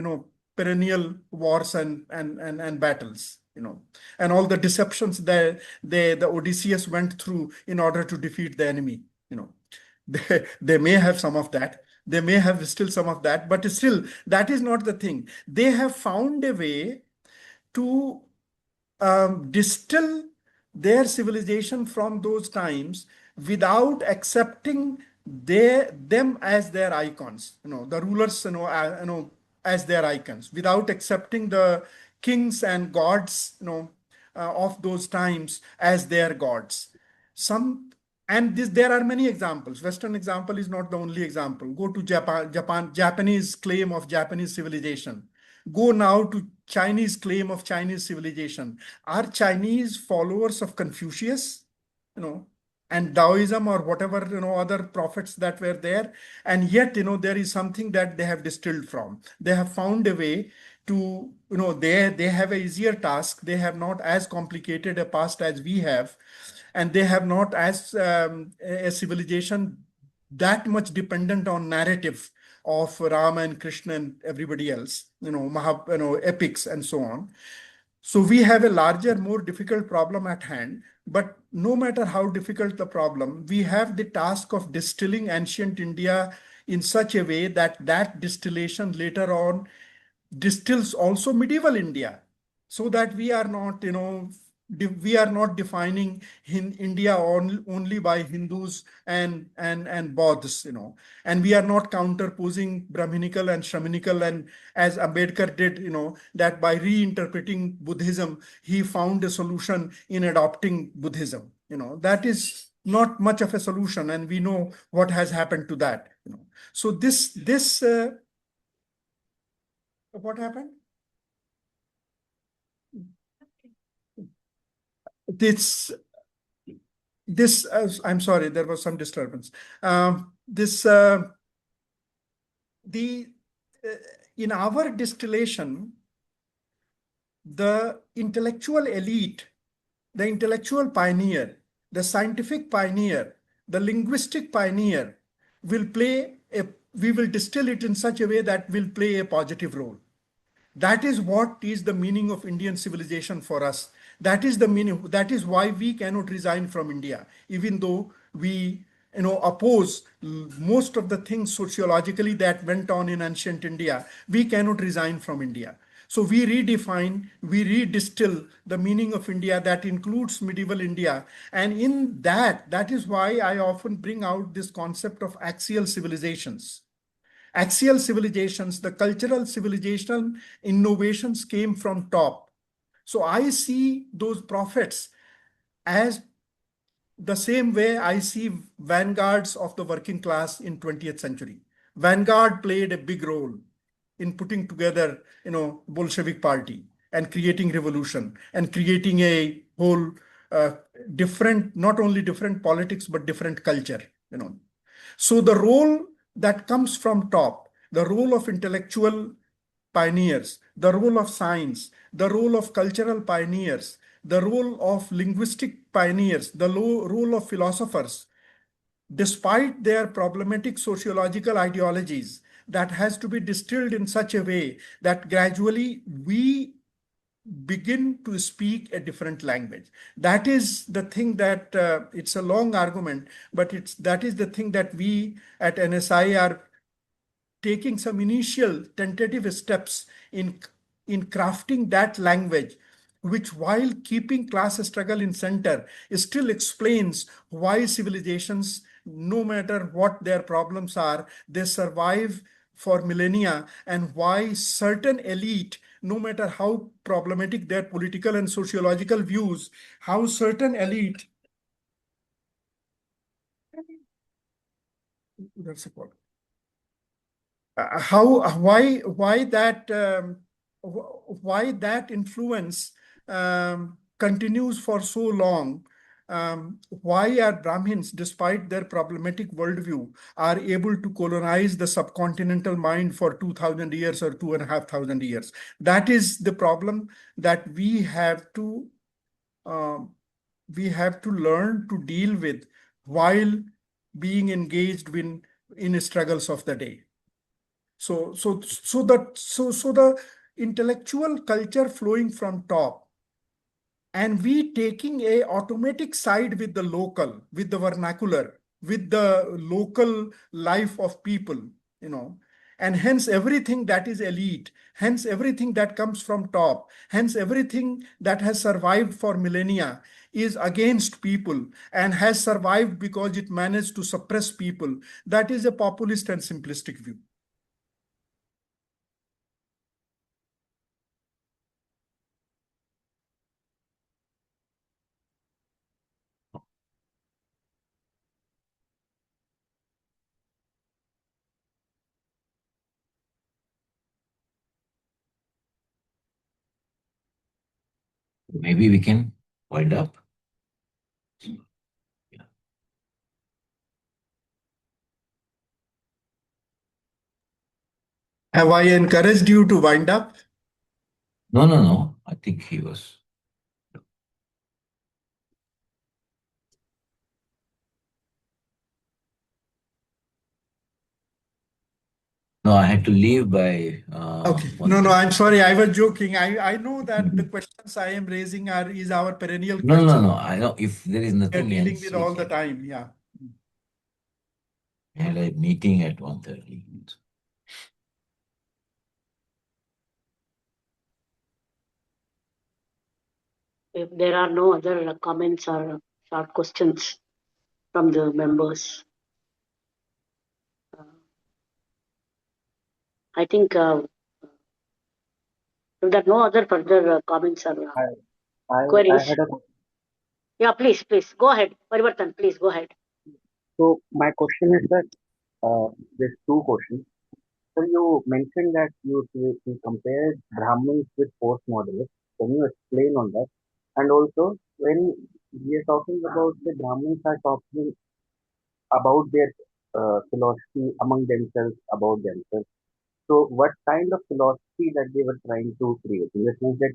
perennial wars and battles, and all the deceptions that the Odysseus went through in order to defeat the enemy. They may have some of that. They may have still some of that, but still, that is not the thing. They have found a way to distill their civilization from those times without accepting them as their icons, the rulers, as their icons, without accepting the kings and gods, of those times as their gods. There are many examples. Western example is not the only example. Go to Japanese claim of Japanese civilization. Go now to Chinese claim of Chinese civilization. Are Chinese followers of Confucius, and Taoism or whatever, other prophets that were there? And yet, there is something that they have distilled from. They have found a way to, they have a easier task. They have not as complicated a past as we have. And they have not as a civilization that much dependent on narrative of Rama and Krishna and everybody else, epics and so on. So we have a larger, more difficult problem at hand. But no matter how difficult the problem, we have the task of distilling ancient India in such a way that that distillation later on distills also medieval India, so that we are not, we are not defining India only by Hindus and Bauddhists, and we are not counterposing Brahmanical and Shramanical, and as Ambedkar did, that by reinterpreting Buddhism, he found a solution in adopting Buddhism. That is not much of a solution, and we know what has happened to that. So what happened? I'm sorry, there was some disturbance. In our distillation, the intellectual elite, the intellectual pioneer, the scientific pioneer, the linguistic pioneer we will distill it in such a way that will play a positive role. That is what is the meaning of Indian civilization for us. That is the meaning. That is why we cannot resign from India, even though we, oppose most of the things sociologically that went on in ancient India. We cannot resign from India. So we redefine, we redistill the meaning of India that includes medieval India. And in that is why I often bring out this concept of axial civilizations. Axial civilizations, the cultural civilization innovations came from top. So I see those prophets as the same way I see vanguards of the working class in 20th century. Vanguard played a big role in putting together, Bolshevik party and creating revolution and creating a whole different, not only different politics, but different culture, So the role that comes from top, the role of intellectual pioneers, the role of science, the role of cultural pioneers, the role of linguistic pioneers, the role of philosophers, despite their problematic sociological ideologies, that has to be distilled in such a way that gradually we begin to speak a different language. That is the thing that it's a long argument, but that is the thing that we at NSI are taking some initial tentative steps in crafting that language, which, while keeping class struggle in center, still explains why civilizations, no matter what their problems are, they survive for millennia, and why certain elite, no matter how problematic their political and sociological views, how certain elite, that's a quote. Why that influence continues for so long, why are Brahmins, despite their problematic worldview, are able to colonize the subcontinental mind for 2,000 years or 2,500 years? That is the problem that we have to learn to deal with while being engaged in struggles of the day. So the intellectual culture flowing from top, and we taking a automatic side with the local, with the vernacular, with the local life of people, and hence everything that is elite, hence everything that comes from top, hence everything that has survived for millennia is against people and has survived because it managed to suppress people. That is a populist and simplistic view. Maybe we can wind up. Have I encouraged you to wind up? No. I think he was. No, I had to leave by. Okay. 1:30. No, I'm sorry. I was joking. I know that the questions I am raising is our perennial question. No. I know if there is We are nothing dealing else, with we all the can. time. Yeah. We had a meeting at 1:30. If there are no other comments or short questions from the members, I think if there are no other further comments or I queries, had a yeah, please go ahead. Parivartan, please go ahead. so my question is that there's two questions. So you mentioned that you compared Brahmins with postmodernists. Can you explain on that? And also, when we are talking about the Brahmins are talking about their philosophy among themselves, about themselves. So what kind of philosophy that they were trying to create? In the sense that,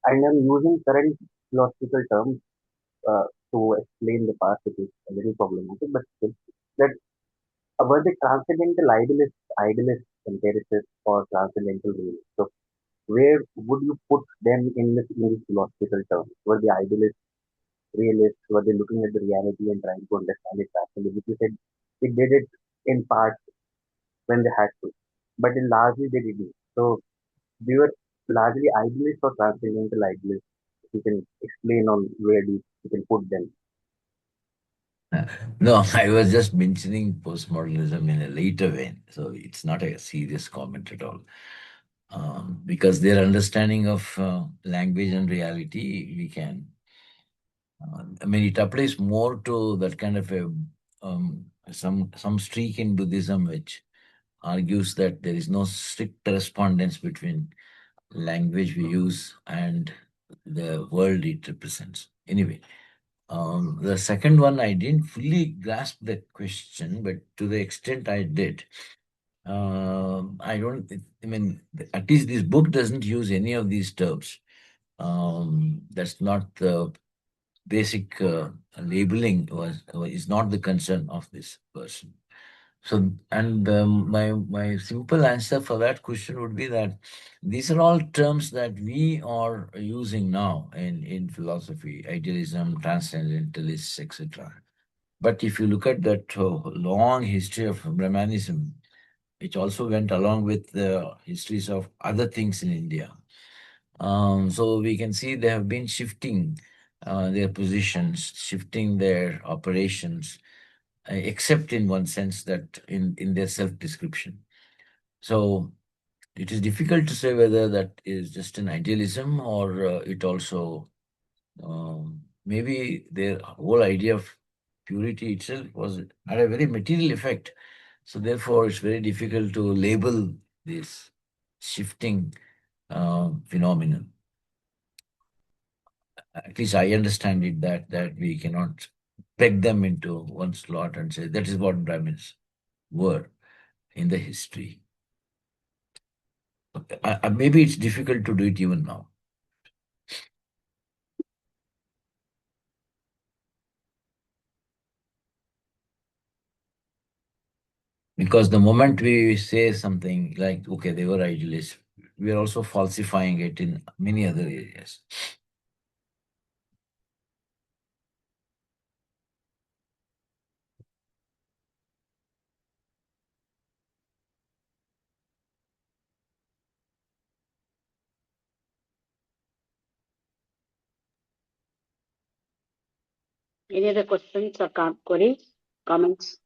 and I'm using current philosophical terms to explain the past, it is a little problematic, but still, that were the transcendental idealists, empiricists, or transcendental realists? So, where would you put them in this philosophical terms? Were the idealists, realists, were they looking at the reality and trying to understand it rationally? Which you said it did it in part when they had to, but in largely they didn't. So, they were largely idealists or transcendental idealists. If you can explain on where you can put them. No, I was just mentioning postmodernism in a later vein. So it's not a serious comment at all. Because their understanding of language and reality, we can. I mean, it applies more to that kind of a some streak in Buddhism which argues that there is no strict correspondence between language we use and the world it represents. Anyway, the second one, I didn't fully grasp the question, but to the extent I did, I don't, I mean, at least this book doesn't use any of these terms. That's not the basic labeling is not the concern of this person. So, and my simple answer for that question would be that these are all terms that we are using now in philosophy, idealism, transcendentalists, etc. But if you look at that long history of Brahmanism, which also went along with the histories of other things in India, so we can see they have been shifting their positions, shifting their operations, except in one sense that in their self-description. So it is difficult to say whether that is just an idealism or it also maybe their whole idea of purity itself had a very material effect. So therefore, it's very difficult to label this shifting phenomenon. At least I understand it that we cannot peg them into one slot and say that is what Brahmins were in the history. Maybe it's difficult to do it even now. Because the moment we say something like, okay, they were idealists, we are also falsifying it in many other areas. Any other questions or queries, comments?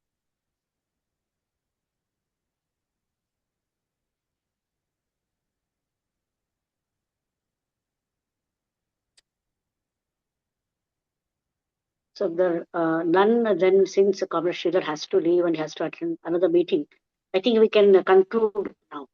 So the none, then since Comrade Sreedhar has to leave and has to attend another meeting, I think we can conclude now.